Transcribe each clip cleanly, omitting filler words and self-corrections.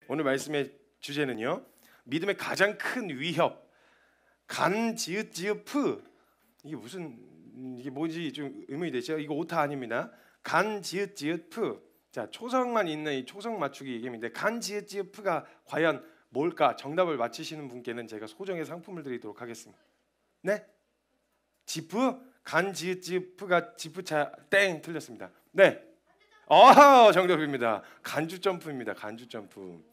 오늘 말씀의 주제는요, 믿음의 가장 큰 위협, 간 지읒 지읒 프. 이게 뭔지 좀 의문이 되죠. 이거 오타 아닙니다. 간 지읒 지읒 프. 자, 초성만 있는 이 초성 맞추기 얘기인데, 간 지읒 지읒 프가 과연 뭘까? 정답을 맞히시는 분께는 제가 소정의 상품을 드리도록 하겠습니다. 네? 지프? 간 지읒 지읒 프가 지프차 땡 틀렸습니다. 네. 정답입니다. 간주 점프입니다. 간주 점프.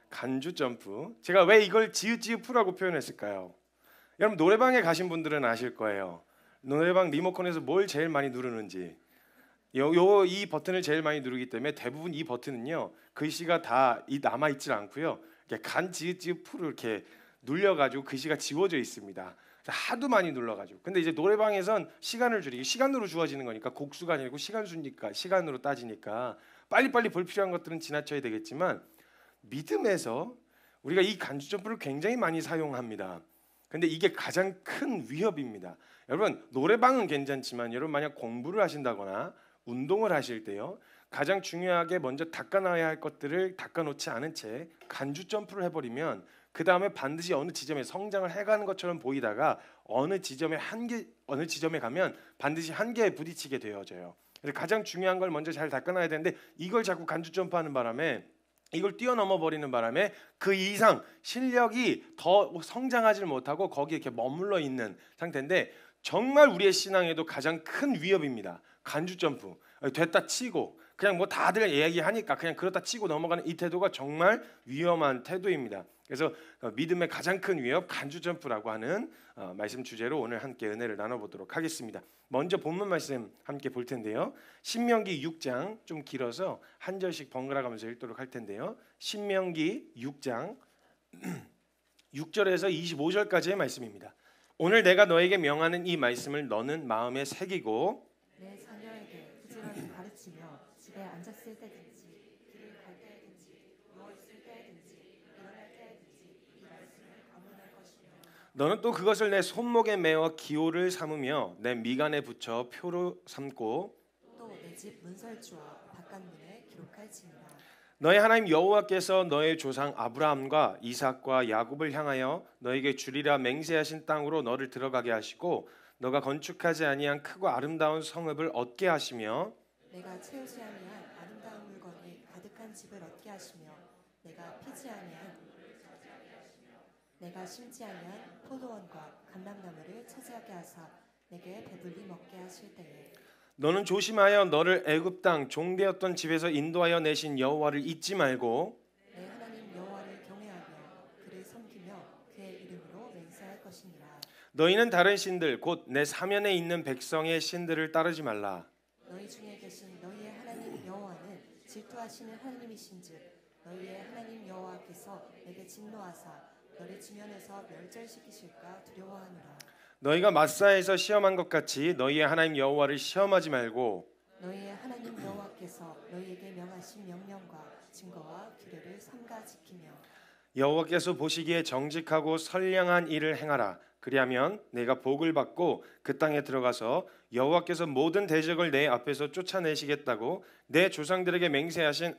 간주 점프. 제가 왜 이걸 지읒 지읒 프라고 표현했을까요? 여러분 노래방에 가신 분들은 아실 거예요. 노래방 리모컨에서 뭘 제일 많이 누르는지. 이 버튼을 제일 많이 누르기 때문에 대부분 이 버튼은요, 글씨가 다 남아 있질 않고요. 간 지읒 지읒 프로 이렇게 눌려가지고 글씨가 지워져 있습니다. 하도 많이 눌러가지고. 근데 이제 노래방에선 시간을 줄이기, 시간으로 주어지는 거니까, 곡수가 아니고 시간 수니까, 시간으로 따지니까 빨리빨리 볼 필요한 것들은 지나쳐야 되겠지만, 믿음에서 우리가 이 간주 점프를 굉장히 많이 사용합니다. 근데 이게 가장 큰 위협입니다. 여러분 노래방은 괜찮지만, 여러분 만약 공부를 하신다거나 운동을 하실 때요, 가장 중요하게 먼저 닦아놔야 할 것들을 닦아놓지 않은 채 간주 점프를 해버리면, 그 다음에 반드시 어느 지점에 성장을 해가는 것처럼 보이다가 어느 지점에 가면 반드시 한계에 부딪히게 되어져요. 그래서 가장 중요한 걸 먼저 잘 닦아놔야 되는데, 이걸 자꾸 간주 점프하는 바람에, 이걸 뛰어넘어 버리는 바람에 그 이상 실력이 더 성장하지 못하고 거기에 이렇게 머물러 있는 상태인데, 정말 우리의 신앙에도 가장 큰 위협입니다. 간주 점프. 됐다 치고 그냥 뭐 다들 이야기하니까 그냥 그렇다 치고 넘어가는 이 태도가 정말 위험한 태도입니다. 그래서 믿음의 가장 큰 위협, 간주 점프라고 하는 말씀 주제로 오늘 함께 은혜를 나눠보도록 하겠습니다. 먼저 본문 말씀 함께 볼 텐데요, 신명기 6장, 좀 길어서 한 절씩 번갈아 가면서 읽도록 할 텐데요, 신명기 6장 6절에서 25절까지의 말씀입니다. 오늘 내가 너에게 명하는 이 말씀을 너는 마음에 새기고 내 자녀에게 부지런히 가르치며 집에 앉았을 때든지 길을 갈 때든지 누워 있을 때든지 일어날 때든지 이 말씀을 강론할 것이며, 너는 또 그것을 내 손목에 메어 기호를 삼으며 내 미간에 붙여 표로 삼고 또 내 집 문설주와 바깥문에 기록할지니라. 너의 하나님 여호와께서 너의 조상 아브라함과 이삭과 야곱을 향하여 너에게 주리라 맹세하신 땅으로 너를 들어가게 하시고, 너가 건축하지 아니한 크고 아름다운 성읍을 얻게 하시며, 내가 채우지 아니한 아름다운 물건이 가득한 집을 얻게 하시며, 내가 피지 아니한 내가 심지 아니한 포도원과 감람나무를 차지하게 하사 내게 배불리 먹게 하실 때에, 너는 조심하여 너를 애굽 땅 종되었던 집에서 인도하여 내신 여호와를 잊지 말고 내 하나님 여호와를 경외하며 그를 섬기며 그의 이름으로 맹세할 것이니라. 너희는 다른 신들 곧 내 사면에 있는 백성의 신들을 따르지 말라. 너희 중에 계신 너희의 하나님 여호와는 질투하시는 하나님이신즉 너희의 하나님 여호와께서 내게 진노하사 너를 지면에서 멸절시키실까 두려워하노라. 너희가 마사에서 시험한 것 같이 너희의 하나님 여호와를 시험하지 말고 너희의 하나님 여호와께서 너희에게 명하신 명령과 증거와 규례를 삼가 지키며, 여호와께서 보시기에 정직하고 선량한 일을 행하라. 그리하면 내가 복을 받고 그 땅에 들어가서 여호와께서 모든 대적을 내 앞에서 쫓아내시겠다고 내 조상들에게 맹세하신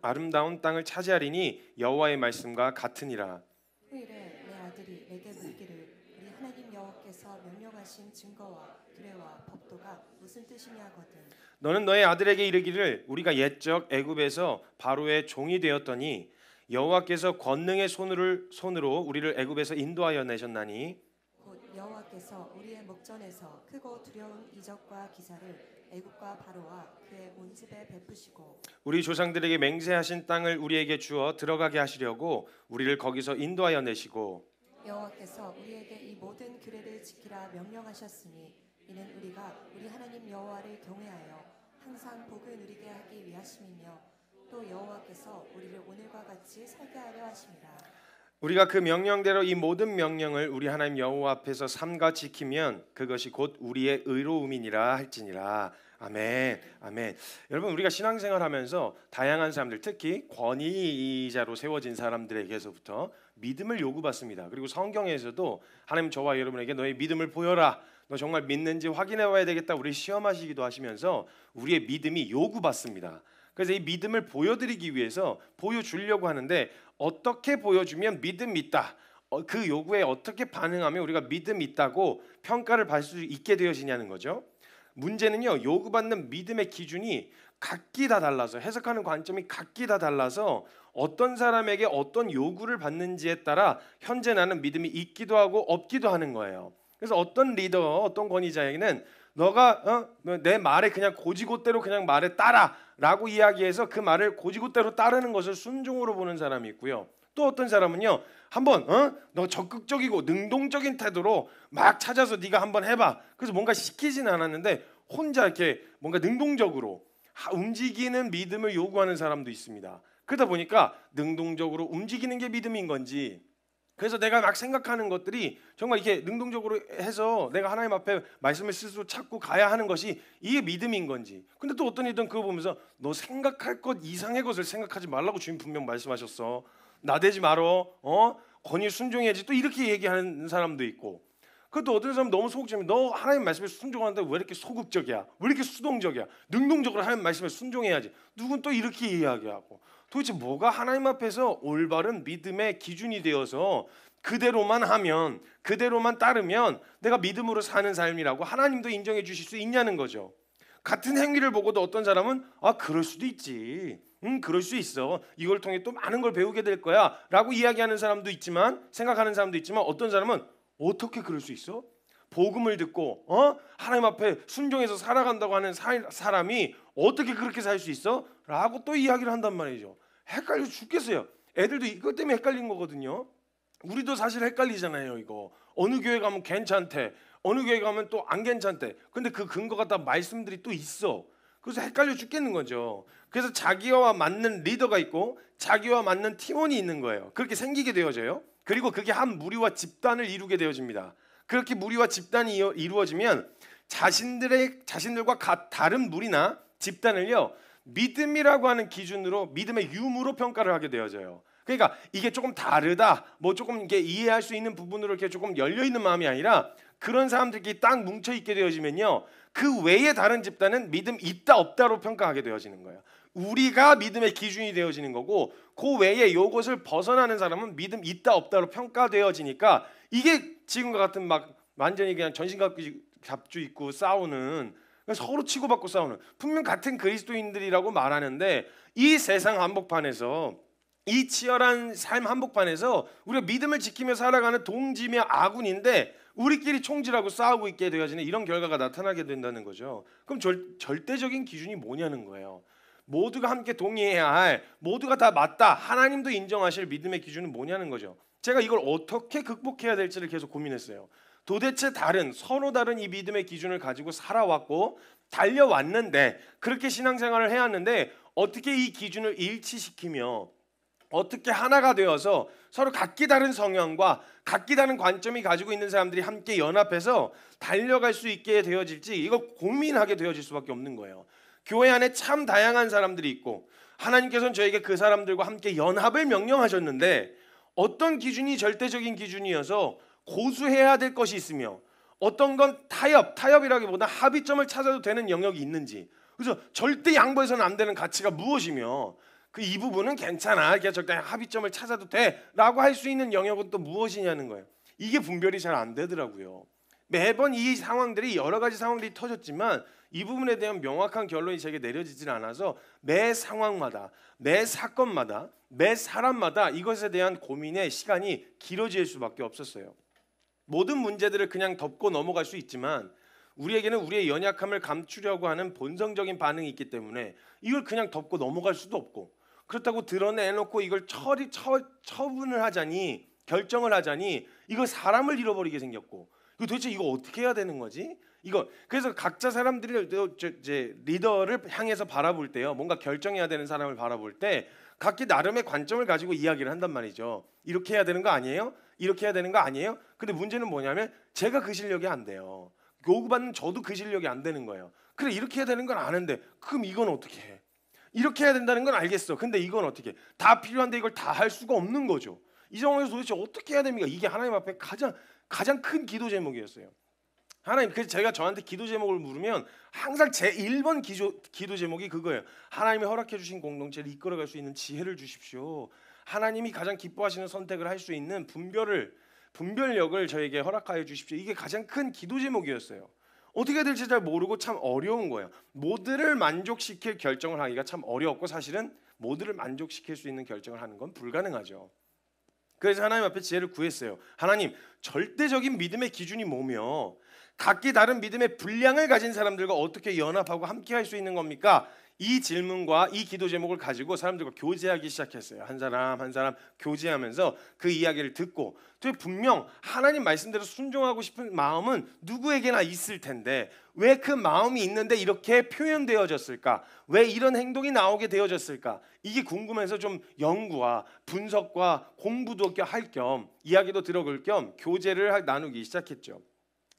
아름다운 땅을 차지하리니 여호와의 말씀과 같으니라. 후일에 내 아들이 내게 묻기를 우리 하나님 여호와께서 명령하신 증거와 규례와 법도가 무슨 뜻이냐 하거든. 너는 너의 아들에게 이르기를 우리가 옛적 애굽에서 바로의 종이 되었더니 여호와께서 권능의 손으로 우리를 애굽에서 인도하여 내셨나니, 곧 여호와께서 우리의 목전에서 크고 두려운 이적과 기사를 애굽과 바로와 그의 온 집에 베푸시고, 우리 조상들에게 맹세하신 땅을 우리에게 주어 들어가게 하시려고 우리를 거기서 인도하여 내시고, 여호와께서 우리에게 이 모든 규례를 지키라 명령하셨으니 이는 우리가 우리 하나님 여호와를 경외하여 항상 복을 누리게 하기 위하심이며, 또 여호와께서 우리를 오늘과 같이 살게 하려 하심이라. 우리가 그 명령대로 이 모든 명령을 우리 하나님 여호와 앞에서 삼가 지키면 그것이 곧 우리의 의로움이니라 할지니라. 아멘. 아멘. 여러분 우리가 신앙생활하면서 다양한 사람들, 특히 권위자로 세워진 사람들에게서부터 믿음을 요구받습니다. 그리고 성경에서도 하나님 저와 여러분에게 너의 믿음을 보여라, 너 정말 믿는지 확인해 봐야 되겠다, 우리 시험하시기도 하시면서 우리의 믿음이 요구받습니다. 그래서 이 믿음을 보여드리기 위해서 보여주려고 하는데 어떻게 보여주면 믿음 있다. 그 요구에 어떻게 반응하면 우리가 믿음 있다고 평가를 받을 수 있게 되어지냐는 거죠. 문제는요, 요구받는 믿음의 기준이 각기 다 달라서 해석하는 관점이 각기 다 달라서 어떤 사람에게 어떤 요구를 받는지에 따라 현재 나는 믿음이 있기도 하고 없기도 하는 거예요. 그래서 어떤 리더, 어떤 권위자에게는 너가 내 말에 그냥 고지고대로 그냥 말에 따라라고 이야기해서 그 말을 고지고대로 따르는 것을 순종으로 보는 사람이 있고요. 또 어떤 사람은요, 한번 너 적극적이고 능동적인 태도로 막 찾아서 네가 한번 해봐. 그래서 뭔가 시키진 않았는데 혼자 이렇게 뭔가 능동적으로 움직이는 믿음을 요구하는 사람도 있습니다. 그러다 보니까 능동적으로 움직이는 게 믿음인 건지, 그래서 내가 막 생각하는 것들이 정말 이렇게 능동적으로 해서 내가 하나님 앞에 말씀을 스스로 찾고 가야 하는 것이 이게 믿음인 건지. 근데 또 어떤 이든 그거 보면서 너 생각할 것 이상의 것을 생각하지 말라고 주님 분명 말씀하셨어. 나대지 말어. 권위 순종해야지. 또 이렇게 얘기하는 사람도 있고. 그것도 어떤 사람은 너무 소극적이면 너 하나님 말씀에 순종하는데 왜 이렇게 소극적이야? 왜 이렇게 수동적이야? 능동적으로 하나님 말씀에 순종해야지. 누군 또 이렇게 이야기하고. 도대체 뭐가 하나님 앞에서 올바른 믿음의 기준이 되어서 그대로만 하면, 그대로만 따르면 내가 믿음으로 사는 삶이라고 하나님도 인정해 주실 수 있냐는 거죠. 같은 행위를 보고도 어떤 사람은 그럴 수도 있지. 그럴 수 있어. 이걸 통해 또 많은 걸 배우게 될 거야 라고 이야기하는 사람도 있지만, 생각하는 사람도 있지만, 어떤 사람은 어떻게 그럴 수 있어? 복음을 듣고 하나님 앞에 순종해서 살아간다고 하는 사람이 어떻게 그렇게 살 수 있어? 라고 또 이야기를 한단 말이죠. 헷갈려 죽겠어요. 애들도 이것 때문에 헷갈린 거거든요. 우리도 사실 헷갈리잖아요. 이거 어느 교회 가면 괜찮대, 어느 교회 가면 또 안 괜찮대. 근데 그 근거가 다 말씀들이 또 있어. 그래서 헷갈려 죽겠는 거죠. 그래서 자기와 맞는 리더가 있고 자기와 맞는 팀원이 있는 거예요. 그렇게 생기게 되어져요. 그리고 그게 한 무리와 집단을 이루게 되어집니다. 그렇게 무리와 집단이 이루어지면 자신들과 다른 무리나 집단을요, 믿음이라고 하는 기준으로, 믿음의 유무로 평가를 하게 되어져요. 그러니까 이게 조금 다르다, 뭐 조금 이게 이해할 수 있는 부분으로 이렇게 조금 열려 있는 마음이 아니라 그런 사람들끼리 딱 뭉쳐 있게 되어지면요, 그 외에 다른 집단은 믿음 있다 없다로 평가하게 되어지는 거예요. 우리가 믿음의 기준이 되어지는 거고, 그 외에 이것을 벗어나는 사람은 믿음 있다 없다로 평가되어지니까 이게 지금과 같은 막 완전히 그냥 전신갑주 입고 싸우는, 서로 치고받고 싸우는, 분명 같은 그리스도인들이라고 말하는데 이 세상 한복판에서, 이 치열한 삶 한복판에서 우리가 믿음을 지키며 살아가는 동지며 아군인데 우리끼리 총질하고 싸우고 있게 되어지는 이런 결과가 나타나게 된다는 거죠. 그럼 절대적인 기준이 뭐냐는 거예요. 모두가 함께 동의해야 할, 모두가 다 맞다, 하나님도 인정하실 믿음의 기준은 뭐냐는 거죠. 제가 이걸 어떻게 극복해야 될지를 계속 고민했어요. 도대체 서로 다른 이 믿음의 기준을 가지고 살아왔고 달려왔는데, 그렇게 신앙생활을 해왔는데 어떻게 이 기준을 일치시키며 어떻게 하나가 되어서 서로 각기 다른 성향과 각기 다른 관점이 가지고 있는 사람들이 함께 연합해서 달려갈 수 있게 되어질지, 이거 고민하게 되어질 수밖에 없는 거예요. 교회 안에 참 다양한 사람들이 있고 하나님께서는 저에게 그 사람들과 함께 연합을 명령하셨는데 어떤 기준이 절대적인 기준이어서 고수해야 될 것이 있으며 어떤 건 타협이라기보다 합의점을 찾아도 되는 영역이 있는지, 그래서 절대 양보해서는 안 되는 가치가 무엇이며 이 부분은 괜찮아, 이렇게 적당히 합의점을 찾아도 돼라고 할 수 있는 영역은 또 무엇이냐는 거예요. 이게 분별이 잘 안 되더라고요. 매번 이 상황들이, 여러 가지 상황들이 터졌지만 이 부분에 대한 명확한 결론이 제게 내려지질 않아서 매 상황마다, 매 사건마다, 매 사람마다 이것에 대한 고민의 시간이 길어질 수밖에 없었어요. 모든 문제들을 그냥 덮고 넘어갈 수 있지만 우리에게는 우리의 연약함을 감추려고 하는 본성적인 반응이 있기 때문에 이걸 그냥 덮고 넘어갈 수도 없고, 그렇다고 드러내놓고 이걸 처분을 하자니, 결정을 하자니 이거 사람을 잃어버리게 생겼고, 이거 도대체 이거 어떻게 해야 되는 거지? 그래서 각자 사람들이 이제 리더를 향해서 바라볼 때요, 뭔가 결정해야 되는 사람을 바라볼 때 각기 나름의 관점을 가지고 이야기를 한단 말이죠. 이렇게 해야 되는 거 아니에요? 이렇게 해야 되는 거 아니에요? 근데 문제는 뭐냐면 제가 그 실력이 안 돼요. 요구받는 저도 그 실력이 안 되는 거예요. 그래, 이렇게 해야 되는 건 아는데 그럼 이건 어떻게 해? 이렇게 해야 된다는 건 알겠어. 근데 이건 어떻게 해? 다 필요한데 이걸 다 할 수가 없는 거죠. 이 상황에서 도대체 어떻게 해야 됩니까? 이게 하나님 앞에 가장 큰 기도 제목이었어요. 하나님, 그래서 제가 저한테 기도 제목을 물으면 항상 제 1번 기도 제목이 그거예요. 하나님이 허락해 주신 공동체를 이끌어갈 수 있는 지혜를 주십시오. 하나님이 가장 기뻐하시는 선택을 할 수 있는 분별력을 저에게 허락하여 주십시오. 이게 가장 큰 기도 제목이었어요. 어떻게 될지 잘 모르고 참 어려운 거예요. 모두를 만족시킬 결정을 하기가 참 어려웠고, 사실은 모두를 만족시킬 수 있는 결정을 하는 건 불가능하죠. 그래서 하나님 앞에 지혜를 구했어요. 하나님, 절대적인 믿음의 기준이 뭐며 각기 다른 믿음의 분량을 가진 사람들과 어떻게 연합하고 함께 할 수 있는 겁니까? 이 질문과 이 기도 제목을 가지고 사람들과 교제하기 시작했어요. 한 사람 한 사람 교제하면서 그 이야기를 듣고, 또 분명 하나님 말씀대로 순종하고 싶은 마음은 누구에게나 있을 텐데 왜 그 마음이 있는데 이렇게 표현되어졌을까? 왜 이런 행동이 나오게 되어졌을까? 이게 궁금해서 좀 연구와 분석과 공부도 할 겸 이야기도 들어볼 겸 교제를 나누기 시작했죠.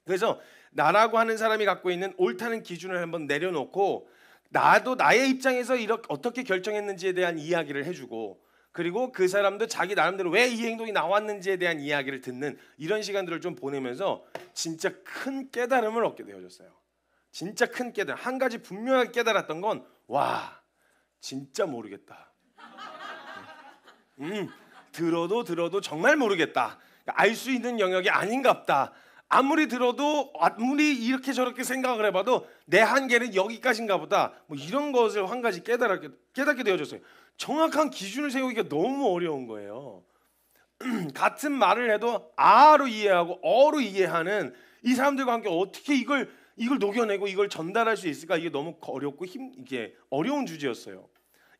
그래서 나라고 하는 사람이 갖고 있는 옳다는 기준을 한번 내려놓고 나도 나의 입장에서 이렇게 어떻게 결정했는지에 대한 이야기를 해주고, 그리고 그 사람도 자기 나름대로 왜 이 행동이 나왔는지에 대한 이야기를 듣는 이런 시간들을 좀 보내면서 진짜 큰 깨달음을 얻게 되어졌어요. 진짜 큰 깨달음. 한 가지 분명하게 깨달았던 건, 와, 진짜 모르겠다. 들어도 정말 모르겠다. 알 수 있는 영역이 아닌갑다. 아무리 들어도, 아무리 이렇게 저렇게 생각을 해봐도 내 한계는 여기까지인가 보다. 뭐 이런 것을 한 가지 깨닫게 되어졌어요. 정확한 기준을 세우기가 너무 어려운 거예요. 같은 말을 해도 아로 이해하고 어로 이해하는 이 사람들과 함께 어떻게 이걸 녹여내고 이걸 전달할 수 있을까? 이게 너무 어렵고 이게 어려운 주제였어요.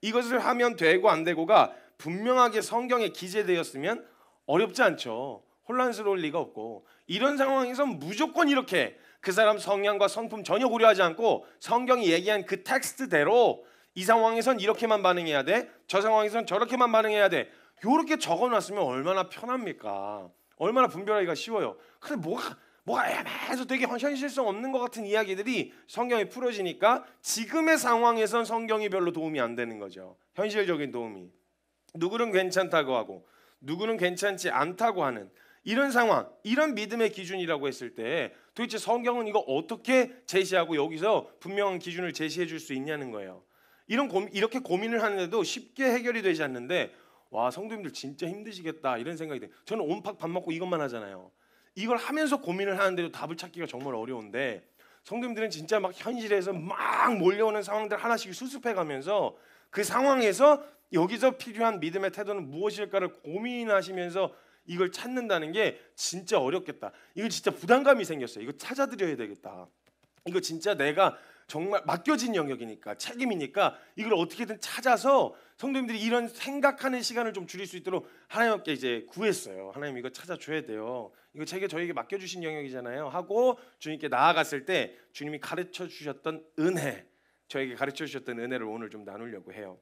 이것을 하면 되고 안 되고가 분명하게 성경에 기재되었으면 어렵지 않죠. 혼란스러울 리가 없고, 이런 상황에서 무조건 이렇게 그 사람 성향과 성품 전혀 고려하지 않고 성경이 얘기한 그 텍스트대로 이 상황에선 이렇게만 반응해야 돼, 저 상황에선 저렇게만 반응해야 돼, 요렇게 적어놨으면 얼마나 편합니까? 얼마나 분별하기가 쉬워요. 근데 뭐가 애매해서 되게 현실성 없는 것 같은 이야기들이 성경에 풀어지니까 지금의 상황에선 성경이 별로 도움이 안 되는 거죠. 현실적인 도움이. 누구는 괜찮다고 하고 누구는 괜찮지 않다고 하는 이런 상황, 이런 믿음의 기준이라고 했을 때 도대체 성경은 이거 어떻게 제시하고 여기서 분명한 기준을 제시해 줄 수 있냐는 거예요. 이렇게 고민을 하는데도 쉽게 해결이 되지 않는데, 와, 성도님들 진짜 힘드시겠다 이런 생각이 돼요. 저는 온팍 밥 먹고 이것만 하잖아요. 이걸 하면서 고민을 하는데도 답을 찾기가 정말 어려운데, 성도님들은 진짜 막 현실에서 막 몰려오는 상황들 하나씩 수습해가면서 그 상황에서 여기서 필요한 믿음의 태도는 무엇일까를 고민하시면서 이걸 찾는다는 게 진짜 어렵겠다. 이거 진짜 부담감이 생겼어요. 이거 찾아드려야 되겠다. 이거 진짜 내가 정말 맡겨진 영역이니까, 책임이니까 이걸 어떻게든 찾아서 성도님들이 이런 생각하는 시간을 좀 줄일 수 있도록 하나님께 이제 구했어요. 하나님, 이거 찾아줘야 돼요. 이거 저에게 맡겨주신 영역이잖아요 하고 주님께 나아갔을 때 주님이 가르쳐 주셨던 은혜, 저에게 가르쳐 주셨던 은혜를 오늘 좀 나누려고 해요.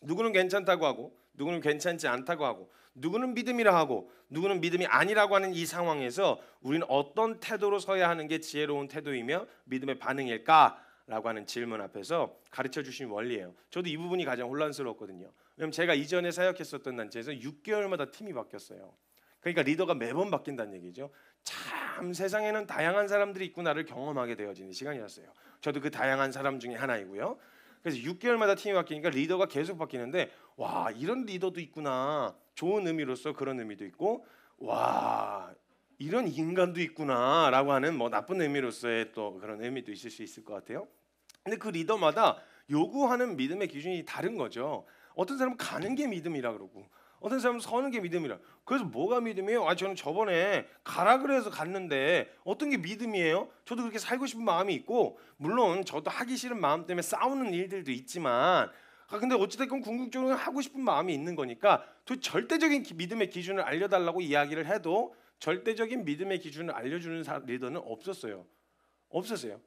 누구는 괜찮다고 하고 누구는 괜찮지 않다고 하고 누구는 믿음이라 하고 누구는 믿음이 아니라고 하는 이 상황에서 우리는 어떤 태도로 서야 하는 게 지혜로운 태도이며 믿음의 반응일까라고 하는 질문 앞에서 가르쳐 주신 원리예요. 저도 이 부분이 가장 혼란스러웠거든요. 왜냐하면 제가 이전에 사역했었던 단체에서 6개월마다 팀이 바뀌었어요. 그러니까 리더가 매번 바뀐다는 얘기죠. 참 세상에는 다양한 사람들이 있구나를 경험하게 되어지는 시간이었어요. 저도 그 다양한 사람 중에 하나이고요. 그래서 6개월마다 팀이 바뀌니까 리더가 계속 바뀌는데, 와, 이런 리더도 있구나. 좋은 의미로서 그런 의미도 있고, 와, 이런 인간도 있구나라고 하는 뭐 나쁜 의미로서의 또 그런 의미도 있을 수 있을 것 같아요. 근데 그 리더마다 요구하는 믿음의 기준이 다른 거죠. 어떤 사람은 가는 게 믿음이라 그러고 어떤 사람은 서는 게 믿음이라. 그래서 뭐가 믿음이에요? 저는 저번에 가라 그래서 갔는데 어떤 게 믿음이에요? 저도 그렇게 살고 싶은 마음이 있고, 물론 저도 하기 싫은 마음 때문에 싸우는 일들도 있지만, 근데 어찌됐건 궁극적으로 하고 싶은 마음이 있는 거니까 또 절대적인 믿음의 기준을 알려달라고 이야기를 해도 절대적인 믿음의 기준을 알려주는 리더는 없었어요.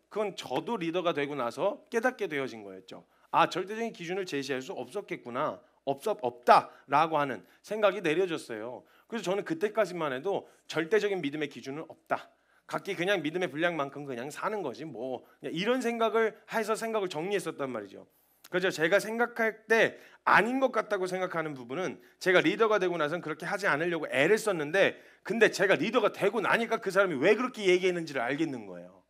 그건 저도 리더가 되고 나서 깨닫게 되어진 거였죠. 절대적인 기준을 제시할 수 없었겠구나. 없다라고 하는 생각이 내려졌어요. 그래서 저는 그때까지만 해도 절대적인 믿음의 기준은 없다. 각기 그냥 믿음의 분량만큼 그냥 사는 거지 뭐, 이런 생각을 해서 생각을 정리했었단 말이죠. 그죠? 제가 생각할 때 아닌 것 같다고 생각하는 부분은 제가 리더가 되고 나선 그렇게 하지 않으려고 애를 썼는데, 근데 제가 리더가 되고 나니까 그 사람이 왜 그렇게 얘기했는지를 알겠는 거예요.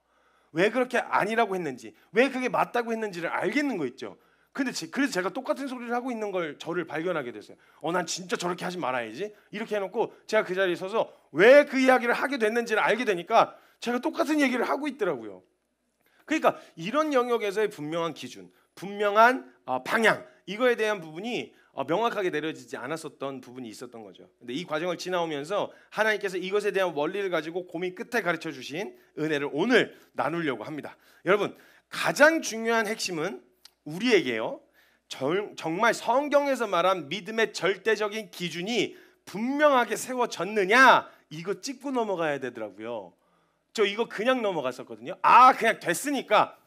왜 그렇게 아니라고 했는지, 왜 그게 맞다고 했는지를 알겠는 거 있죠. 근데 그래서 제가 똑같은 소리를 하고 있는 걸 저를 발견하게 됐어요. 난 진짜 저렇게 하지 말아야지 이렇게 해놓고 제가 그 자리에 서서 왜 그 이야기를 하게 됐는지를 알게 되니까 제가 똑같은 얘기를 하고 있더라고요. 그러니까 이런 영역에서의 분명한 기준, 분명한 방향, 이거에 대한 부분이 명확하게 내려지지 않았었던 부분이 있었던 거죠. 근데 이 과정을 지나오면서 하나님께서 이것에 대한 원리를 가지고 고민 끝에 가르쳐 주신 은혜를 오늘 나누려고 합니다. 여러분, 가장 중요한 핵심은 우리에게요, 정말 성경에서 말한 믿음의 절대적인 기준이 분명하게 세워졌느냐, 이거 짚고 넘어가야 되더라고요. 저 이거 그냥 넘어갔었거든요. 그냥 됐으니까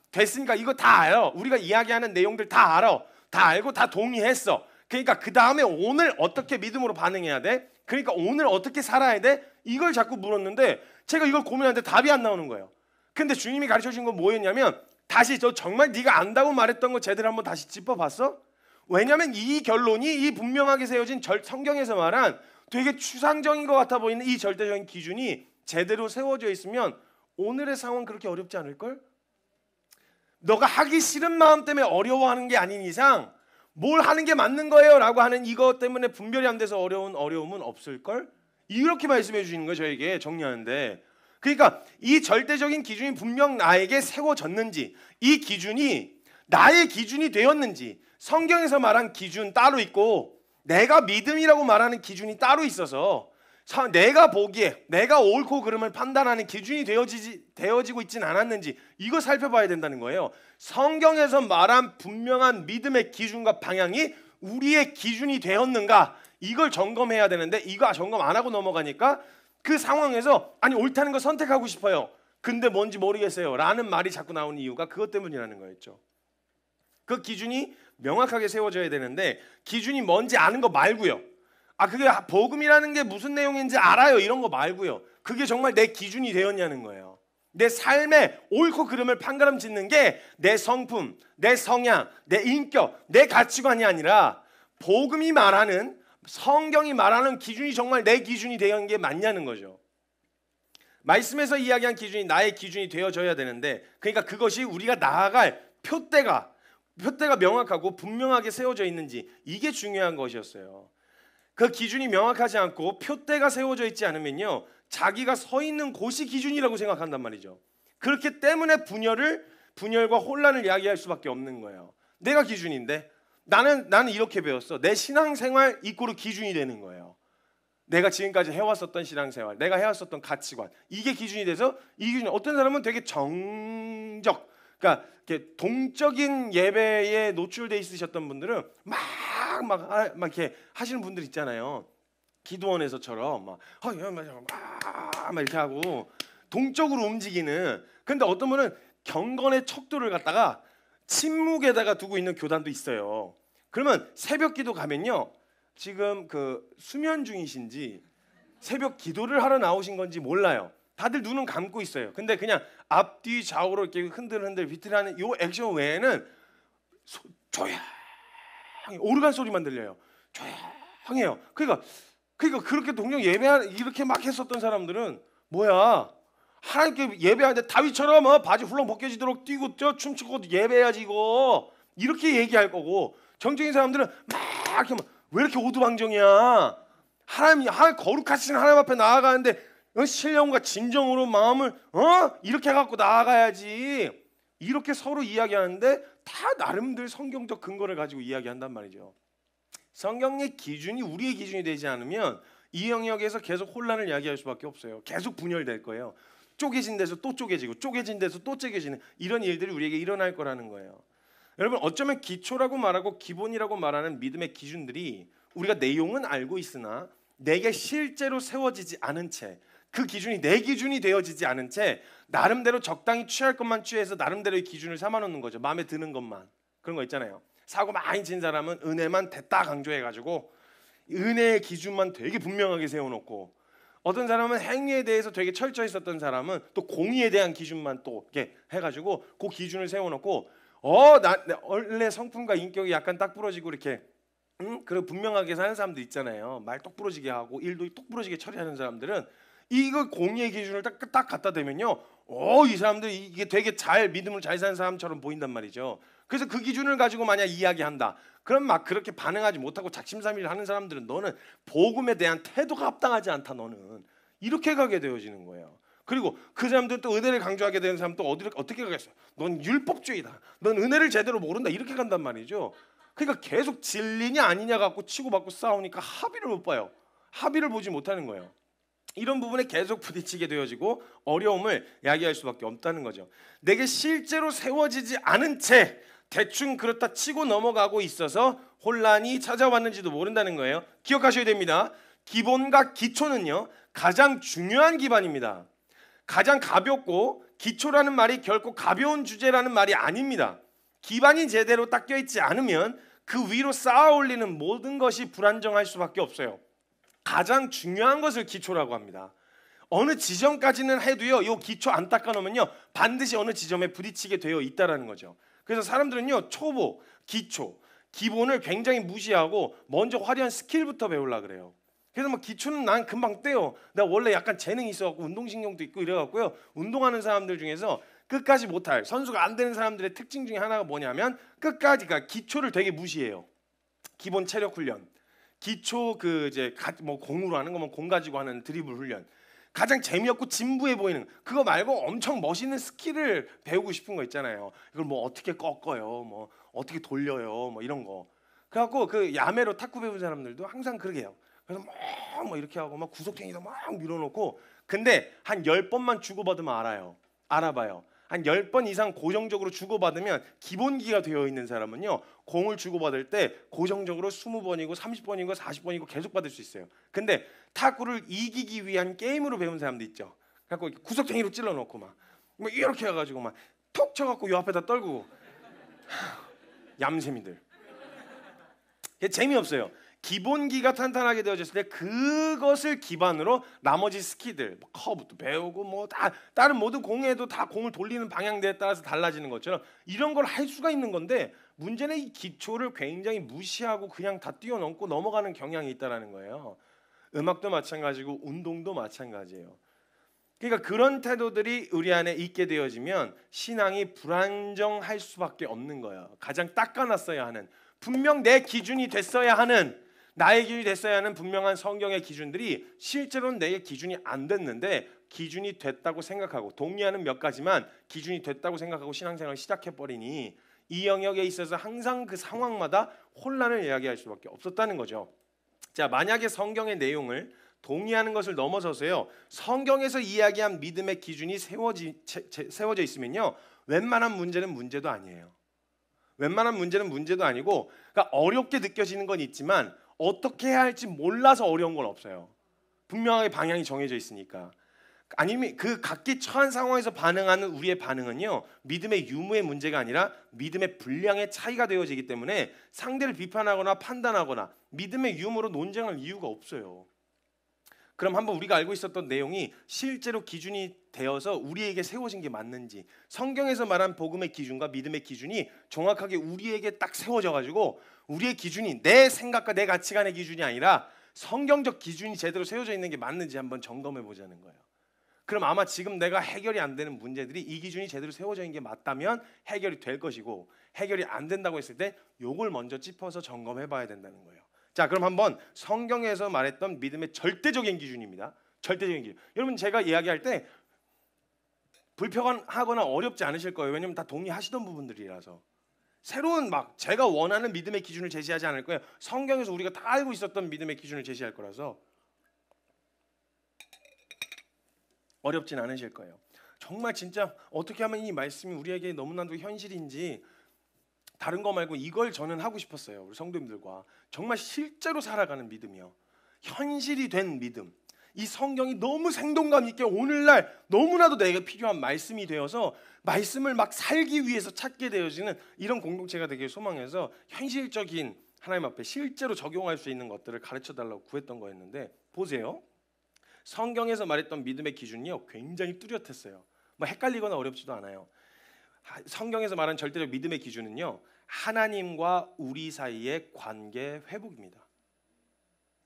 이거 다 알아. 우리가 이야기하는 내용들 다 알아. 다 알고 다 동의했어. 그러니까 그 다음에 오늘 어떻게 믿음으로 반응해야 돼? 그러니까 오늘 어떻게 살아야 돼? 이걸 자꾸 물었는데 제가 이걸 고민하는데 답이 안 나오는 거예요. 근데 주님이 가르쳐 주신 건 뭐였냐면, 다시 저 정말 네가 안다고 말했던 거 제대로 한번 다시 짚어봤어? 왜냐하면 이 결론이, 이 분명하게 세워진 성경에서 말한 되게 추상적인 것 같아 보이는 이 절대적인 기준이 제대로 세워져 있으면 오늘의 상황 그렇게 어렵지 않을걸? 너가 하기 싫은 마음 때문에 어려워하는 게 아닌 이상 뭘 하는 게 맞는 거예요 라고 하는 이것 때문에 분별이 안 돼서 어려움은 없을걸? 이렇게 말씀해 주시는 거예요. 저에게 정리하는데, 그러니까 이 절대적인 기준이 분명 나에게 세워졌는지, 이 기준이 나의 기준이 되었는지, 성경에서 말한 기준 따로 있고 내가 믿음이라고 말하는 기준이 따로 있어서 내가 보기에 내가 옳고 그름을 판단하는 기준이 되어지고 있진 않았는지, 이거 살펴봐야 된다는 거예요. 성경에서 말한 분명한 믿음의 기준과 방향이 우리의 기준이 되었는가, 이걸 점검해야 되는데 이거 점검 안 하고 넘어가니까 그 상황에서 옳다는 거 선택하고 싶어요. 근데 뭔지 모르겠어요 라는 말이 자꾸 나오는 이유가 그것 때문이라는 거였죠. 그 기준이 명확하게 세워져야 되는데, 기준이 뭔지 아는 거 말고요, 그게 복음이라는 게 무슨 내용인지 알아요 이런 거 말고요, 그게 정말 내 기준이 되었냐는 거예요. 내 삶에 옳고 그름을 판가름 짓는 게 내 성품, 내 성향, 내 인격, 내 가치관이 아니라 복음이 말하는, 성경이 말하는 기준이 정말 내 기준이 되는 게 맞냐는 거죠. 말씀에서 이야기한 기준이 나의 기준이 되어져야 되는데, 그러니까 그것이 우리가 나아갈 표대가 명확하고 분명하게 세워져 있는지, 이게 중요한 것이었어요. 그 기준이 명확하지 않고 표대가 세워져 있지 않으면요, 자기가 서 있는 곳이 기준이라고 생각한단 말이죠. 그렇기 때문에 분열과 혼란을 야기할 수밖에 없는 거예요. 내가 기준인데 나는 이렇게 배웠어. 내 신앙생활 이꼬르 기준이 되는 거예요. 내가 지금까지 해왔었던 신앙생활, 내가 해왔었던 가치관, 이게 기준이 돼서 이 기준. 어떤 사람은 되게 정적, 그러니까 이렇게 동적인 예배에 노출돼 있으셨던 분들은 막 이렇게 하시는 분들 있잖아요. 기도원에서처럼 막 이렇게 하고 동적으로 움직이는. 근데 어떤 분은 경건의 척도를 갖다가 침묵에다가 두고 있는 교단도 있어요. 그러면 새벽 기도 가면요, 지금 그 수면 중이신지 새벽 기도를 하러 나오신 건지 몰라요. 다들 눈은 감고 있어요. 근데 그냥 앞뒤 좌우로 이렇게 흔들흔들 비틀하는 요 액션 외에는 조용히 오르간 소리만 들려요. 조용해요. 그러니까 그렇게 동력 이렇게 막 했었던 사람들은 뭐야, 하나님께 예배하는데 다윗처럼 바지 훌렁 벗겨지도록 뛰고 춤추고 예배해야지 이렇게 얘기할 거고, 정적인 사람들은 막 이렇게 왜 이렇게 오두방정이야, 하나님 거룩하신 하나님 앞에 나아가는데 신령과 진정으로 마음을 이렇게 갖고 나아가야지, 이렇게 서로 이야기하는데 다 나름대로 성경적 근거를 가지고 이야기한단 말이죠. 성경의 기준이 우리의 기준이 되지 않으면 이 영역에서 계속 혼란을 야기할 수밖에 없어요. 계속 분열될 거예요. 쪼개진 데서 또 쪼개지고 쪼개진 데서 또 쪼개지는 이런 일들이 우리에게 일어날 거라는 거예요. 여러분, 어쩌면 기초라고 말하고 기본이라고 말하는 믿음의 기준들이 우리가 내용은 알고 있으나 내게 실제로 세워지지 않은 채, 그 기준이 내 기준이 되어지지 않은 채 나름대로 적당히 취할 것만 취해서 나름대로의 기준을 삼아놓는 거죠. 마음에 드는 것만. 그런 거 있잖아요. 사고 많이 친 사람은 은혜만 됐다 강조해가지고 은혜의 기준만 되게 분명하게 세워놓고, 어떤 사람은 행위에 대해서 되게 철저히 썼던 사람은 또 공의에 대한 기준만 또 이렇게 해가지고 그 기준을 세워놓고, 원래 성품과 인격이 약간 딱 부러지고 이렇게 그리고 분명하게 사는 사람들 있잖아요. 말 똑부러지게 하고 일도 똑부러지게 처리하는 사람들은 이거 공의의 기준을 딱 갖다 대면요. 이 사람들이 이게 되게 잘 믿음을 잘 사는 사람처럼 보인단 말이죠. 그래서 그 기준을 가지고 만약 이야기한다. 그럼 막 그렇게 반응하지 못하고 작심삼일 하는 사람들은 너는 복음에 대한 태도가 합당하지 않다. 너는 이렇게 가게 되어지는 거예요. 그리고 그 사람들은 또 은혜를 강조하게 되는 사람 또 어떻게 가겠어? 넌 율법주의다. 넌 은혜를 제대로 모른다. 이렇게 간단 말이죠. 그러니까 계속 진리냐 아니냐 갖고 치고받고 싸우니까 합의를 못 봐요. 합의를 보지 못하는 거예요. 이런 부분에 계속 부딪히게 되어지고 어려움을 야기할 수밖에 없다는 거죠. 내게 실제로 세워지지 않은 채 대충 그렇다 치고 넘어가고 있어서 혼란이 찾아왔는지도 모른다는 거예요. 기억하셔야 됩니다. 기본과 기초는요 가장 중요한 기반입니다. 가장 가볍고 기초라는 말이 결코 가벼운 주제라는 말이 아닙니다. 기반이 제대로 딱 껴있지 않으면 그 위로 쌓아 올리는 모든 것이 불안정할 수밖에 없어요. 가장 중요한 것을 기초라고 합니다. 어느 지점까지는 해도요, 이 기초 안 닦아 놓으면요 반드시 어느 지점에 부딪히게 되어 있다라는 거죠. 그래서 사람들은요 초보, 기초, 기본을 굉장히 무시하고 먼저 화려한 스킬부터 배우려고 그래요. 그래서 막 기초는 난 금방 떼요. 나 원래 약간 재능이 있어갖고 운동신경도 있고 이래갖고요. 운동하는 사람들 중에서 끝까지 못할 선수가 안 되는 사람들의 특징 중에 하나가 뭐냐면 끝까지 그러니까 기초를 되게 무시해요. 기본 체력 훈련, 기초 뭐 공으로 하는 거면 공 가지고 하는 드리블 훈련, 가장 재미없고 진부해 보이는 그거 말고 엄청 멋있는 스킬을 배우고 싶은 거 있잖아요. 이걸 뭐 어떻게 꺾어요, 뭐 어떻게 돌려요, 뭐 이런 거. 그래갖고 그 야매로 탁구 배운 사람들도 항상 그러게 해요. 그래서 막 이렇게 하고 막 구석탱이도 막 밀어놓고 근데 한 10번만 주고받으면 알아봐요. 한 10번 이상 고정적으로 주고받으면 기본기가 되어 있는 사람은요 공을 주고받을 때 고정적으로 20번이고 30번이고 40번이고 계속 받을 수 있어요. 근데 탁구를 이기기 위한 게임으로 배운 사람도 있죠. 그래서 구석탱이로 찔러놓고 막 이렇게 해가지고 막 톡 쳐갖고 요 앞에다 떨고 얌샘이들. 재미없어요. 기본기가 탄탄하게 되어졌을 때 그것을 기반으로 나머지 스킬들 커브도 배우고 뭐 다 다른 모든 공에도 다 공을 돌리는 방향대에 따라서 달라지는 것처럼 이런 걸 할 수가 있는 건데 문제는 이 기초를 굉장히 무시하고 그냥 다 뛰어넘고 넘어가는 경향이 있다라는 거예요. 음악도 마찬가지고 운동도 마찬가지예요. 그러니까 그런 태도들이 우리 안에 있게 되어지면 신앙이 불안정할 수밖에 없는 거예요. 가장 닦아놨어야 하는 분명 내 기준이 됐어야 하는 나의 기준이 됐어야 하는 분명한 성경의 기준들이 실제로는 내 기준이 안 됐는데 기준이 됐다고 생각하고 동의하는 몇 가지만 기준이 됐다고 생각하고 신앙생활을 시작해버리니 이 영역에 있어서 항상 그 상황마다 혼란을 이야기할 수밖에 없었다는 거죠. 자, 만약에 성경의 내용을 동의하는 것을 넘어서서요 성경에서 이야기한 믿음의 기준이 세워져 있으면요 웬만한 문제는 문제도 아니에요. 웬만한 문제는 문제도 아니고 그러니까 어렵게 느껴지는 건 있지만 어떻게 해야 할지 몰라서 어려운 건 없어요. 분명하게 방향이 정해져 있으니까. 아니면 그 각기 처한 상황에서 반응하는 우리의 반응은요 믿음의 유무의 문제가 아니라 믿음의 분량의 차이가 되어지기 때문에 상대를 비판하거나 판단하거나 믿음의 유무로 논쟁할 이유가 없어요. 그럼 한번 우리가 알고 있었던 내용이 실제로 기준이 되어서 우리에게 세워진 게 맞는지 성경에서 말한 복음의 기준과 믿음의 기준이 정확하게 우리에게 딱 세워져 가지고 우리의 기준이 내 생각과 내 가치관의 기준이 아니라 성경적 기준이 제대로 세워져 있는 게 맞는지 한번 점검해 보자는 거예요. 그럼 아마 지금 내가 해결이 안 되는 문제들이 이 기준이 제대로 세워져 있는 게 맞다면 해결이 될 것이고 해결이 안 된다고 했을 때 요걸 먼저 짚어서 점검해 봐야 된다는 거예요. 자, 그럼 한번 성경에서 말했던 믿음의 절대적인 기준입니다. 절대적인 기준. 여러분 제가 이야기할 때 불편하거나 어렵지 않으실 거예요. 왜냐면 다 동의하시던 부분들이라서. 새로운 막 제가 원하는 믿음의 기준을 제시하지 않을 거예요. 성경에서 우리가 다 알고 있었던 믿음의 기준을 제시할 거라서 어렵진 않으실 거예요. 정말 진짜 어떻게 하면 이 말씀이 우리에게 너무나도 현실인지 다른 거 말고 이걸 저는 하고 싶었어요. 우리 성도님들과 정말 실제로 살아가는 믿음이요. 현실이 된 믿음. 이 성경이 너무 생동감 있게 오늘날 너무나도 내게 필요한 말씀이 되어서 말씀을 막 살기 위해서 찾게 되어지는 이런 공동체가 되길 소망해서 현실적인 하나님 앞에 실제로 적용할 수 있는 것들을 가르쳐달라고 구했던 거였는데 보세요. 성경에서 말했던 믿음의 기준이요 굉장히 뚜렷했어요. 뭐 헷갈리거나 어렵지도 않아요. 성경에서 말하는 절대적 믿음의 기준은요, 하나님과 우리 사이의 관계 회복입니다.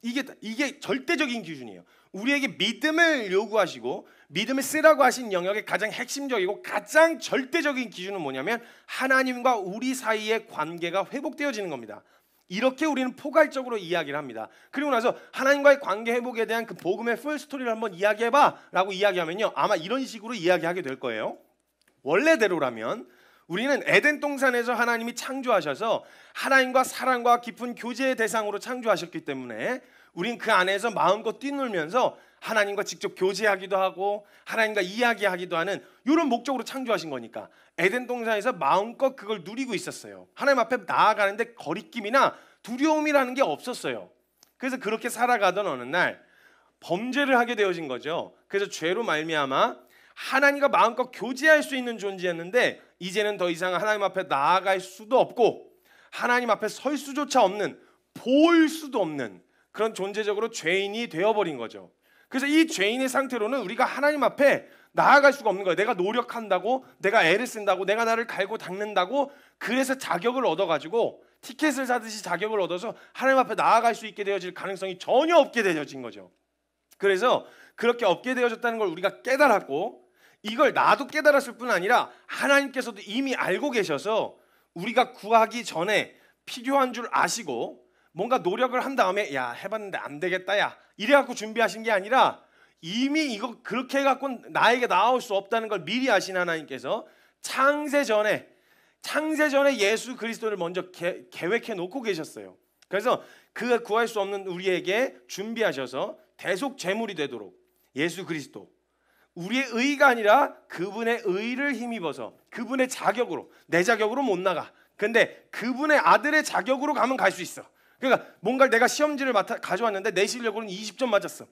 이게 절대적인 기준이에요. 우리에게 믿음을 요구하시고 믿음을 쓰라고 하신 영역의 가장 핵심적이고 가장 절대적인 기준은 뭐냐면 하나님과 우리 사이의 관계가 회복되어지는 겁니다. 이렇게 우리는 포괄적으로 이야기를 합니다. 그리고 나서 하나님과의 관계 회복에 대한 그 복음의 풀 스토리를 한번 이야기해봐 라고 이야기하면요, 아마 이런 식으로 이야기하게 될 거예요. 원래대로라면 우리는 에덴 동산에서 하나님이 창조하셔서 하나님과 사랑과 깊은 교제의 대상으로 창조하셨기 때문에 우린 그 안에서 마음껏 뛰놀면서 하나님과 직접 교제하기도 하고 하나님과 이야기하기도 하는 이런 목적으로 창조하신 거니까 에덴 동산에서 마음껏 그걸 누리고 있었어요. 하나님 앞에 나아가는데 거리낌이나 두려움이라는 게 없었어요. 그래서 그렇게 살아가던 어느 날 범죄를 하게 되어진 거죠. 그래서 죄로 말미암아 하나님과 마음껏 교제할 수 있는 존재였는데 이제는 더 이상 하나님 앞에 나아갈 수도 없고 하나님 앞에 설 수조차 없는, 볼 수도 없는 그런 존재적으로 죄인이 되어버린 거죠. 그래서 이 죄인의 상태로는 우리가 하나님 앞에 나아갈 수가 없는 거예요. 내가 노력한다고, 내가 애를 쓴다고, 내가 나를 갈고 닦는다고 그래서 자격을 얻어가지고 티켓을 사듯이 자격을 얻어서 하나님 앞에 나아갈 수 있게 되어질 가능성이 전혀 없게 되어진 거죠. 그래서 그렇게 없게 되어졌다는 걸 우리가 깨달았고 이걸 나도 깨달았을 뿐 아니라 하나님께서도 이미 알고 계셔서 우리가 구하기 전에 필요한 줄 아시고 뭔가 노력을 한 다음에 야 해봤는데 안 되겠다 야 이래갖고 준비하신 게 아니라 이미 이거 그렇게 해갖고 나에게 나올 수 없다는 걸 미리 아신 하나님께서 창세 전에 예수 그리스도를 먼저 계획해 놓고 계셨어요. 그래서 그 구할 수 없는 우리에게 준비하셔서 대속 제물이 되도록 예수 그리스도, 우리의 의가 아니라 그분의 의를 힘입어서 그분의 자격으로, 내 자격으로 못 나가. 근데 그분의 아들의 자격으로 가면 갈 수 있어. 그러니까 뭔가 내가 시험지를 가져왔는데 내 실력으로는 20점 맞았어.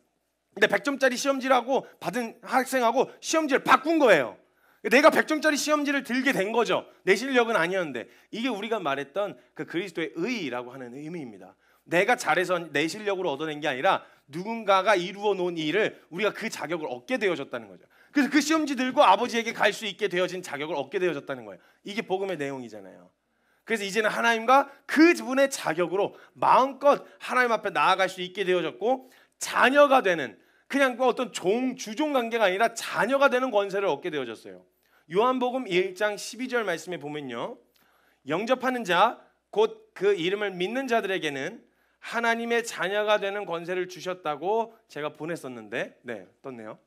근데 100점짜리 시험지라고 받은 학생하고 시험지를 바꾼 거예요. 내가 100점짜리 시험지를 들게 된 거죠. 내 실력은 아니었는데. 이게 우리가 말했던 그 그리스도의 의라고 하는 의미입니다. 내가 잘해서 내 실력으로 얻어낸 게 아니라 누군가가 이루어 놓은 일을 우리가 그 자격을 얻게 되어졌다는 거죠. 그래서 그 시험지 들고 아버지에게 갈 수 있게 되어진 자격을 얻게 되어졌다는 거예요. 이게 복음의 내용이잖아요. 그래서 이제는 하나님과 그분의 자격으로 마음껏 하나님 앞에 나아갈 수 있게 되어졌고 자녀가 되는, 그냥 어떤 주종 관계가 아니라 자녀가 되는 권세를 얻게 되어졌어요. 요한복음 1장 12절 말씀에 보면요, 영접하는 자 곧 그 이름을 믿는 자들에게는 하나님의 자녀가 되는 권세를 주셨다고 제가 보냈었는데 네 떴네요.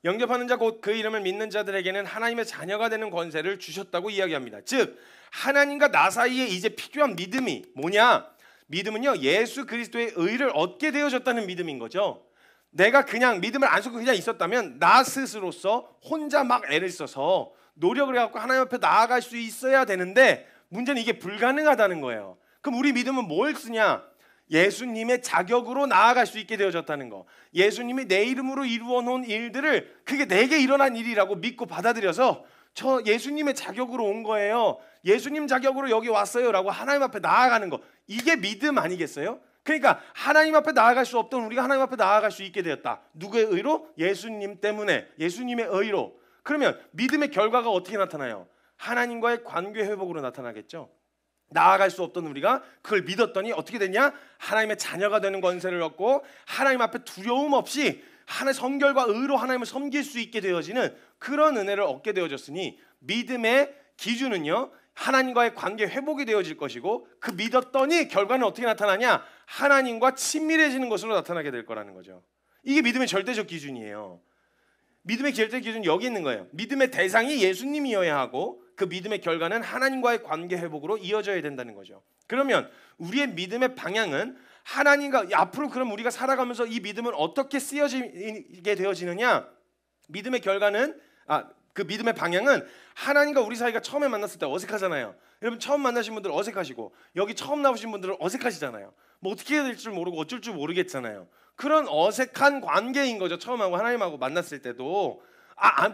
영접하는 자 곧 그 이름을 믿는 자들에게는 하나님의 자녀가 되는 권세를 주셨다고 이야기합니다. 즉 하나님과 나 사이에 이제 필요한 믿음이 뭐냐? 믿음은요 예수 그리스도의 의를 얻게 되어졌다는 믿음인 거죠. 내가 그냥 믿음을 안 쏟고 그냥 있었다면 나 스스로서 혼자 막 애를 써서 노력을 해갖고 하나님 앞에 나아갈 수 있어야 되는데 문제는 이게 불가능하다는 거예요. 그럼 우리 믿음은 뭘 쓰냐? 예수님의 자격으로 나아갈 수 있게 되어졌다는 거. 예수님이 내 이름으로 이루어 놓은 일들을 그게 내게 일어난 일이라고 믿고 받아들여서 저 예수님의 자격으로 온 거예요. 예수님 자격으로 여기 왔어요 라고 하나님 앞에 나아가는 거. 이게 믿음 아니겠어요? 그러니까 하나님 앞에 나아갈 수 없던 우리가 하나님 앞에 나아갈 수 있게 되었다. 누구의 의로? 예수님 때문에, 예수님의 의로. 그러면 믿음의 결과가 어떻게 나타나요? 하나님과의 관계 회복으로 나타나겠죠. 나아갈 수 없던 우리가 그걸 믿었더니 어떻게 됐냐? 하나님의 자녀가 되는 권세를 얻고 하나님 앞에 두려움 없이 하나의 성결과 의로 하나님을 섬길 수 있게 되어지는 그런 은혜를 얻게 되어졌으니 믿음의 기준은요 하나님과의 관계 회복이 되어질 것이고 그 믿었더니 결과는 어떻게 나타나냐? 하나님과 친밀해지는 것으로 나타나게 될 거라는 거죠. 이게 믿음의 절대적 기준이에요. 믿음의 절대적 기준은 여기 있는 거예요. 믿음의 대상이 예수님이어야 하고 그 믿음의 결과는 하나님과의 관계 회복으로 이어져야 된다는 거죠. 그러면 우리의 믿음의 방향은 하나님과 앞으로 그럼 우리가 살아가면서 이 믿음은 어떻게 쓰여지게 되어지느냐? 믿음의 결과는 그 믿음의 방향은 하나님과 우리 사이가 처음에 만났을 때 어색하잖아요. 여러분 처음 만나신 분들 어색하시고 여기 처음 나오신 분들은 어색하시잖아요. 뭐 어떻게 해야 될 줄 모르고 어쩔 줄 모르겠잖아요. 그런 어색한 관계인 거죠. 처음하고 하나님하고 만났을 때도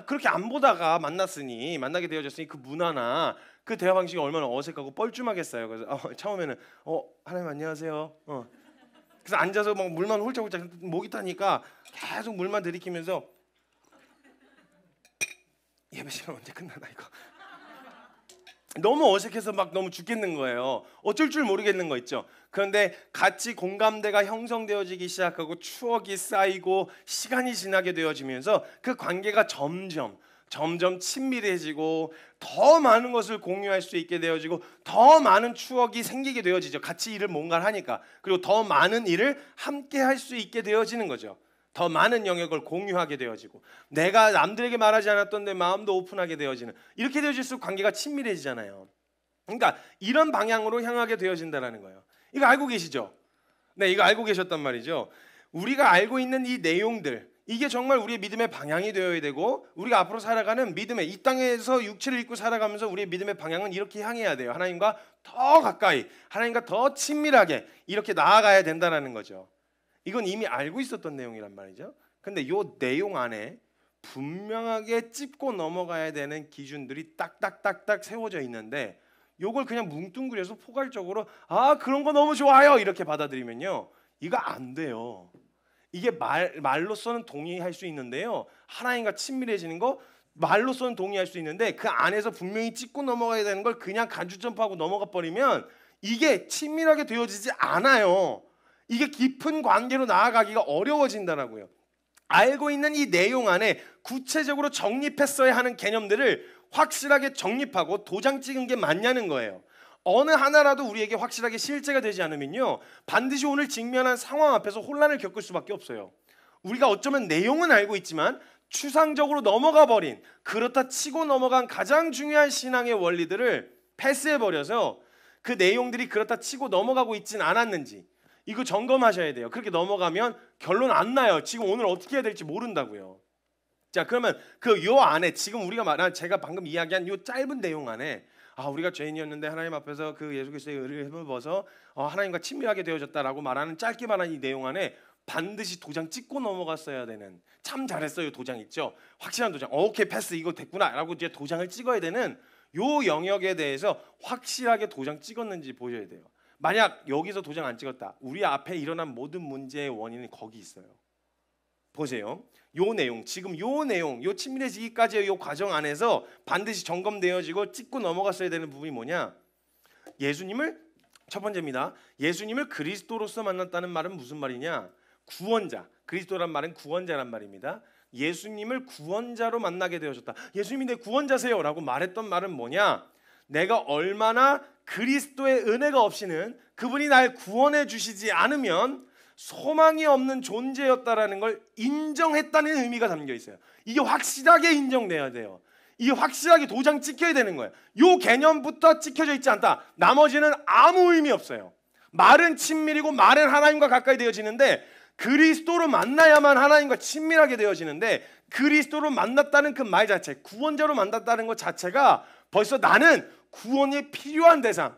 그렇게 안 보다가 만나게 되어졌으니 그 문화나 그 대화 방식이 얼마나 어색하고 뻘쭘하겠어요. 그래서 처음에는 하나님 안녕하세요. 그래서 앉아서 막 물만 홀짝홀짝 목이 타니까 계속 물만 들이키면서 예배 시간 언제 끝나나 이거. 너무 어색해서 막 너무 죽겠는 거예요. 어쩔 줄 모르겠는 거 있죠. 그런데 같이 공감대가 형성되어지기 시작하고 추억이 쌓이고 시간이 지나게 되어지면서 그 관계가 점점 친밀해지고 더 많은 것을 공유할 수 있게 되어지고 더 많은 추억이 생기게 되어지죠. 같이 일을 뭔가를 하니까. 그리고 더 많은 일을 함께 할 수 있게 되어지는 거죠. 더 많은 영역을 공유하게 되어지고 내가 남들에게 말하지 않았던 내 마음도 오픈하게 되어지는, 이렇게 되어질수록 관계가 친밀해지잖아요. 그러니까 이런 방향으로 향하게 되어진다는 거예요. 이거 알고 계시죠? 네, 이거 알고 계셨단 말이죠. 우리가 알고 있는 이 내용들, 이게 정말 우리의 믿음의 방향이 되어야 되고 우리가 앞으로 살아가는 믿음의, 이 땅에서 육체를 입고 살아가면서 우리의 믿음의 방향은 이렇게 향해야 돼요. 하나님과 더 가까이, 하나님과 더 친밀하게 이렇게 나아가야 된다는 거죠. 이건 이미 알고 있었던 내용이란 말이죠. 근데 이 내용 안에 분명하게 짚고 넘어가야 되는 기준들이 딱딱딱딱 세워져 있는데 이걸 그냥 뭉뚱그려서 포괄적으로 그런 거 너무 좋아요 이렇게 받아들이면요, 이거 안 돼요. 이게 말로서는 동의할 수 있는데요, 하나님과 친밀해지는 거 말로서는 동의할 수 있는데 그 안에서 분명히 짚고 넘어가야 되는 걸 그냥 간주점프하고 넘어가 버리면 이게 친밀하게 되어지지 않아요. 이게 깊은 관계로 나아가기가 어려워진다라고요. 알고 있는 이 내용 안에 구체적으로 정립했어야 하는 개념들을 확실하게 정립하고 도장 찍은 게 맞냐는 거예요. 어느 하나라도 우리에게 확실하게 실제가 되지 않으면요, 반드시 오늘 직면한 상황 앞에서 혼란을 겪을 수밖에 없어요. 우리가 어쩌면 내용은 알고 있지만 추상적으로 넘어가 버린, 그렇다 치고 넘어간 가장 중요한 신앙의 원리들을 패스해버려서 그 내용들이 그렇다 치고 넘어가고 있진 않았는지 이거 점검하셔야 돼요. 그렇게 넘어가면 결론 안 나요. 지금 오늘 어떻게 해야 될지 모른다고요. 자, 그러면 요 안에 지금 우리가 말한, 제가 방금 이야기한 요 짧은 내용 안에 우리가 죄인이었는데 하나님 앞에서 그 예수 그리스도의 의를 힘입어서 하나님과 친밀하게 되어졌다라고 말하는 짧게 말한 이 내용 안에 반드시 도장 찍고 넘어갔어야 되는, 참 잘했어요 도장 있죠. 확실한 도장. 오케이 패스, 이거 됐구나라고 이제 도장을 찍어야 되는 요 영역에 대해서 확실하게 도장 찍었는지 보셔야 돼요. 만약 여기서 도장 안 찍었다, 우리 앞에 일어난 모든 문제의 원인은 거기 있어요. 보세요. 요 내용, 지금 요 내용, 요 친밀해지기까지의 요 과정 안에서 반드시 점검되어지고 찍고 넘어갔어야 되는 부분이 뭐냐? 예수님을, 첫 번째입니다. 예수님을 그리스도로서 만났다는 말은 무슨 말이냐? 구원자. 그리스도란 말은 구원자란 말입니다. 예수님을 구원자로 만나게 되어졌다. 예수님이 내 구원자세요 라고 말했던 말은 뭐냐? 내가 얼마나 그리스도의 은혜가 없이는, 그분이 날 구원해 주시지 않으면 소망이 없는 존재였다라는 걸 인정했다는 의미가 담겨 있어요. 이게 확실하게 인정돼야 돼요. 이게 확실하게 도장 찍혀야 되는 거예요. 이 개념부터 찍혀져 있지 않다, 나머지는 아무 의미 없어요. 말은 친밀이고 말은 하나님과 가까이 되어지는데 그리스도로 만나야만 하나님과 친밀하게 되어지는데, 그리스도로 만났다는 그 말 자체, 구원자로 만났다는 것 자체가 벌써 나는 구원이 필요한 대상,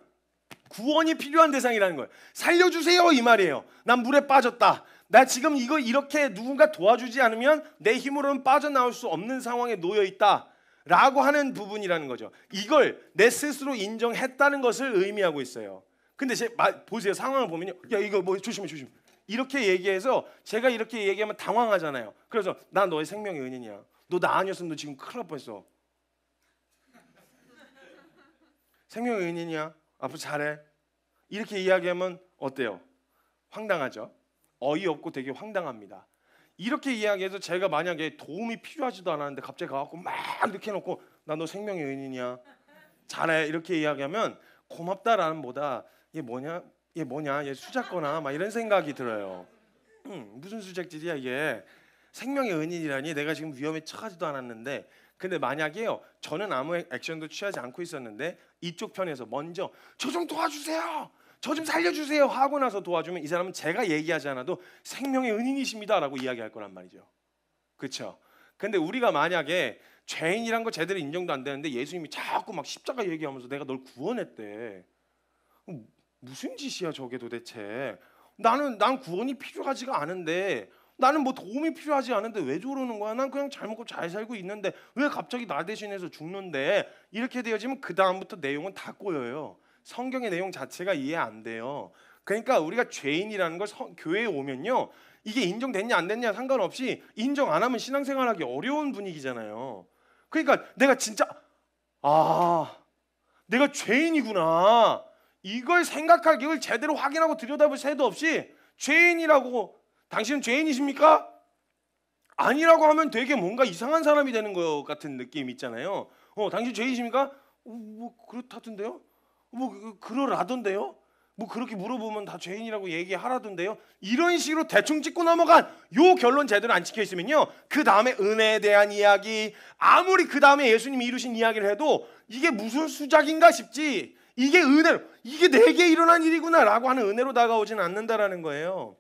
구원이 필요한 대상이라는 거예요. 살려주세요 이 말이에요. 난 물에 빠졌다. 나 지금 이거 이렇게 누군가 도와주지 않으면 내 힘으로는 빠져나올 수 없는 상황에 놓여 있다 라고 하는 부분이라는 거죠. 이걸 내 스스로 인정했다는 것을 의미하고 있어요. 근데 보세요. 상황을 보면요, 야 이거 뭐 조심해 이렇게 얘기해서 제가 이렇게 얘기하면 당황하잖아요. 그래서 나 너의 생명의 은인이야. 너 나 아니었으면 너 지금 큰일 날 뻔했어. 생명의 은인이야. 앞으로 잘해. 이렇게 이야기하면 어때요? 황당하죠? 어이없고 되게 황당합니다. 이렇게 이야기해서 제가 만약에 도움이 필요하지도 않았는데 갑자기 가갖고 막 이렇게 해놓고 나 너 생명의 은인이야, 잘해 이렇게 이야기하면 고맙다라는 보다 얘 뭐냐 얘 수작거나 막 이런 생각이 들어요. 무슨 수작질이야 이게. 생명의 은인이라니, 내가 지금 위험에 처하지도 않았는데. 근데 만약에요, 저는 아무 액션도 취하지 않고 있었는데 이쪽 편에서 먼저 저 좀 도와주세요, 저 좀 살려주세요 하고 나서 도와주면 이 사람은 제가 얘기하지 않아도 생명의 은인이십니다 라고 이야기할 거란 말이죠. 그렇죠? 근데 우리가 만약에 죄인이란 거 제대로 인정도 안 되는데 예수님이 자꾸 막 십자가 얘기하면서 내가 널 구원했대. 무슨 짓이야 저게 도대체. 난 구원이 필요하지가 않은데, 나는 뭐 도움이 필요하지 않은데 왜 저러는 거야? 난 그냥 잘 먹고 잘 살고 있는데 왜 갑자기 나 대신해서 죽는데? 이렇게 되어지면 그 다음부터 내용은 다 꼬여요. 성경의 내용 자체가 이해 안 돼요. 그러니까 우리가 죄인이라는 걸 교회에 오면요, 이게 인정됐냐 안 됐냐 상관없이 인정 안 하면 신앙생활하기 어려운 분위기잖아요. 그러니까 내가 진짜 내가 죄인이구나. 이걸 생각할 기회를 제대로 확인하고 들여다볼 새도 없이 죄인이라고, 당신은 죄인이십니까? 아니라고 하면 되게 뭔가 이상한 사람이 되는 것 같은 느낌 있잖아요. 당신 죄인이십니까? 뭐 그렇다던데요? 뭐 그러라던데요? 뭐 그렇게 물어보면 다 죄인이라고 얘기하라던데요? 이런 식으로 대충 짚고 넘어간 요 결론 제대로 안 찍혀 있으면요, 그 다음에 은혜에 대한 이야기, 아무리 그 다음에 예수님이 이루신 이야기를 해도 이게 무슨 수작인가 싶지, 이게 은혜로, 이게 내게 일어난 일이구나 라고 하는 은혜로 다가오지는 않는다라는 거예요.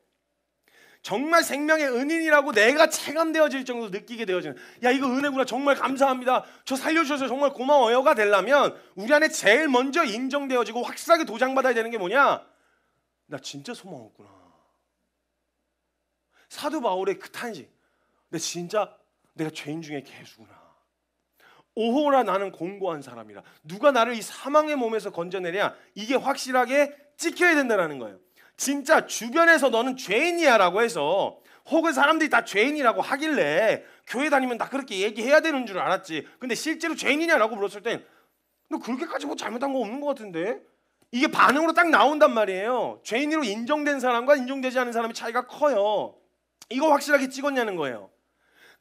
정말 생명의 은인이라고 내가 체감되어질 정도로 느끼게 되어지는, 야 이거 은혜구나, 정말 감사합니다, 저 살려주셔서 정말 고마워요가 되려면 우리 안에 제일 먼저 인정되어지고 확실하게 도장받아야 되는 게 뭐냐? 나 진짜 소망 없구나. 사도 바울의 그 탄식, 내가 죄인 중에 개수구나. 오호라 나는 공고한 사람이라. 누가 나를 이 사망의 몸에서 건져내랴. 이게 확실하게 찍혀야 된다는 거예요. 진짜 주변에서 너는 죄인이야 라고 해서, 혹은 사람들이 다 죄인이라고 하길래 교회 다니면 다 그렇게 얘기해야 되는 줄 알았지. 근데 실제로 죄인이냐라고 물었을 땐 너 그렇게까지 뭐 잘못한 거 없는 것 같은데, 이게 반응으로 딱 나온단 말이에요. 죄인으로 인정된 사람과 인정되지 않은 사람의 차이가 커요. 이거 확실하게 찍었냐는 거예요.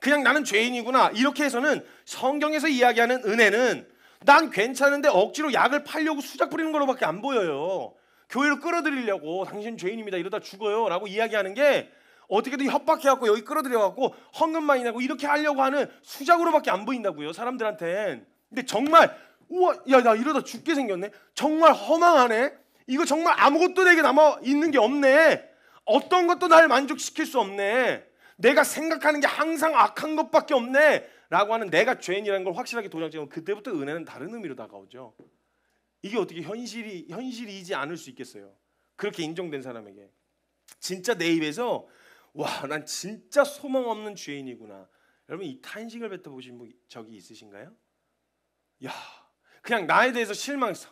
그냥 나는 죄인이구나 이렇게 해서는 성경에서 이야기하는 은혜는 난 괜찮은데 억지로 약을 팔려고 수작 부리는 거로밖에 안 보여요. 교회로 끌어들이려고 당신 죄인입니다 이러다 죽어요 라고 이야기하는 게 어떻게든 협박해갖고 여기 끌어들여갖고 헌금 많이 내고 이렇게 하려고 하는 수작으로밖에 안 보인다고요, 사람들한텐. 근데 정말 우와, 야 나 이러다 죽게 생겼네, 정말 허망하네, 이거 정말 아무것도 내게 남아 있는 게 없네, 어떤 것도 날 만족시킬 수 없네, 내가 생각하는 게 항상 악한 것밖에 없네 라고 하는 내가 죄인이라는 걸 확실하게 도장찍으면 그때부터 은혜는 다른 의미로 다가오죠. 이게 어떻게 현실이지 않을 수 있겠어요, 그렇게 인정된 사람에게. 진짜 내 입에서 와, 난 진짜 소망 없는 죄인이구나. 여러분 이 탄식을 뱉어보신 적이 있으신가요? 야, 그냥 나에 대해서 실망했어.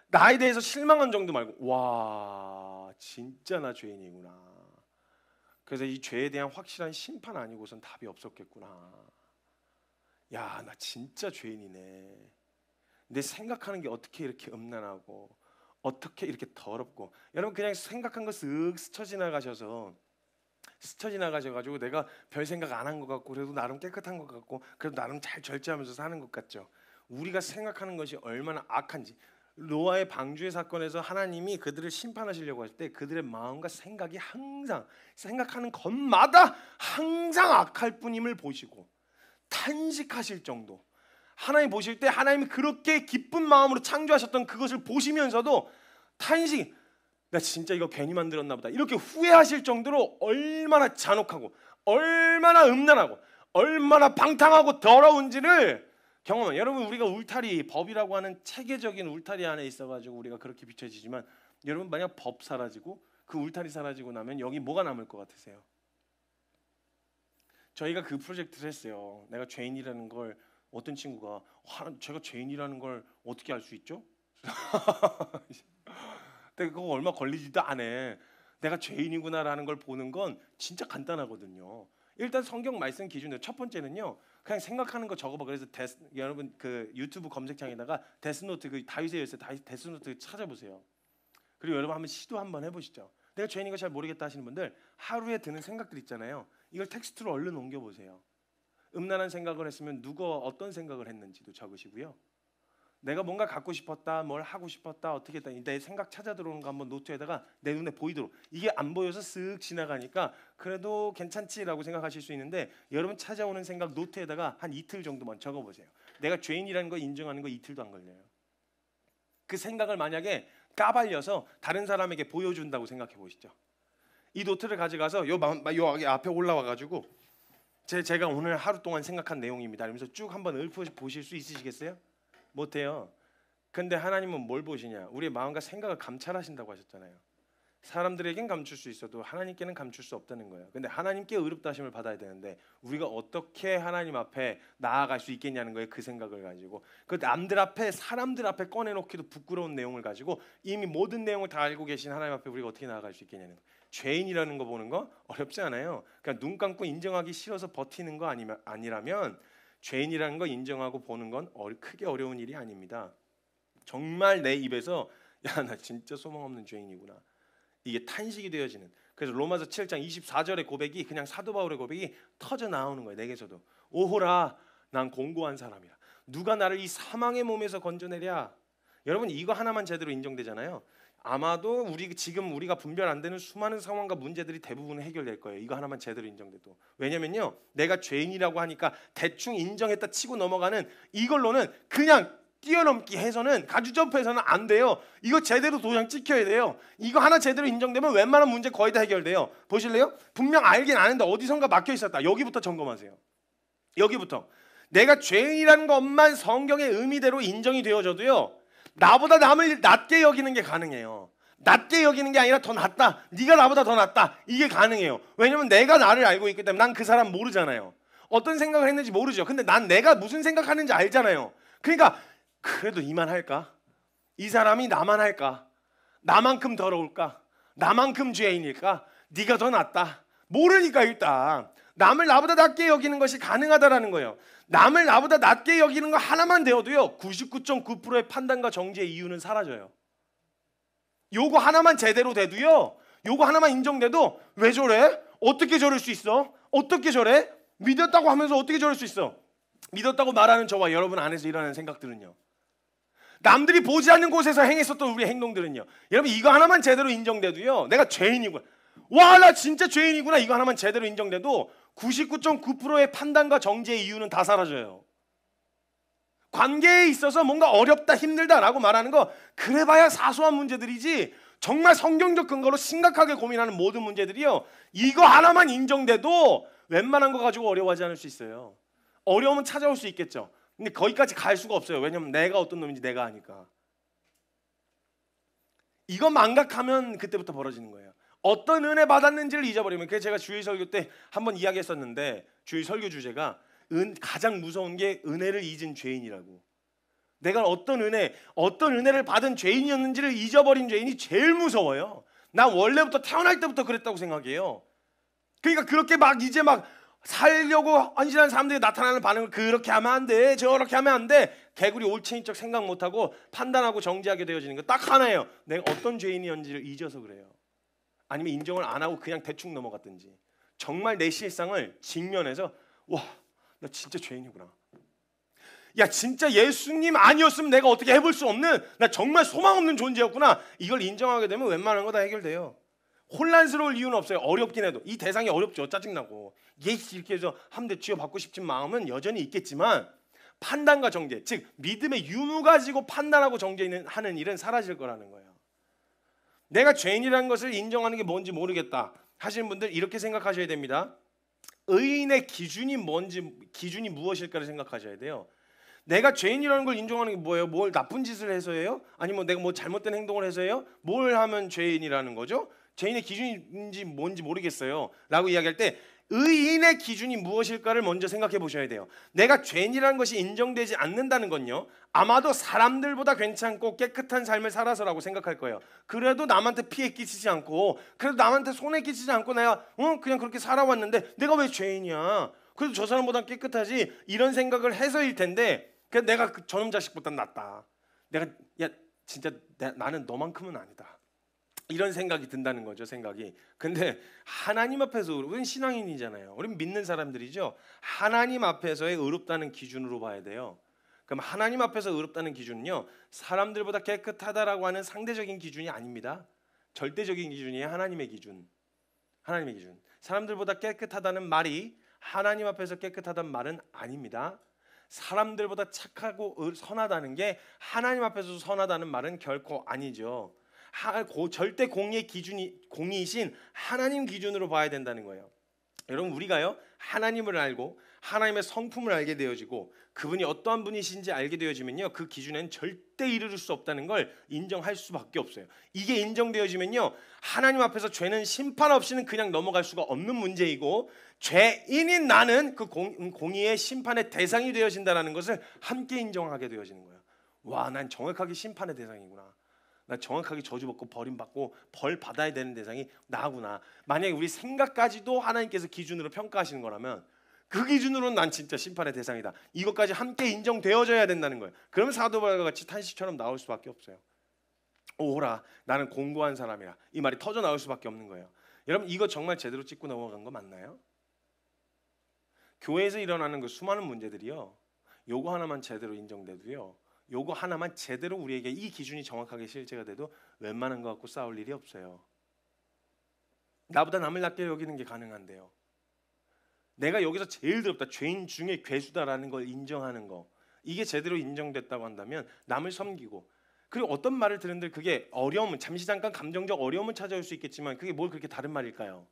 나에 대해서 실망한 정도 말고 와, 진짜 나 죄인이구나. 그래서 이 죄에 대한 확실한 심판 아니고선 답이 없었겠구나. 야, 나 진짜 죄인이네. 내 생각하는 게 어떻게 이렇게 음란하고 어떻게 이렇게 더럽고. 여러분 그냥 생각한 거 쓱 스쳐 지나가셔가지고 내가 별 생각 안 한 것 같고 그래도 나름 깨끗한 것 같고 그래도 나름 잘 절제하면서 사는 것 같죠. 우리가 생각하는 것이 얼마나 악한지. 노아의 방주의 사건에서 하나님이 그들을 심판하시려고 할 때 그들의 마음과 생각이 항상 생각하는 것마다 항상 악할 뿐임을 보시고 탄식하실 정도. 하나님 보실 때 하나님이 그렇게 기쁜 마음으로 창조하셨던 그것을 보시면서도 탄식, 나 진짜 이거 괜히 만들었나 보다 이렇게 후회하실 정도로 얼마나 잔혹하고 얼마나 음란하고 얼마나 방탕하고 더러운지를 경험한. 여러분 우리가 울타리, 법이라고 하는 체계적인 울타리 안에 있어가지고 우리가 그렇게 비춰지지만, 여러분 만약 법 사라지고 그 울타리 사라지고 나면 여기 뭐가 남을 것 같으세요? 저희가 그 프로젝트를 했어요. 내가 죄인이라는 걸 어떤 친구가 제가 죄인이라는 걸 어떻게 알 수 있죠? 근데 그거 얼마 걸리지도 않아. 내가 죄인이구나라는 걸 보는 건 진짜 간단하거든요. 일단 성경 말씀 기준으로 첫 번째는요, 그냥 생각하는 거 적어봐. 그래서 여러분 그 유튜브 검색창에다가 데스노트, 그 다윗의 열쇠 데스노트 찾아보세요. 그리고 여러분 한번 시도 한번 해보시죠. 내가 죄인인 거 잘 모르겠다 하시는 분들 하루에 드는 생각들 있잖아요. 이걸 텍스트로 얼른 옮겨보세요. 음란한 생각을 했으면 누가 어떤 생각을 했는지도 적으시고요. 내가 뭔가 갖고 싶었다, 뭘 하고 싶었다, 어떻게 했다, 내 생각 찾아 들어오는 거 한번 노트에다가 내 눈에 보이도록. 이게 안 보여서 쓱 지나가니까 그래도 괜찮지라고 생각하실 수 있는데, 여러분 찾아오는 생각 노트에다가 한 이틀 정도만 적어보세요. 내가 죄인이라는 거 인정하는 거 이틀도 안 걸려요. 그 생각을 만약에 까발려서 다른 사람에게 보여준다고 생각해 보시죠. 이 노트를 가져가서 요 앞에 올라와가지고 제가 오늘 하루 동안 생각한 내용입니다 이러면서 쭉 한번 읊어보실 수 있으시겠어요? 못해요. 근데 하나님은 뭘 보시냐? 우리의 마음과 생각을 감찰하신다고 하셨잖아요. 사람들에겐 감출 수 있어도 하나님께는 감출 수 없다는 거예요. 근데 하나님께 의롭다 하심을 받아야 되는데 우리가 어떻게 하나님 앞에 나아갈 수 있겠냐는 거예요. 그 생각을 가지고 그 남들 앞에, 사람들 앞에 꺼내놓기도 부끄러운 내용을 가지고 이미 모든 내용을 다 알고 계신 하나님 앞에 우리가 어떻게 나아갈 수 있겠냐는 거예요. 죄인이라는 거 보는 거 어렵지 않아요. 그냥 눈 감고 인정하기 싫어서 버티는 거 아니라면 죄인이라는 거 인정하고 보는 건 크게 어려운 일이 아닙니다. 정말 내 입에서 야, 나 진짜 소망 없는 죄인이구나, 이게 탄식이 되어지는. 그래서 로마서 7장 24절의 고백이 그냥 사도 바울의 고백이 터져 나오는 거예요. 내게서도 오호라, 난 공고한 사람이라. 누가 나를 이 사망의 몸에서 건져내랴. 여러분, 이거 하나만 제대로 인정되잖아요. 아마도 지금 우리가 분별 안 되는 수많은 상황과 문제들이 대부분 해결될 거예요. 이거 하나만 제대로 인정돼도. 왜냐면요, 내가 죄인이라고 하니까 대충 인정했다 치고 넘어가는 이걸로는 그냥 뛰어넘기 해서는, 가주 점프해서는 안 돼요. 이거 제대로 도장 찍혀야 돼요. 이거 하나 제대로 인정되면 웬만한 문제 거의 다 해결돼요. 보실래요? 분명 알긴 아는데 어디선가 막혀 있었다. 여기부터 점검하세요. 여기부터. 내가 죄인이라는 것만 성경의 의미대로 인정이 되어져도요, 나보다 남을 낮게 여기는 게 가능해요. 낮게 여기는 게 아니라 더 낫다, 네가 나보다 더 낫다, 이게 가능해요. 왜냐면 내가 나를 알고 있기 때문에. 난 그 사람 모르잖아요. 어떤 생각을 했는지 모르죠. 근데 난 내가 무슨 생각하는지 알잖아요. 그러니까 그래도 이만할까? 이 사람이 나만 할까? 나만큼 더러울까? 나만큼 죄인일까? 네가 더 낫다. 모르니까 일단 남을 나보다 낮게 여기는 것이 가능하다라는 거예요. 남을 나보다 낮게 여기는 거 하나만 되어도요, 99.9%의 판단과 정죄의 이유는 사라져요. 요거 하나만 제대로 돼도요, 요거 하나만 인정돼도 왜 저래? 어떻게 저럴 수 있어? 어떻게 저래? 믿었다고 하면서 어떻게 저럴 수 있어? 믿었다고 말하는 저와 여러분 안에서 일어나는 생각들은요, 남들이 보지 않는 곳에서 행했었던 우리의 행동들은요, 여러분 이거 하나만 제대로 인정돼도요, 내가 죄인이구나, 와 나 진짜 죄인이구나, 이거 하나만 제대로 인정돼도 99.9%의 판단과 정죄의 이유는 다 사라져요. 관계에 있어서 뭔가 어렵다, 힘들다라고 말하는 거 그래봐야 사소한 문제들이지, 정말 성경적 근거로 심각하게 고민하는 모든 문제들이요, 이거 하나만 인정돼도 웬만한 거 가지고 어려워하지 않을 수 있어요. 어려움은 찾아올 수 있겠죠. 근데 거기까지 갈 수가 없어요. 왜냐면 내가 어떤 놈인지 내가 아니까. 이거 망각하면 그때부터 벌어지는 거예요. 어떤 은혜 받았는지를 잊어버리면. 그래서 제가 주일 설교 때 한번 이야기했었는데, 주일 설교 주제가 가장 무서운 게 은혜를 잊은 죄인이라고. 내가 어떤 은혜를 받은 죄인이었는지를 잊어버린 죄인이 제일 무서워요. 난 원래부터 태어날 때부터 그랬다고 생각해요. 그러니까 그렇게 이제 살려고 헌신하는 사람들이 나타나는 반응을 그렇게 하면 안 돼, 저렇게 하면 안 돼, 개구리 올챙이적 생각 못하고 판단하고 정죄하게 되어지는 거 딱 하나예요. 내가 어떤 죄인이었는지를 잊어서 그래요. 아니면 인정을 안 하고 그냥 대충 넘어갔든지. 정말 내 실상을 직면해서 와, 나 진짜 죄인이구나, 야 진짜 예수님 아니었으면 내가 어떻게 해볼 수 없는, 나 정말 소망 없는 존재였구나, 이걸 인정하게 되면 웬만한 거 다 해결돼요. 혼란스러울 이유는 없어요. 어렵긴 해도. 이 대상이 어렵죠. 짜증나고 이렇게 해서 한 대 쥐어받고 싶은 마음은 여전히 있겠지만, 판단과 정죄, 즉 믿음의 유무 가지고 판단하고 정죄하는 일은 사라질 거라는 거예요. 내가 죄인이라는 것을 인정하는 게 뭔지 모르겠다 하시는 분들 이렇게 생각하셔야 됩니다. 의인의 기준이 무엇일까를 생각하셔야 돼요. 내가 죄인이라는 걸 인정하는 게 뭐예요? 뭘 나쁜 짓을 해서예요? 아니면 내가 뭐 잘못된 행동을 해서예요? 뭘 하면 죄인이라는 거죠? 죄인의 기준인지 뭔지 모르겠어요 라고 이야기할 때 의인의 기준이 무엇일까를 먼저 생각해 보셔야 돼요. 내가 죄인이라는 것이 인정되지 않는다는 건요, 아마도 사람들보다 괜찮고 깨끗한 삶을 살아서라고 생각할 거예요. 그래도 남한테 피해 끼치지 않고, 그래도 남한테 손해 끼치지 않고 내가 그냥 그렇게 살아왔는데 내가 왜 죄인이야? 그래도 저 사람보다 깨끗하지, 이런 생각을 해서일 텐데, 그래서 내가 저놈 자식보다 낫다, 야 진짜 나는 너만큼은 아니다, 이런 생각이 든다는 거죠. 생각이. 근데 하나님 앞에서, 우리는 신앙인이잖아요. 우리는 믿는 사람들이죠. 하나님 앞에서의 의롭다는 기준으로 봐야 돼요. 그럼 하나님 앞에서 의롭다는 기준은요, 사람들보다 깨끗하다라고 하는 상대적인 기준이 아닙니다. 절대적인 기준이에요. 하나님의 기준. 하나님의 기준. 사람들보다 깨끗하다는 말이 하나님 앞에서 깨끗하다는 말은 아닙니다. 사람들보다 착하고 선하다는 게 하나님 앞에서 선하다는 말은 결코 아니죠. 절대 공의의 기준이 공의이신 하나님 기준으로 봐야 된다는 거예요. 여러분, 우리가요 하나님을 알고 하나님의 성품을 알게 되어지고 그분이 어떠한 분이신지 알게 되어지면요, 그 기준엔 절대 이르를 수 없다는 걸 인정할 수밖에 없어요. 이게 인정되어지면요, 하나님 앞에서 죄는 심판 없이는 그냥 넘어갈 수가 없는 문제이고, 죄인인 나는 그 공의의 심판의 대상이 되어진다는 것을 함께 인정하게 되어지는 거예요. 와, 난 정확하게 심판의 대상이구나, 나 정확하게 저주받고 버림받고 벌 받아야 되는 대상이 나구나. 만약에 우리 생각까지도 하나님께서 기준으로 평가하시는 거라면 그 기준으로는 난 진짜 심판의 대상이다. 이것까지 함께 인정되어져야 된다는 거예요. 그럼 사도 바울과 같이 탄식처럼 나올 수밖에 없어요. 오라, 나는 공고한 사람이라. 이 말이 터져 나올 수밖에 없는 거예요. 여러분, 이거 정말 제대로 짚고 넘어간 거 맞나요? 교회에서 일어나는 그 수많은 문제들이요, 요거 하나만 제대로 인정돼도요, 요거 하나만 제대로 우리에게 이 기준이 정확하게 실제가 돼도 웬만한 거 갖고 싸울 일이 없어요. 나보다 남을 낮게 여기는 게 가능한데요, 내가 여기서 제일 더럽다, 죄인 중에 괴수다라는 걸 인정하는 거, 이게 제대로 인정됐다고 한다면 남을 섬기고, 그리고 어떤 말을 들은들 그게 어려움은, 잠시 잠깐 감정적 어려움은 찾아올 수 있겠지만 그게 뭘 그렇게 다른 말일까요?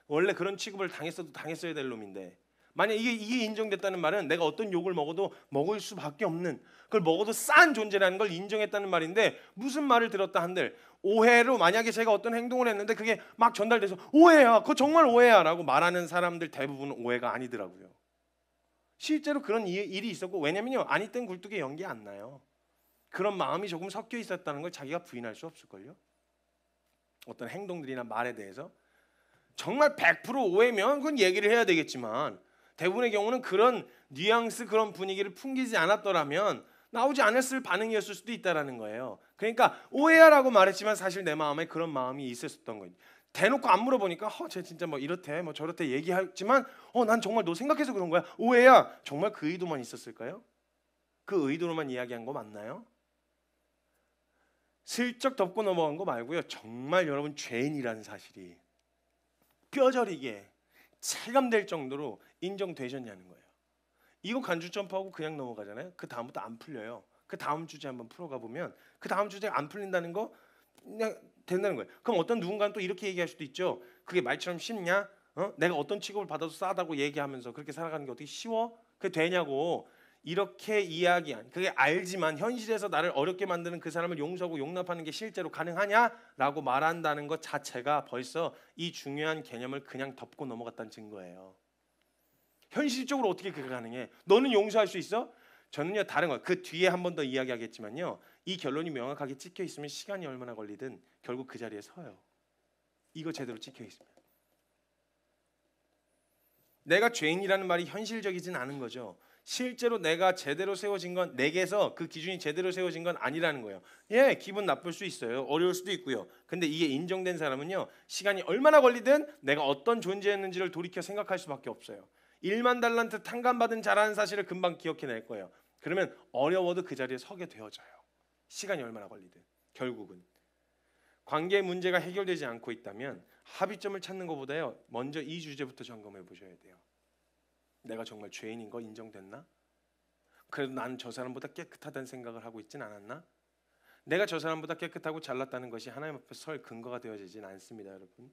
원래 그런 취급을 당했어도 당했어야 될 놈인데, 만약 이게 인정됐다는 말은 내가 어떤 욕을 먹어도 먹을 수밖에 없는, 그걸 먹어도 싼 존재라는 걸 인정했다는 말인데, 무슨 말을 들었다 한들 오해로 만약에 제가 어떤 행동을 했는데 그게 막 전달돼서 오해야, 그거 정말 오해야 라고 말하는 사람들 대부분은 오해가 아니더라고요. 실제로 그런 일이 있었고, 왜냐면요, 아니 땐 굴뚝에 연기 안 나요. 그런 마음이 조금 섞여 있었다는 걸 자기가 부인할 수 없을걸요. 어떤 행동들이나 말에 대해서 정말 100% 오해면 그건 얘기를 해야 되겠지만, 대부분의 경우는 그런 뉘앙스, 그런 분위기를 풍기지 않았더라면 나오지 않았을 반응이었을 수도 있다라는 거예요. 그러니까 오해야라고 말했지만 사실 내 마음에 그런 마음이 있었던 거예요. 대놓고 안 물어보니까 쟤 진짜 뭐 이렇대 뭐 저렇대 얘기하지만 난 정말 너 생각해서 그런 거야, 오해야. 정말 그 의도만 있었을까요? 그 의도로만 이야기한 거 맞나요? 슬쩍 덮고 넘어간 거 말고요, 정말 여러분 죄인이라는 사실이 뼈저리게 체감될 정도로 인정되셨냐는 거예요. 이거 간주 점프하고 그냥 넘어가잖아요. 그 다음부터 안 풀려요. 그 다음 주제 한번 풀어가 보면 그 다음 주제가 안 풀린다는 거 그냥 된다는 거예요. 그럼 어떤 누군가는 또 이렇게 얘기할 수도 있죠. 그게 말처럼 쉽냐? 내가 어떤 취급을 받아도 싸다고 얘기하면서 그렇게 살아가는 게 어떻게 쉬워? 그게 되냐고. 이렇게 이야기한, 그게 알지만 현실에서 나를 어렵게 만드는 그 사람을 용서하고 용납하는 게 실제로 가능하냐라고 말한다는 것 자체가 벌써 이 중요한 개념을 그냥 덮고 넘어갔다는 증거예요. 현실적으로 어떻게 그게 가능해? 너는 용서할 수 있어? 저는요, 다른 거 그 뒤에 한 번 더 이야기하겠지만요, 이 결론이 명확하게 찍혀 있으면 시간이 얼마나 걸리든 결국 그 자리에 서요. 이거 제대로 찍혀 있으면. 내가 죄인이라는 말이 현실적이진 않은 거죠. 실제로 내가 제대로 세워진 건, 내게서 그 기준이 제대로 세워진 건 아니라는 거예요. 예, 기분 나쁠 수 있어요. 어려울 수도 있고요. 근데 이게 인정된 사람은요, 시간이 얼마나 걸리든 내가 어떤 존재였는지를 돌이켜 생각할 수밖에 없어요. 1만 달란트 탕감받은 자라는 사실을 금방 기억해낼 거예요. 그러면 어려워도 그 자리에 서게 되어져요. 시간이 얼마나 걸리든. 결국은 관계 문제가 해결되지 않고 있다면 합의점을 찾는 것보다요, 먼저 이 주제부터 점검해 보셔야 돼요. 내가 정말 죄인인 거 인정됐나? 그래도 나는 저 사람보다 깨끗하다는 생각을 하고 있진 않았나? 내가 저 사람보다 깨끗하고 잘났다는 것이 하나님 앞에 설 근거가 되어지진 않습니다, 여러분.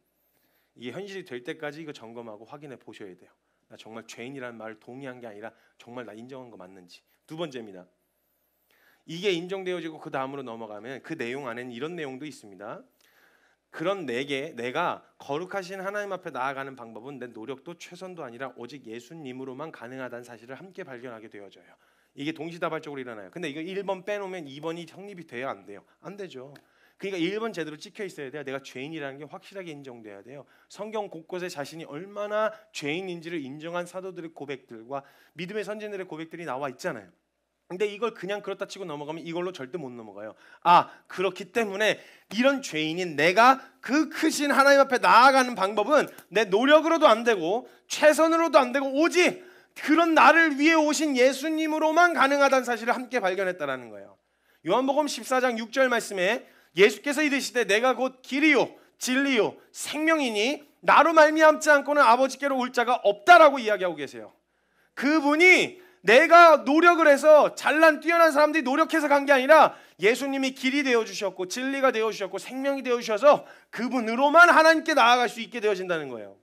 이게 현실이 될 때까지 이거 점검하고 확인해 보셔야 돼요. 나 정말 죄인이라는 말을 동의한 게 아니라 정말 나 인정한 거 맞는지. 두 번째입니다. 이게 인정되어지고 그 다음으로 넘어가면 그 내용 안에는 이런 내용도 있습니다. 그런 내가 거룩하신 하나님 앞에 나아가는 방법은 내 노력도 최선도 아니라 오직 예수님으로만 가능하다는 사실을 함께 발견하게 되어져요. 이게 동시다발적으로 일어나요. 근데 이거 1번 빼놓으면 2번이 성립이 돼야 안 돼요. 안 되죠. 그러니까 1번 제대로 찍혀 있어야 돼요. 내가 죄인이라는 게 확실하게 인정돼야 돼요. 성경 곳곳에 자신이 얼마나 죄인인지를 인정한 사도들의 고백들과 믿음의 선진들의 고백들이 나와 있잖아요. 근데 이걸 그냥 그렇다 치고 넘어가면 이걸로 절대 못 넘어가요. 그렇기 때문에 이런 죄인인 내가 그 크신 하나님 앞에 나아가는 방법은 내 노력으로도 안 되고 최선으로도 안 되고 오직 그런 나를 위해 오신 예수님으로만 가능하다는 사실을 함께 발견했다라는 거예요. 요한복음 14장 6절 말씀에 예수께서 이르시되 내가 곧 길이요 진리요 생명이니 나로 말미암지 않고는 아버지께로 올 자가 없다라고 이야기하고 계세요. 그분이 내가 노력을 해서 잘난 뛰어난 사람들이 노력해서 간 게 아니라 예수님이 길이 되어주셨고 진리가 되어주셨고 생명이 되어주셔서 그분으로만 하나님께 나아갈 수 있게 되어진다는 거예요.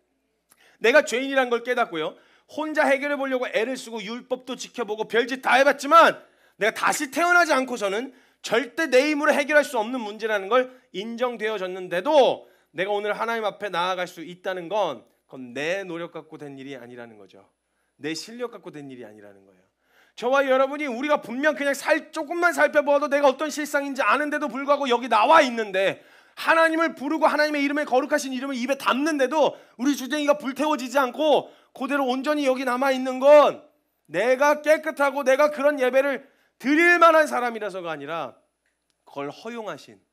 내가 죄인이란 걸 깨닫고요, 혼자 해결해 보려고 애를 쓰고 율법도 지켜보고 별짓 다 해봤지만 내가 다시 태어나지 않고서는 절대 내 힘으로 해결할 수 없는 문제라는 걸 인정되어졌는데도 내가 오늘 하나님 앞에 나아갈 수 있다는 건 그건 내 노력 갖고 된 일이 아니라는 거죠. 내 실력 갖고 된 일이 아니라는 거예요. 저와 여러분이 우리가 분명 그냥 조금만 살펴보아도 내가 어떤 실상인지 아는데도 불구하고 여기 나와 있는데 하나님을 부르고 하나님의 이름에 거룩하신 이름을 입에 담는데도 우리 주댕이가 불태워지지 않고 그대로 온전히 여기 남아있는 건 내가 깨끗하고 내가 그런 예배를 드릴 만한 사람이라서가 아니라 그걸 허용하시도록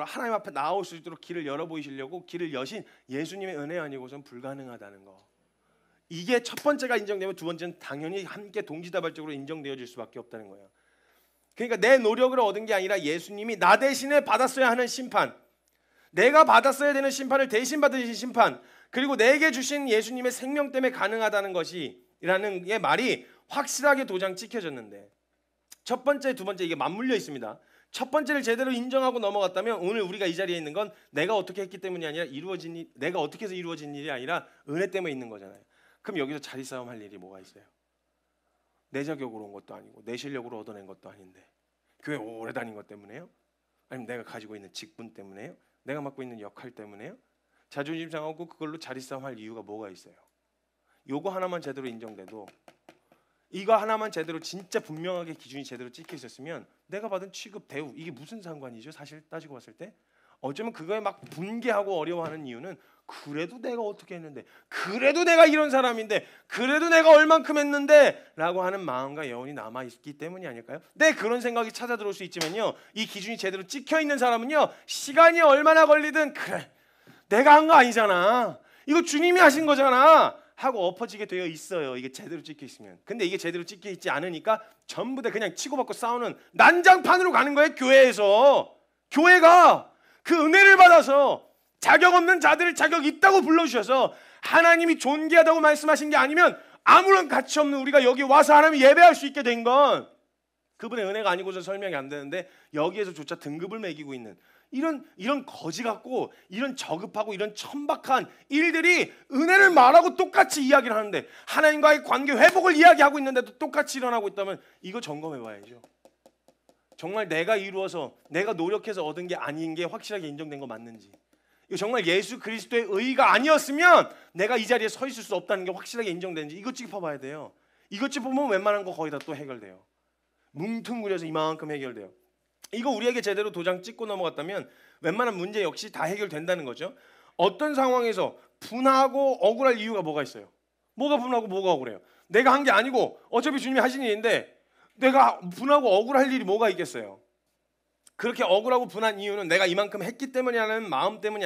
하나님 앞에 나올 수 있도록 길을 열어 보이시려고 길을 여신 예수님의 은혜 아니고선 불가능하다는 거. 이게 첫 번째가 인정되면 두 번째는 당연히 함께 동시다발적으로 인정되어질 수밖에 없다는 거예요. 그러니까 내 노력으로 얻은 게 아니라 예수님이 나 대신에 받았어야 하는 심판, 내가 받았어야 되는 심판을 대신 받으신 심판, 그리고 내게 주신 예수님의 생명 때문에 가능하다는 것이라는 게 말이 확실하게 도장 찍혀졌는데, 첫 번째, 두 번째 이게 맞물려 있습니다. 첫 번째를 제대로 인정하고 넘어갔다면 오늘 우리가 이 자리에 있는 건 내가 어떻게 했기 때문이 아니라 내가 어떻게 해서 이루어진 일이 아니라 은혜 때문에 있는 거잖아요. 그럼 여기서 자리 싸움 할 일이 뭐가 있어요? 내 자격으로 온 것도 아니고 내 실력으로 얻어낸 것도 아닌데 교회 오래 다닌 것 때문에요? 아니면 내가 가지고 있는 직분 때문에요? 내가 맡고 있는 역할 때문에요? 자존심 상하고 그걸로 자리 싸움 할 이유가 뭐가 있어요? 요거 하나만 제대로 인정돼도, 이거 하나만 제대로 진짜 분명하게 기준이 제대로 찍혀 있었으면 내가 받은 취급 대우 이게 무슨 상관이죠? 사실 따지고 봤을 때 어쩌면 그거에 막 분개하고 어려워하는 이유는 그래도 내가 어떻게 했는데, 그래도 내가 이런 사람인데, 그래도 내가 얼만큼 했는데 라고 하는 마음과 여운이 남아있기 때문이 아닐까요? 네, 그런 생각이 찾아 들어올 수 있지만요, 이 기준이 제대로 찍혀있는 사람은요, 시간이 얼마나 걸리든 그래 내가 한 거 아니잖아, 이거 주님이 하신 거잖아 하고 엎어지게 되어 있어요. 이게 제대로 찍혀 있으면. 근데 이게 제대로 찍혀 있지 않으니까 전부 다 그냥 치고받고 싸우는 난장판으로 가는 거예요. 교회에서. 교회가 그 은혜를 받아서 자격 없는 자들을 자격 있다고 불러주셔서 하나님이 존귀하다고 말씀하신 게 아니면 아무런 가치 없는 우리가 여기 와서 하나님 예배할 수 있게 된 건 그분의 은혜가 아니고서 설명이 안 되는데, 여기에서조차 등급을 매기고 있는 이런 거지 같고 이런 저급하고 이런 천박한 일들이 은혜를 말하고 똑같이 이야기를 하는데, 하나님과의 관계 회복을 이야기하고 있는데도 똑같이 일어나고 있다면 이거 점검해 봐야죠. 정말 내가 이루어서 내가 노력해서 얻은 게 아닌 게 확실하게 인정된 거 맞는지, 이거 정말 예수 그리스도의 의가 아니었으면 내가 이 자리에 서 있을 수 없다는 게 확실하게 인정되는지 이것 짚어봐야 돼요. 이것 짚어보면 웬만한 거 거의 다 또 해결돼요. 뭉퉁그려서 이만큼 해결돼요. 이거 우리에게 제대로 도장 찍고 넘어갔다면 웬만한 문제 역시 다 해결된다는 거죠. 어떤 상황에서 분하고 억울할 이유가 뭐가 있어요? 뭐가 분하고 뭐가 억울해요? 내가 한 게 아니고 어차피 주님이 하신 일인데 내가 분하고 억울할 일이 뭐가 있겠어요? 그렇게 억울하고 분한 이유는 내가 이만큼 했기 때문이라는 마음 때문이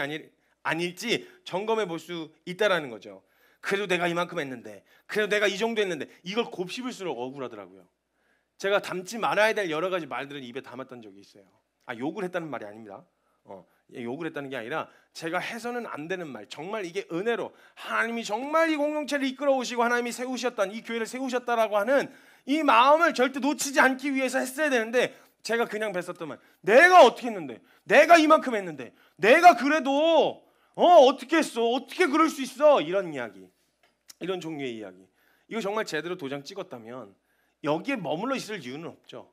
아닐지 점검해 볼 수 있다라는 거죠. 그래도 내가 이만큼 했는데, 그래도 내가 이 정도 했는데, 이걸 곱씹을수록 억울하더라고요. 제가 담지 말아야 될 여러 가지 말들을 입에 담았던 적이 있어요. 욕을 했다는 말이 아닙니다. 욕을 했다는 게 아니라 제가 해서는 안 되는 말, 정말 이게 은혜로 하나님이 정말 이 공동체를 이끌어 오시고 하나님이 세우셨던 이 교회를 세우셨다라고 하는 이 마음을 절대 놓치지 않기 위해서 했어야 되는데, 제가 그냥 뱉었던 말, 내가 어떻게 했는데, 내가 이만큼 했는데, 내가 그래도 어떻게 했어, 어떻게 그럴 수 있어, 이런 이야기, 이런 종류의 이야기, 이거 정말 제대로 도장 찍었다면 여기에 머물러 있을 이유는 없죠.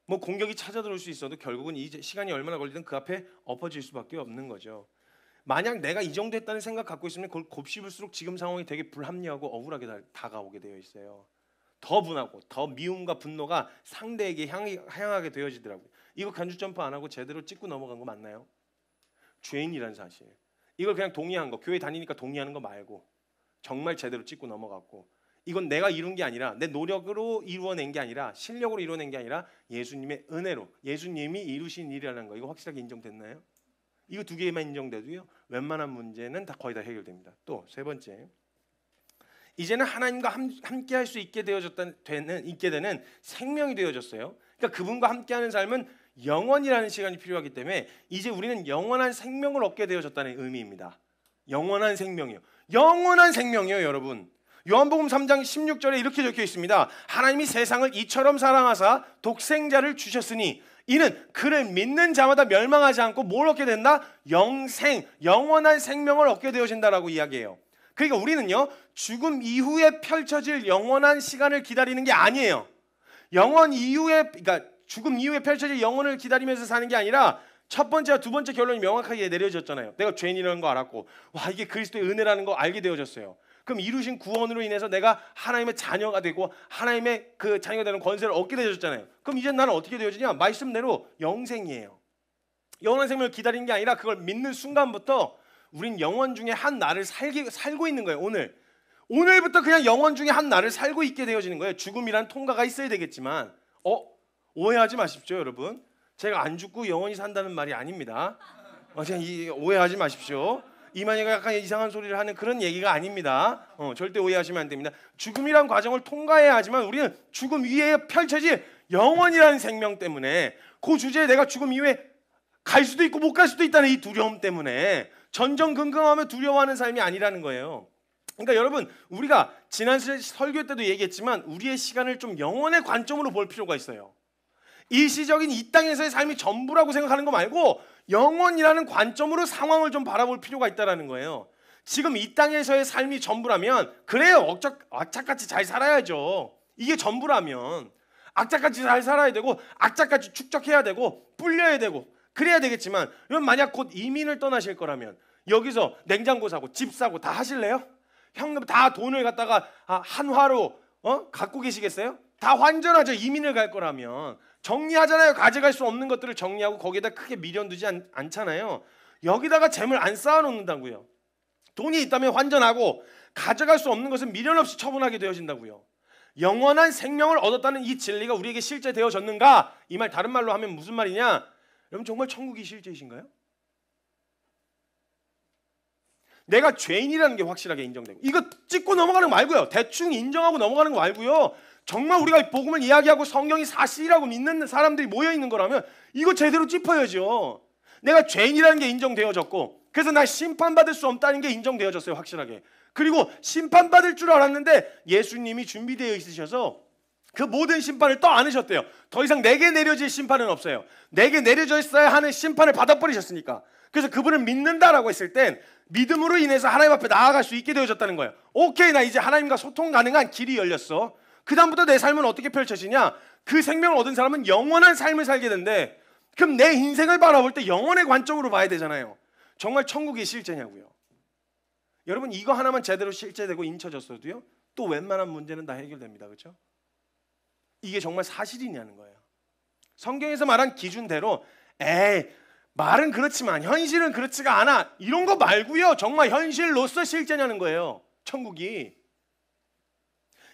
뭐 공격이 찾아들어올 수 있어도 결국은 이 시간이 얼마나 걸리든 그 앞에 엎어질 수밖에 없는 거죠. 만약 내가 이 정도 했다는 생각 갖고 있으면 그걸 곱씹을수록 지금 상황이 되게 불합리하고 억울하게 다가오게 되어 있어요. 더 분하고 더 미움과 분노가 상대에게 향하게 되어지더라고요. 이거 간주 점프 안 하고 제대로 찍고 넘어간 거 맞나요? 죄인이라는 사실, 이걸 그냥 동의한 거, 교회 다니니까 동의하는 거 말고 정말 제대로 찍고 넘어갔고, 이건 내가 이룬 게 아니라 내 노력으로 이루어낸 게 아니라 실력으로 이루어낸 게 아니라 예수님의 은혜로 예수님이 이루신 일이라는 거, 이거 확실하게 인정됐나요? 이거 두 개만 인정돼도요 웬만한 문제는 다 거의 다 해결됩니다. 또 세 번째, 이제는 하나님과 함께 할 수 있게 되는 생명이 되어졌어요. 그러니까 그분과 함께하는 삶은 영원이라는 시간이 필요하기 때문에 이제 우리는 영원한 생명을 얻게 되어졌다는 의미입니다. 영원한 생명이요. 영원한 생명이요, 여러분. 요한복음 3장 16절에 이렇게 적혀 있습니다. 하나님이 세상을 이처럼 사랑하사 독생자를 주셨으니 이는 그를 믿는 자마다 멸망하지 않고 뭘 얻게 된다? 영생, 영원한 생명을 얻게 되어진다라고 이야기해요. 그러니까 우리는요 죽음 이후에 펼쳐질 영원한 시간을 기다리는 게 아니에요. 그러니까 죽음 이후에 펼쳐질 영혼을 기다리면서 사는 게 아니라 첫 번째와 두 번째 결론이 명확하게 내려졌잖아요. 내가 죄인이라는 거 알았고, 와, 이게 그리스도의 은혜라는 거 알게 되어졌어요. 그럼 이루신 구원으로 인해서 내가 하나님의 자녀가 되고 하나님의 그 자녀가 되는 권세를 얻게 되어졌잖아요. 그럼 이제 나는 어떻게 되어지냐? 말씀대로 영생이에요. 영원한 생명을 기다리는 게 아니라 그걸 믿는 순간부터 우린 영원 중에 한 날을 살고 있는 거예요. 오늘부터 그냥 영원 중에 한 날을 살고 있게 되어지는 거예요. 죽음이란 통과가 있어야 되겠지만 오해하지 마십시오, 여러분. 제가 안 죽고 영원히 산다는 말이 아닙니다. 그냥 오해하지 마십시오. 이만희가 약간 이상한 소리를 하는 그런 얘기가 아닙니다. 절대 오해하시면 안 됩니다. 죽음이란 과정을 통과해야 하지만 우리는 죽음 위에 펼쳐질 영원이라는 생명 때문에 그 주제에 내가 죽음 이후에 갈 수도 있고 못 갈 수도 있다는 이 두려움 때문에 전전긍긍하며 두려워하는 삶이 아니라는 거예요. 그러니까 여러분, 우리가 지난 설교 때도 얘기했지만 우리의 시간을 좀 영원의 관점으로 볼 필요가 있어요. 일시적인 이 땅에서의 삶이 전부라고 생각하는 거 말고 영원이라는 관점으로 상황을 좀 바라볼 필요가 있다는 거예요. 지금 이 땅에서의 삶이 전부라면 그래요, 악착같이 잘 살아야죠. 이게 전부라면 악착같이 잘 살아야 되고 악착같이 축적해야 되고 불려야 되고 그래야 되겠지만, 여러분 만약 곧 이민을 떠나실 거라면 여기서 냉장고 사고 집 사고 다 하실래요? 현금 다 돈을 갖다가 한화로 갖고 계시겠어요? 다 환전하죠. 이민을 갈 거라면 정리하잖아요. 가져갈 수 없는 것들을 정리하고 거기에다 크게 미련 두지 않잖아요. 여기다가 재물 안 쌓아놓는다고요. 돈이 있다면 환전하고 가져갈 수 없는 것은 미련 없이 처분하게 되어진다고요. 영원한 생명을 얻었다는 이 진리가 우리에게 실제 되어졌는가? 이 말 다른 말로 하면 무슨 말이냐? 여러분 정말 천국이 실제이신가요? 내가 죄인이라는 게 확실하게 인정되고, 이거 찍고 넘어가는 거 말고요. 대충 인정하고 넘어가는 거 말고요. 정말 우리가 복음을 이야기하고 성경이 사실이라고 믿는 사람들이 모여있는 거라면 이거 제대로 짚어야죠. 내가 죄인이라는 게 인정되어졌고, 그래서 나 심판받을 수 없다는 게 인정되어졌어요. 확실하게. 그리고 심판받을 줄 알았는데 예수님이 준비되어 있으셔서 그 모든 심판을 떠 안으셨대요. 더 이상 내게 내려질 심판은 없어요. 내게 내려져 있어야 하는 심판을 받아버리셨으니까. 그래서 그분을 믿는다라고 했을 땐 믿음으로 인해서 하나님 앞에 나아갈 수 있게 되어졌다는 거예요. 오케이, 나 이제 하나님과 소통 가능한 길이 열렸어. 그 다음부터 내 삶은 어떻게 펼쳐지냐? 그 생명을 얻은 사람은 영원한 삶을 살게 된대. 그럼 내 인생을 바라볼 때 영원의 관점으로 봐야 되잖아요. 정말 천국이 실제냐고요. 여러분 이거 하나만 제대로 실제되고 인쳐졌어도요, 또 웬만한 문제는 다 해결됩니다. 그렇죠? 이게 정말 사실이냐는 거예요. 성경에서 말한 기준대로 말은 그렇지만 현실은 그렇지가 않아, 이런 거 말고요. 정말 현실로서 실제냐는 거예요. 천국이.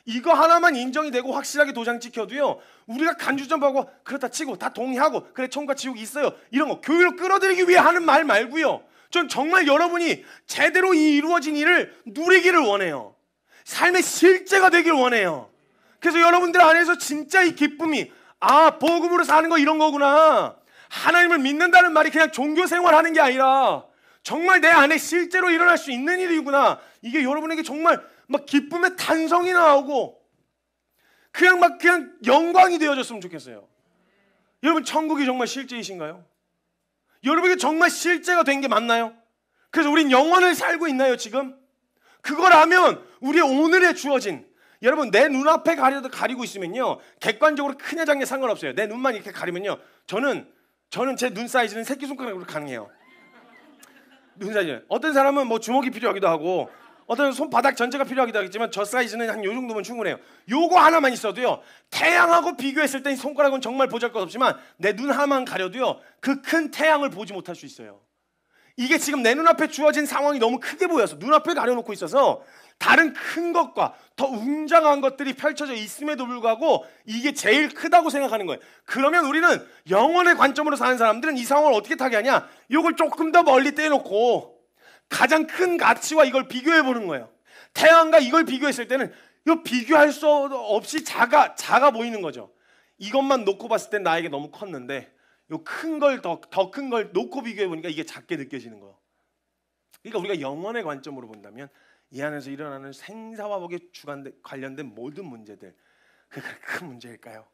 이거 하나만 인정이 되고 확실하게 도장 찍혀도요, 우리가 간주전하고 그렇다 치고 다 동의하고 그래 천국과 지옥이 있어요, 이런 거 교회로 끌어들이기 위해 하는 말 말고요. 전 정말 여러분이 제대로 이 이루어진 일을 누리기를 원해요. 삶의 실제가 되길 원해요. 그래서 여러분들 안에서 진짜 이 기쁨이, 복음으로 사는 거 이런 거구나, 하나님을 믿는다는 말이 그냥 종교 생활하는 게 아니라 정말 내 안에 실제로 일어날 수 있는 일이구나, 이게 여러분에게 정말 막 기쁨의 탄성이 나오고 그냥 영광이 되어졌으면 좋겠어요. 여러분 천국이 정말 실제이신가요? 여러분에게 정말 실제가 된 게 맞나요? 그래서 우린 영원을 살고 있나요 지금? 그거라면 우리의 오늘에 주어진, 여러분 내 눈앞에 가리고 있으면요 객관적으로 크냐 작냐 상관없어요. 내 눈만 이렇게 가리면요, 저는 제 눈 사이즈는 새끼손가락으로 가능해요. 눈 사이즈. 어떤 사람은 뭐 주먹이 필요하기도 하고 어떤 손바닥 전체가 필요하기도 하겠지만 저 사이즈는 한 요 정도면 충분해요. 요거 하나만 있어도요, 태양하고 비교했을 때 손가락은 정말 보잘것없지만 내 눈 하나만 가려도요 그 큰 태양을 보지 못할 수 있어요. 이게 지금 내 눈앞에 주어진 상황이 너무 크게 보여서 눈앞에 가려놓고 있어서 다른 큰 것과 더 웅장한 것들이 펼쳐져 있음에도 불구하고 이게 제일 크다고 생각하는 거예요. 그러면 우리는 영원의 관점으로 사는 사람들은 이 상황을 어떻게 타게 하냐, 이걸 조금 더 멀리 떼놓고 가장 큰 가치와 이걸 비교해 보는 거예요. 태양과 이걸 비교했을 때는 이거 비교할 수 없이 작아 보이는 거죠. 이것만 놓고 봤을 땐 나에게 너무 컸는데 요 큰 걸 더 큰 걸 놓고 비교해 보니까 이게 작게 느껴지는 거예요. 그러니까 우리가 영원의 관점으로 본다면 이 안에서 일어나는 생사와 복에 관련된 모든 문제들, 그게 큰 문제일까요?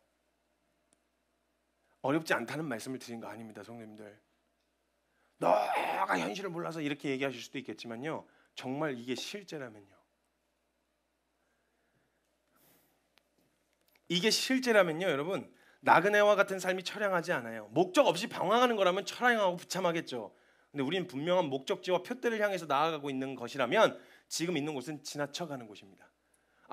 어렵지 않다는 말씀을 드린 거 아닙니다, 성도님들. 너가 현실을 몰라서 이렇게 얘기하실 수도 있겠지만요, 정말 이게 실제라면요, 이게 실제라면요 여러분, 나그네와 같은 삶이 처량하지 않아요. 목적 없이 방황하는 거라면 처량하고 비참하겠죠. 근데 우리는 분명한 목적지와 표대를 향해서 나아가고 있는 것이라면 지금 있는 곳은 지나쳐가는 곳입니다.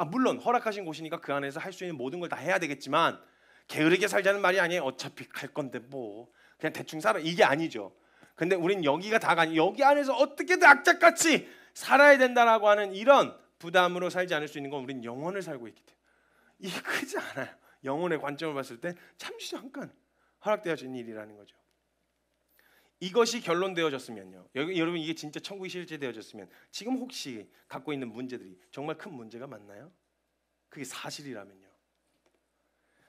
물론 허락하신 곳이니까 그 안에서 할 수 있는 모든 걸 다 해야 되겠지만 게으르게 살자는 말이 아니에요. 어차피 갈 건데 뭐 그냥 대충 살아 이게 아니죠. 근데 우린 여기가 다가 아니 여기 안에서 어떻게든 악착같이 살아야 된다라고 하는 이런 부담으로 살지 않을 수 있는 건 우린 영혼을 살고 있기 때문에 이게 크지 않아요. 영혼의 관점을 봤을 때 잠시 잠깐 허락되어진 일이라는 거죠. 이것이 결론되어졌으면요. 여러분 이게 진짜 천국이 실제되어졌으면 지금 혹시 갖고 있는 문제들이 정말 큰 문제가 맞나요? 그게 사실이라면요.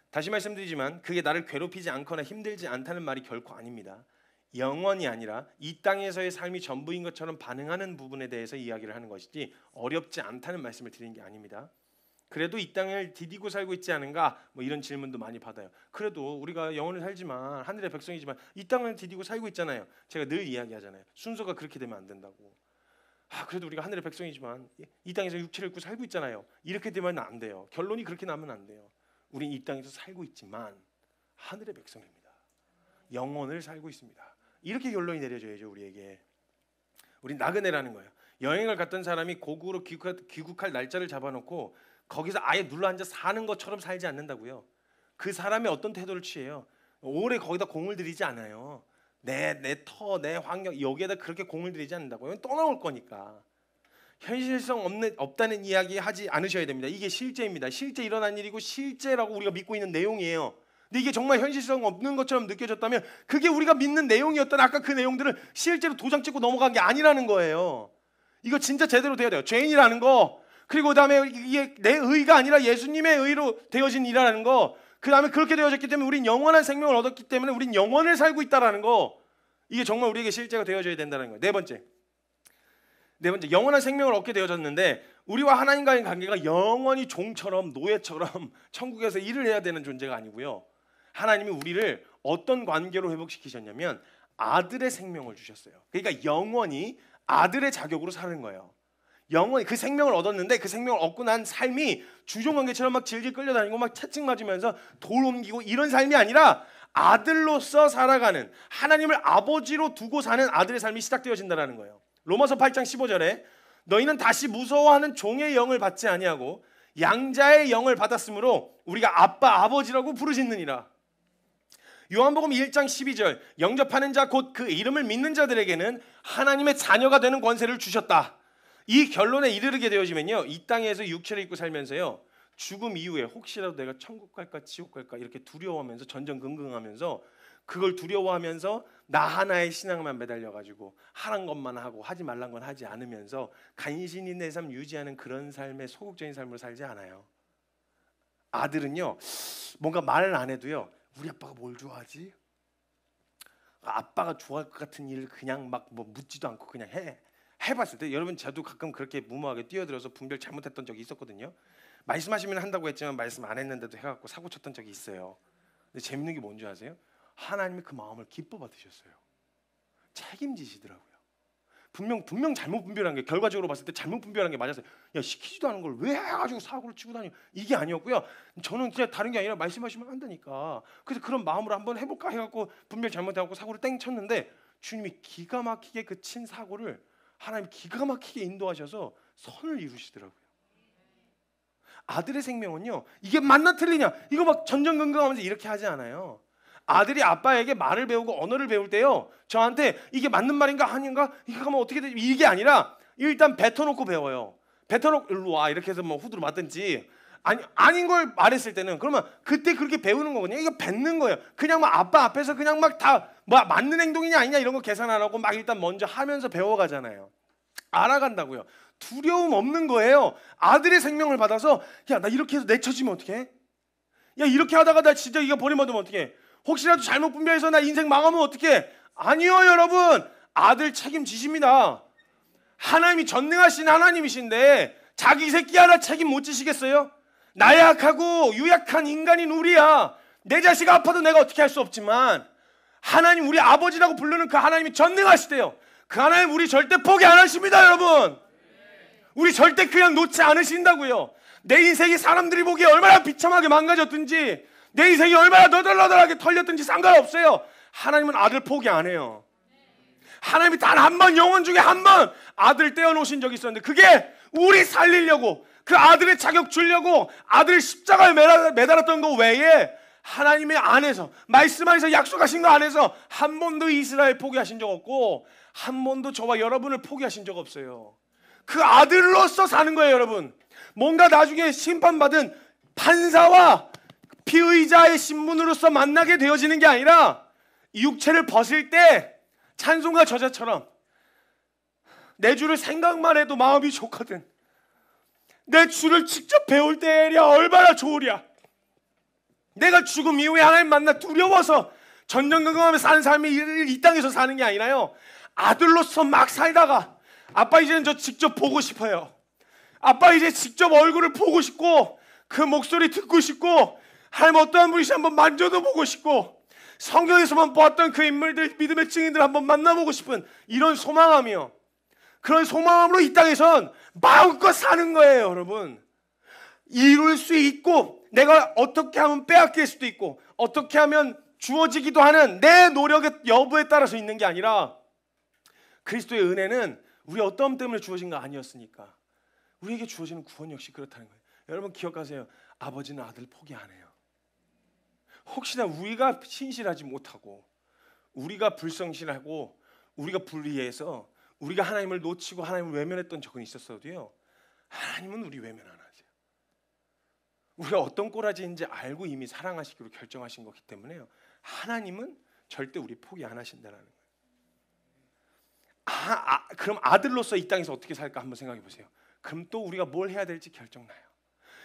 다시 말씀드리지만 그게 나를 괴롭히지 않거나 힘들지 않다는 말이 결코 아닙니다. 영원이 아니라 이 땅에서의 삶이 전부인 것처럼 반응하는 부분에 대해서 이야기를 하는 것이지 어렵지 않다는 말씀을 드리는 게 아닙니다. 그래도 이 땅을 디디고 살고 있지 않은가? 뭐 이런 질문도 많이 받아요. 그래도 우리가 영원을 살지만 하늘의 백성이지만 이 땅을 디디고 살고 있잖아요. 제가 늘 이야기하잖아요. 순서가 그렇게 되면 안 된다고. 그래도 우리가 하늘의 백성이지만 이 땅에서 육체를 입고 살고 있잖아요. 이렇게 되면 안 돼요. 결론이 그렇게 나면 안 돼요. 우린 이 땅에서 살고 있지만 하늘의 백성입니다. 영원을 살고 있습니다. 이렇게 결론이 내려져야죠. 우리에게. 우린 나그네라는 거예요. 여행을 갔던 사람이 고국으로 귀국할 날짜를 잡아놓고 거기서 아예 눌러앉아 사는 것처럼 살지 않는다고요. 그 사람이 어떤 태도를 취해요? 오래 거기다 공을 들이지 않아요. 내 환경 여기에다 그렇게 공을 들이지 않는다고요. 떠나올 거니까. 현실성 없다는 이야기 하지 않으셔야 됩니다. 이게 실제입니다. 실제 일어난 일이고 실제라고 우리가 믿고 있는 내용이에요. 근데 이게 정말 현실성 없는 것처럼 느껴졌다면 그게 우리가 믿는 내용이었던 아까 그 내용들을 실제로 도장 찍고 넘어간 게 아니라는 거예요. 이거 진짜 제대로 돼야 돼요. 죄인이라는 거, 그리고 그다음에 이게 내 의가 아니라 예수님의 의로 되어진 일이라는 거, 그다음에 그렇게 되어졌기 때문에 우린 영원한 생명을 얻었기 때문에 우린 영원을 살고 있다라는 거, 이게 정말 우리에게 실제가 되어져야 된다는 거예요. 네 번째, 영원한 생명을 얻게 되어졌는데 우리와 하나님과의 관계가 영원히 종처럼 노예처럼 천국에서 일을 해야 되는 존재가 아니고요. 하나님이 우리를 어떤 관계로 회복시키셨냐면 아들의 생명을 주셨어요. 그러니까 영원히 아들의 자격으로 사는 거예요. 영원히 그 생명을 얻었는데 그 생명을 얻고 난 삶이 주종관계처럼 막 질질 끌려다니고 막 채찍 맞으면서 돌 옮기고 이런 삶이 아니라 아들로서 살아가는, 하나님을 아버지로 두고 사는 아들의 삶이 시작되어진다는 거예요. 로마서 8장 15절에 너희는 다시 무서워하는 종의 영을 받지 아니하고 양자의 영을 받았으므로 우리가 아빠 아버지라고 부르짖느니라. 요한복음 1장 12절 영접하는 자 곧 그 이름을 믿는 자들에게는 하나님의 자녀가 되는 권세를 주셨다. 이 결론에 이르게 되어지면요, 이 땅에서 육체를 입고 살면서요, 죽음 이후에 혹시라도 내가 천국 갈까 지옥 갈까 이렇게 두려워하면서 전전긍긍하면서 그걸 두려워하면서 나 하나의 신앙만 매달려가지고 하란 것만 하고 하지 말란 건 하지 않으면서 간신히 내 삶 유지하는 그런 삶의 소극적인 삶으로 살지 않아요. 아들은요, 뭔가 말을 안 해도요, 우리 아빠가 뭘 좋아하지? 아빠가 좋아할 것 같은 일을 그냥 막 뭐 묻지도 않고 그냥 해봤을 때, 여러분 저도 가끔 그렇게 무모하게 뛰어들어서 분별 잘못했던 적이 있었거든요. 말씀하시면 한다고 했지만 말씀 안 했는데도 해갖고 사고 쳤던 적이 있어요. 근데 재밌는 게 뭔지 아세요? 하나님이 그 마음을 기뻐 받으셨어요. 책임지시더라고요. 분명 잘못 분별한 게, 결과적으로 봤을 때 잘못 분별한 게 맞았어요. 야, 시키지도 않은 걸 왜 해가지고 사고를 치고 다니고, 이게 아니었고요. 저는 진짜 다른 게 아니라 말씀하시면 한다니까. 그래서 그런 마음으로 한번 해볼까 해갖고 분별 잘못해갖고 사고를 땡 쳤는데 주님이 기가 막히게 그 친 사고를 하나님 기가 막히게 인도하셔서 선을 이루시더라고요. 아들의 생명은요, 이게 맞나 틀리냐 이거 막 전전긍긍하면서 이렇게 하지 않아요. 아들이 아빠에게 말을 배우고 언어를 배울 때요, 저한테 이게 맞는 말인가 아닌가 이거 하면 어떻게 되지, 이게 아니라 일단 뱉어놓고 배워요. 뱉어놓고 일로 와 이렇게 해서 뭐 후드로 맞든지, 아닌 걸 말했을 때는 그러면 그때 그렇게 배우는 거거든요. 이거 뱉는 거예요. 그냥 막 아빠 앞에서 그냥 막 다 뭐 맞는 행동이냐 아니냐 이런 거 계산 안 하고 막 일단 먼저 하면서 배워가잖아요. 알아간다고요. 두려움 없는 거예요. 아들의 생명을 받아서 야, 나 이렇게 해서 내쳐지면 어떡해? 야, 이렇게 하다가 나 진짜 이거 버림받으면 어떡해? 혹시라도 잘못 분별해서 나 인생 망하면 어떡해? 아니요, 여러분. 아들 책임지십니다. 하나님이 전능하신 하나님이신데 자기 새끼 하나 책임 못 지시겠어요? 나약하고 유약한 인간인 우리야. 내 자식 아파도 내가 어떻게 할 수 없지만 하나님, 우리 아버지라고 부르는 그 하나님이 전능하시대요. 그 하나님 우리 절대 포기 안 하십니다, 여러분. 우리 절대 그냥 놓지 않으신다고요. 내 인생이 사람들이 보기에 얼마나 비참하게 망가졌든지, 내 인생이 얼마나 너덜너덜하게 털렸든지 상관없어요. 하나님은 아들 포기 안 해요. 하나님이 단 한 번, 영혼 중에 한 번 아들 떼어놓으신 적이 있었는데 그게 우리 살리려고, 그 아들의 자격 주려고 아들을 십자가에 매달았던 거 외에 하나님의 안에서, 말씀 안에서, 약속하신 거 안에서 한 번도 이스라엘 포기하신 적 없고 한 번도 저와 여러분을 포기하신 적 없어요. 그 아들로서 사는 거예요, 여러분. 뭔가 나중에 심판받은 판사와 피의자의 신분으로서 만나게 되어지는 게 아니라 육체를 벗을 때 찬송가 저자처럼 내 주를 생각만 해도 마음이 좋거든. 내 주를 직접 배울 때야 얼마나 좋으랴. 내가 죽음 이후에 하나님 만나 두려워서 전전긍긍하며 사는 삶이 이 땅에서 사는 게 아니라요, 아들로서 막 살다가 아빠 이제는 저 직접 보고 싶어요. 아빠 이제 직접 얼굴을 보고 싶고 그 목소리 듣고 싶고 하나님 어떠한 분이시 한번 만져도 보고 싶고 성경에서만 보았던 그 인물들, 믿음의 증인들 한번 만나보고 싶은 이런 소망함이요, 그런 소망함으로 이 땅에선 마음껏 사는 거예요. 여러분, 이룰 수 있고 내가 어떻게 하면 빼앗길 수도 있고 어떻게 하면 주어지기도 하는 내 노력의 여부에 따라서 있는 게 아니라 그리스도의 은혜는 우리 어떠함 때문에 주어진 거 아니었으니까 우리에게 주어지는 구원 역시 그렇다는 거예요. 여러분 기억하세요. 아버지는 아들 포기 안 해요. 혹시나 우리가 신실하지 못하고 우리가 불성실하고 우리가 불의해서 우리가 하나님을 놓치고 하나님을 외면했던 적은 있었어도요, 하나님은 우리 외면 안 하세요. 우리가 어떤 꼬라지인지 알고 이미 사랑하시기로 결정하신 거기 때문에요, 하나님은 절대 우리 포기 안 하신다는 거예요. 그럼 아들로서 이 땅에서 어떻게 살까 한번 생각해 보세요. 그럼 또 우리가 뭘 해야 될지 결정나요.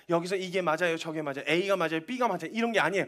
여기서 이게 맞아요, 저게 맞아요, A가 맞아요, B가 맞아요, 이런 게 아니에요.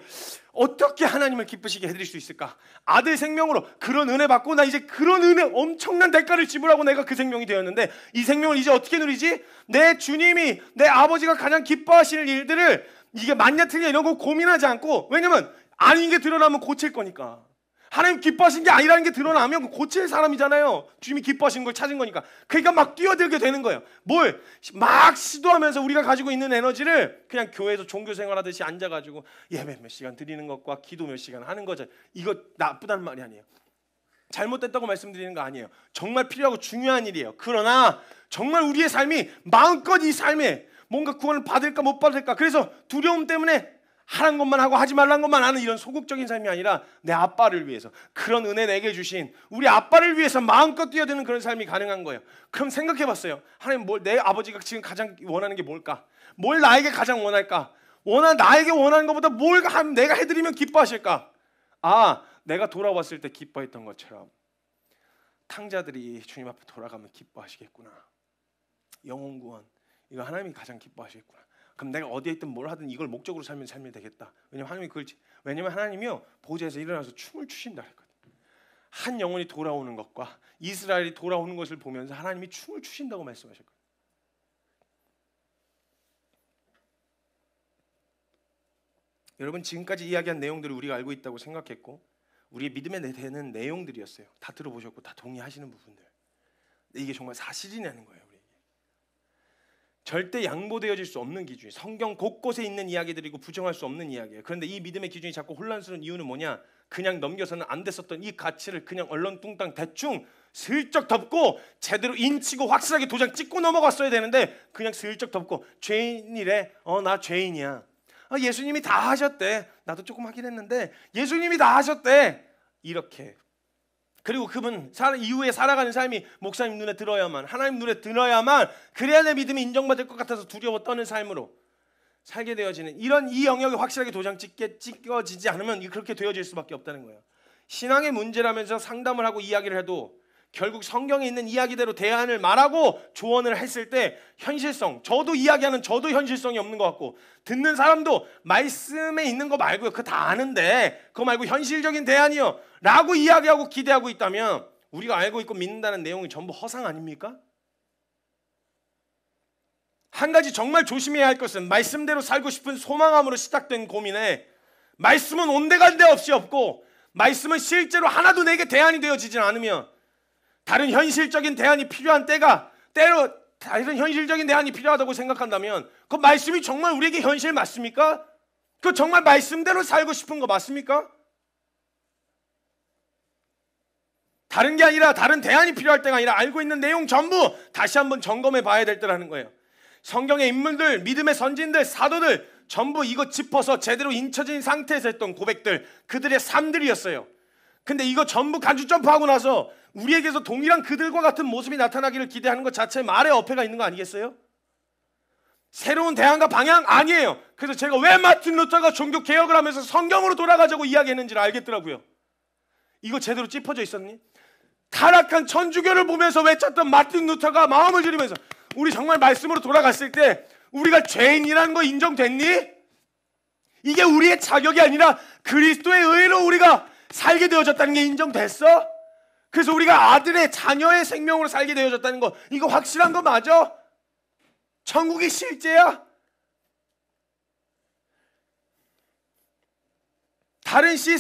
어떻게 하나님을 기쁘시게 해드릴 수 있을까? 아들 생명으로 그런 은혜 받고 나 이제 그런 은혜 엄청난 대가를 지불하고 내가 그 생명이 되었는데 이 생명을 이제 어떻게 누리지? 내 주님이, 내 아버지가 가장 기뻐하시는 일들을 이게 맞냐 틀냐 이런 거 고민하지 않고, 왜냐면 아닌 게 드러나면 고칠 거니까. 하나님 기뻐하신 게 아니라는 게 드러나면 고칠 사람이잖아요. 주님이 기뻐하신 걸 찾은 거니까. 그러니까 막 뛰어들게 되는 거예요. 뭘 막 시도하면서 우리가 가지고 있는 에너지를 그냥 교회에서 종교 생활하듯이 앉아가지고 예배 몇 시간 드리는 것과 기도 몇 시간 하는 거죠. 이거 나쁘다는 말이 아니에요. 잘못됐다고 말씀드리는 거 아니에요. 정말 필요하고 중요한 일이에요. 그러나 정말 우리의 삶이 마음껏 이 삶에 뭔가 구원을 받을까 못 받을까, 그래서 두려움 때문에 하는 것만 하고 하지 말라는 것만 하는 이런 소극적인 삶이 아니라 내 아빠를 위해서, 그런 은혜 내게 주신 우리 아빠를 위해서 마음껏 뛰어드는 그런 삶이 가능한 거예요. 그럼 생각해봤어요. 하나님, 내 아버지가 지금 가장 원하는 게 뭘까? 뭘 나에게 가장 원할까? 나에게 원하는 것보다 뭘 내가 해드리면 기뻐하실까? 내가 돌아왔을 때 기뻐했던 것처럼 탕자들이 주님 앞에 돌아가면 기뻐하시겠구나. 영혼 구원, 이거 하나님이 가장 기뻐하시겠구나. 그럼 내가 어디에 있든 뭘 하든 이걸 목적으로 살면 되겠다. 왜냐면 하나님이요, 보좌에서 일어나서 춤을 추신다 했거든요. 한 영혼이 돌아오는 것과 이스라엘이 돌아오는 것을 보면서 하나님이 춤을 추신다고 말씀하셨거든요. 여러분, 지금까지 이야기한 내용들을 우리가 알고 있다고 생각했고 우리의 믿음에 되는 내용들이었어요. 다 들어보셨고 다 동의하시는 부분들. 근데 이게 정말 사실이냐는 거예요. 절대 양보되어질 수 없는 기준이, 성경 곳곳에 있는 이야기들이고 부정할 수 없는 이야기예요. 그런데 이 믿음의 기준이 자꾸 혼란스러운 이유는 뭐냐? 그냥 넘겨서는 안 됐었던 이 가치를 그냥 얼렁뚱땅 대충 슬쩍 덮고 제대로 인치고 확실하게 도장 찍고 넘어갔어야 되는데 그냥 슬쩍 덮고 죄인이래. 나 죄인이야. 예수님이 다 하셨대. 나도 조금 하긴 했는데 예수님이 다 하셨대. 이렇게. 그리고 그분 이후에 살아가는 삶이 목사님 눈에 들어야만, 하나님 눈에 들어야만, 그래야 내 믿음이 인정받을 것 같아서 두려워 떠는 삶으로 살게 되어지는 이 영역이 확실하게 도장 찍어지지 않으면 그렇게 되어질 수밖에 없다는 거예요. 신앙의 문제라면서 상담을 하고 이야기를 해도 결국 성경에 있는 이야기대로 대안을 말하고 조언을 했을 때 현실성, 저도 현실성이 없는 것 같고 듣는 사람도 말씀에 있는 거 말고요, 그거 다 아는데 그거 말고 현실적인 대안이요 라고 이야기하고 기대하고 있다면 우리가 알고 있고 믿는다는 내용이 전부 허상 아닙니까? 한 가지 정말 조심해야 할 것은, 말씀대로 살고 싶은 소망함으로 시작된 고민에 말씀은 온데간데 없이 없고 말씀은 실제로 하나도 내게 대안이 되어지진 않으면 다른 현실적인 대안이 필요한 때로 다른 현실적인 대안이 필요하다고 생각한다면 그 말씀이 정말 우리에게 현실 맞습니까? 그 정말 말씀대로 살고 싶은 거 맞습니까? 다른 게 아니라, 다른 대안이 필요할 때가 아니라 알고 있는 내용 전부 다시 한번 점검해 봐야 될 때라는 거예요. 성경의 인물들, 믿음의 선진들, 사도들 전부 이거 짚어서 제대로 인쳐진 상태에서 했던 고백들, 그들의 삶들이었어요. 근데 이거 전부 간주 점프하고 나서 우리에게서 동일한 그들과 같은 모습이 나타나기를 기대하는 것 자체에 말의 어폐가 있는 거 아니겠어요? 새로운 대안과 방향 아니에요. 그래서 제가 왜 마틴 루터가 종교 개혁을 하면서 성경으로 돌아가자고 이야기했는지를 알겠더라고요. 이거 제대로 짚어져 있었니? 타락한 천주교를 보면서 외쳤던 마틴 루터가 마음을 들이면서 우리 정말 말씀으로 돌아갔을 때 우리가 죄인이라는 거 인정됐니? 이게 우리의 자격이 아니라 그리스도의 의로 우리가 살게 되어졌다는 게 인정됐어? 그래서 우리가 아들의 자녀의 생명으로 살게 되어졌다는 거, 이거 확실한 거 맞아? 천국이 실제야?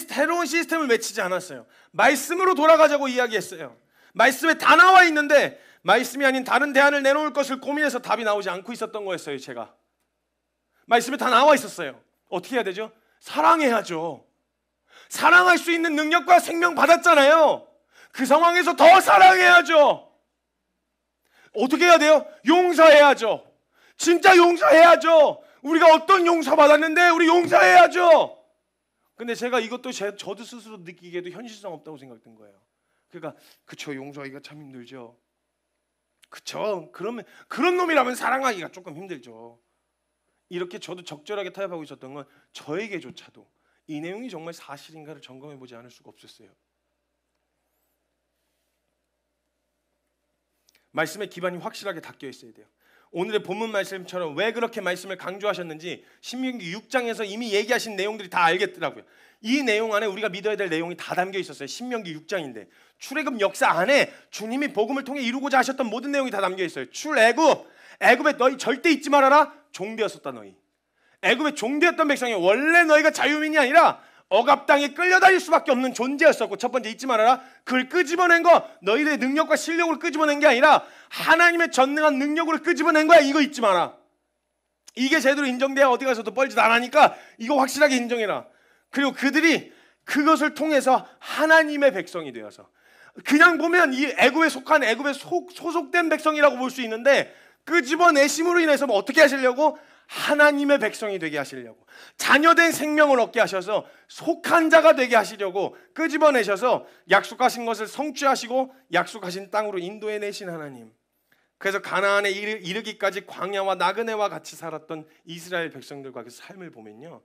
새로운 시스템을 외치지 않았어요. 말씀으로 돌아가자고 이야기했어요. 말씀에 다 나와 있는데 말씀이 아닌 다른 대안을 내놓을 것을 고민해서 답이 나오지 않고 있었던 거였어요. 제가 말씀에 다 나와 있었어요. 어떻게 해야 되죠? 사랑해야죠. 사랑할 수 있는 능력과 생명 받았잖아요. 그 상황에서 더 사랑해야죠. 어떻게 해야 돼요? 용서해야죠. 진짜 용서해야죠. 우리가 어떤 용서 받았는데 우리 용서해야죠. 근데 제가 이것도 저도 스스로 느끼기에도 현실성 없다고 생각된 거예요. 그러니까 그쵸, 용서하기가 참 힘들죠. 그쵸, 그러면 그런 놈이라면 사랑하기가 조금 힘들죠. 이렇게 저도 적절하게 타협하고 있었던 건 저에게조차도 이 내용이 정말 사실인가를 점검해보지 않을 수가 없었어요. 말씀의 기반이 확실하게 닦여 있어야 돼요. 오늘의 본문 말씀처럼 왜 그렇게 말씀을 강조하셨는지 신명기 6장에서 이미 얘기하신 내용들이 다 알겠더라고요. 이 내용 안에 우리가 믿어야 될 내용이 다 담겨 있었어요. 신명기 6장인데 출애굽 역사 안에 주님이 복음을 통해 이루고자 하셨던 모든 내용이 다 담겨 있어요. 애굽에 너희 절대 잊지 말아라. 종되었었다 너희. 애굽의 종되었던 백성이 원래 너희가 자유민이 아니라 억압당에 끌려다닐 수밖에 없는 존재였었고, 첫 번째 잊지 말아라. 그걸 끄집어낸 거 너희들의 능력과 실력으로 끄집어낸 게 아니라 하나님의 전능한 능력으로 끄집어낸 거야. 이거 잊지 마라. 이게 제대로 인정돼야 어디 가서도 뻘짓 안 하니까 이거 확실하게 인정해라. 그리고 그들이 그것을 통해서 하나님의 백성이 되어서, 그냥 보면 이 애굽에 속한 애굽에 소속된 백성이라고 볼 수 있는데 끄집어내심으로 인해서 뭐 어떻게 하시려고? 하나님의 백성이 되게 하시려고, 자녀된 생명을 얻게 하셔서 속한 자가 되게 하시려고 끄집어내셔서 약속하신 것을 성취하시고 약속하신 땅으로 인도해내신 하나님. 그래서 가나안에 이르기까지 광야와 나그네와 같이 살았던 이스라엘 백성들과 그 삶을 보면요,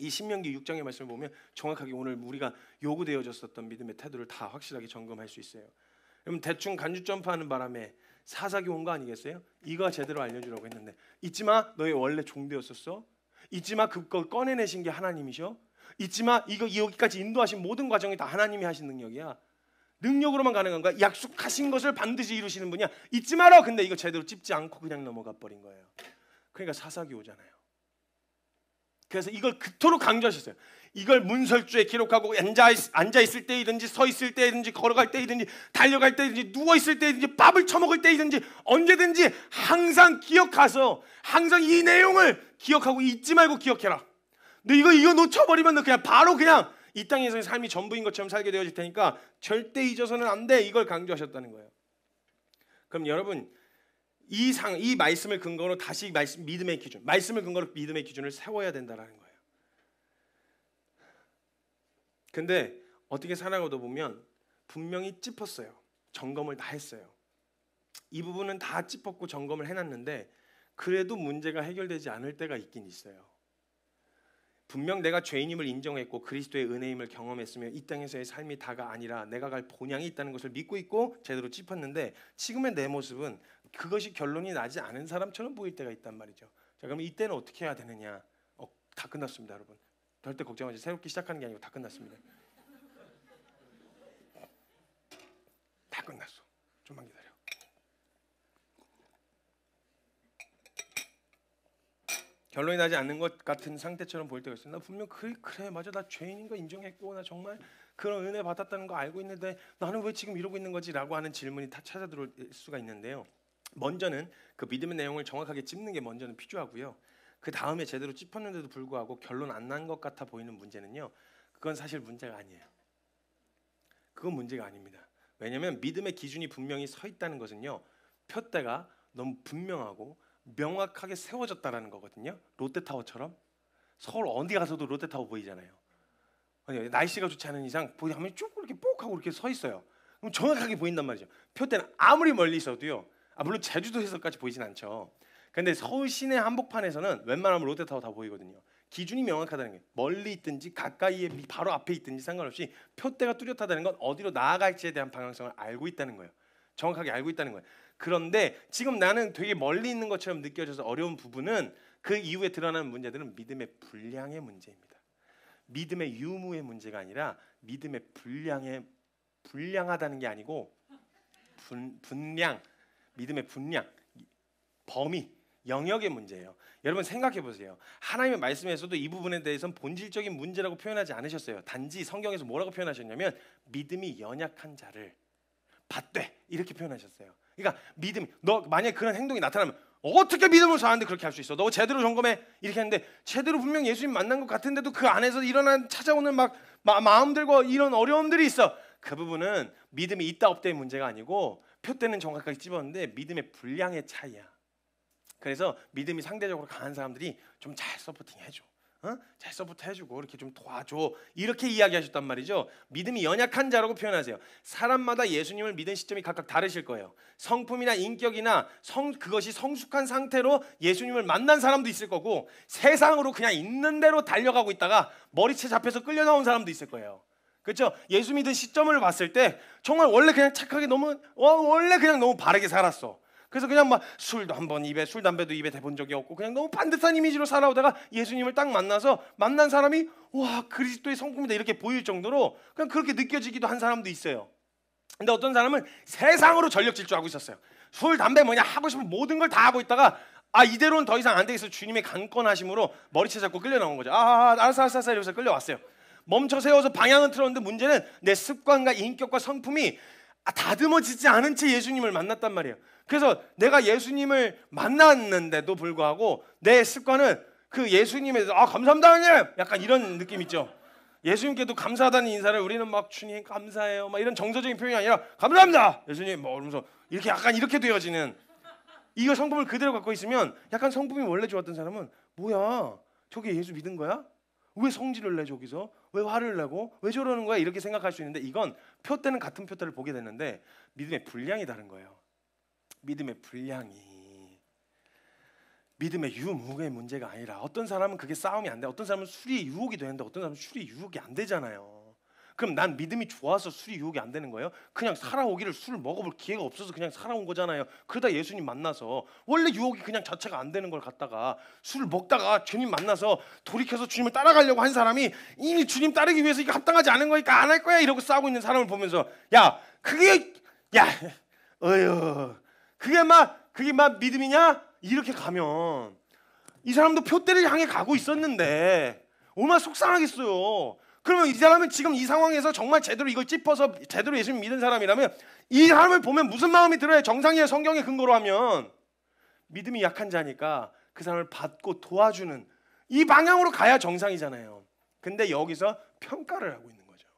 이 신명기 6장의 말씀을 보면 정확하게 오늘 우리가 요구되어졌었던 믿음의 태도를 다 확실하게 점검할 수 있어요. 여러분, 대충 간주 점프하는 바람에 사사기 온 거 아니겠어요? 이거 제대로 알려주라고 했는데 잊지 마, 너희 원래 종되었었어. 잊지 마, 그걸 꺼내내신 게 하나님이셔. 잊지 마, 이거 여기까지 인도하신 모든 과정이 다 하나님이 하신 능력이야. 능력으로만 가능한 거야. 약속하신 것을 반드시 이루시는 분이야. 잊지 마라. 근데 이거 제대로 찝지 않고 그냥 넘어가 버린 거예요. 그러니까 사사기 오잖아요. 그래서 이걸 그토록 강조하셨어요. 이걸 문설주에 기록하고 앉아있을 때이든지 서있을 때이든지 걸어갈 때이든지 달려갈 때이든지 누워있을 때이든지 밥을 처먹을 때이든지 언제든지 항상 기억해서 항상 이 내용을 기억하고 잊지 말고 기억해라. 너 이거 놓쳐버리면 너 그냥 바로 그냥 이 땅에서의 삶이 전부인 것처럼 살게 되어질 테니까 절대 잊어서는 안 돼. 이걸 강조하셨다는 거예요. 그럼 여러분, 이 말씀을 근거로 다시 믿음의 기준, 말씀을 근거로 믿음의 기준을 세워야 된다는 거예요. 근데 어떻게 살아가다 보면 분명히 짚었어요. 점검을 다 했어요. 이 부분은 다 짚었고 점검을 해놨는데 그래도 문제가 해결되지 않을 때가 있긴 있어요. 분명 내가 죄인임을 인정했고 그리스도의 은혜임을 경험했으며 이 땅에서의 삶이 다가 아니라 내가 갈 본향이 있다는 것을 믿고 있고 제대로 짚었는데 지금의 내 모습은 그것이 결론이 나지 않은 사람처럼 보일 때가 있단 말이죠. 자, 그럼 이때는 어떻게 해야 되느냐? 다 끝났습니다, 여러분. 절대 걱정하지. 새롭게 시작하는 게 아니고 다 끝났습니다. 다 끝났어. 좀만 기다려. 결론이 나지 않는 것 같은 상태처럼 보일 때가 있어요. 나 분명 그래 맞아, 나 죄인인 거 인정했고 나 정말 그런 은혜 받았다는 거 알고 있는데 나는 왜 지금 이러고 있는 거지? 라고 하는 질문이 다 찾아 들어올 수가 있는데요. 먼저는 그 믿음의 내용을 정확하게 짚는 게 먼저는 필요하고요. 그 다음에 제대로 짚었는데도 불구하고 결론 안 난 것 같아 보이는 문제는요, 그건 사실 문제가 아니에요. 그건 문제가 아닙니다. 왜냐하면 믿음의 기준이 분명히 서 있다는 것은요, 표대가 너무 분명하고 명확하게 세워졌다라는 거거든요. 롯데타워처럼 서울 어디 가서도 롯데타워 보이잖아요. 아니, 날씨가 좋지 않은 이상 보이면 쭉 이렇게 뽁 하고 이렇게 서 있어요. 그럼 정확하게 보인단 말이죠. 표대는 아무리 멀리 있어도요. 물론 제주도에서까지 보이진 않죠. 근데 서울 시내 한복판에서는 웬만하면 롯데타워 다 보이거든요. 기준이 명확하다는 게 멀리 있든지 가까이에 바로 앞에 있든지 상관없이 표대가 뚜렷하다는 건 어디로 나아갈지에 대한 방향성을 알고 있다는 거예요. 정확하게 알고 있다는 거예요. 그런데 지금 나는 되게 멀리 있는 것처럼 느껴져서 어려운 부분은 그 이후에 드러나는 문제들은 믿음의 분량의 문제입니다. 믿음의 유무의 문제가 아니라 믿음의 분량하다는 게 아니고 분량, 믿음의 분량, 범위, 영역의 문제예요. 여러분 생각해 보세요. 하나님의 말씀에서도 이 부분에 대해서는 본질적인 문제라고 표현하지 않으셨어요. 단지 성경에서 뭐라고 표현하셨냐면 믿음이 연약한 자를 받되 이렇게 표현하셨어요. 그러니까 믿음, 너 만약에 그런 행동이 나타나면 어떻게 믿음을 사는데 그렇게 할 수 있어? 너 제대로 점검해 이렇게 하는데 제대로 분명 예수님 만난 것 같은데도 그 안에서 일어난 찾아오는 막 마음들과 이런 어려움들이 있어. 그 부분은 믿음이 있다 없다의 문제가 아니고 표대는 정확하게 집었는데 믿음의 분량의 차이야. 그래서 믿음이 상대적으로 강한 사람들이 좀 잘 서포팅 해줘. 잘 서포트 해주고 이렇게 좀 도와줘. 이렇게 이야기하셨단 말이죠. 믿음이 연약한 자라고 표현하세요. 사람마다 예수님을 믿은 시점이 각각 다르실 거예요. 성품이나 인격이나 그것이 성숙한 상태로 예수님을 만난 사람도 있을 거고 세상으로 그냥 있는 대로 달려가고 있다가 머리채 잡혀서 끌려 나온 사람도 있을 거예요. 그렇죠? 예수 믿은 시점을 봤을 때 정말 원래 그냥 착하게 원래 그냥 너무 바르게 살았어. 그래서 그냥 막 술 담배도 입에 대본 적이 없고 그냥 너무 반듯한 이미지로 살아오다가 예수님을 딱 만나서 만난 사람이 와 그리스도의 성품이다 이렇게 보일 정도로 그냥 그렇게 느껴지기도 한 사람도 있어요. 근데 어떤 사람은 세상으로 전력 질주하고 있었어요. 술, 담배 뭐냐 하고 싶은 모든 걸 다 하고 있다가 이대로는 더 이상 안 되겠어. 주님의 강권하심으로 머리채 잡고 끌려 나온 거죠. 알았어 이러면서 끌려왔어요. 멈춰 세워서 방향은 틀었는데 문제는 내 습관과 인격과 성품이 다듬어지지 않은 채 예수님을 만났단 말이에요. 그래서 내가 예수님을 만났는데도 불구하고 내 습관은 그 예수님에 대해서 감사합니다 형님 약간 이런 느낌 있죠. 예수님께도 감사하다는 인사를 우리는 막 주님 감사해요 막 이런 정서적인 표현이 아니라 감사합니다 예수님 뭐 그러면서 이렇게 약간 이렇게 되어지는 이거 성품을 그대로 갖고 있으면 약간 성품이 원래 좋았던 사람은 뭐야 저게 예수 믿은 거야? 왜 성질을 내 저기서? 왜 화를 내고? 왜 저러는 거야? 이렇게 생각할 수 있는데 이건 표대는 같은 표대를 보게 됐는데 믿음의 분량이 다른 거예요. 믿음의 분량이 믿음의 유무의 문제가 아니라 어떤 사람은 그게 싸움이 안 돼. 어떤 사람은 술이 유혹이 되는데 어떤 사람은 술이 유혹이 안 되잖아요. 그럼 난 믿음이 좋아서 술이 유혹이 안 되는 거예요? 그냥 살아오기를 술을 먹어볼 기회가 없어서 그냥 살아온 거잖아요. 그러다 예수님 만나서 원래 유혹이 그냥 자체가 안 되는 걸 갖다가 술을 먹다가 주님 만나서 돌이켜서 주님을 따라가려고 한 사람이 이미 주님 따르기 위해서 이거 합당하지 않은 거니까 안 할 거야 이러고 싸우고 있는 사람을 보면서 그게 막 믿음이냐? 이렇게 가면 이 사람도 표대를 향해 가고 있었는데 얼마나 속상하겠어요. 그러면 이 사람은 지금 이 상황에서 정말 제대로 이걸 짚어서 제대로 예수님 믿은 사람이라면 이 사람을 보면 무슨 마음이 들어요? 정상이에요. 성경의 근거로 하면 믿음이 약한 자니까 그 사람을 받고 도와주는 이 방향으로 가야 정상이잖아요. 근데 여기서 평가를 하고 있는 거죠.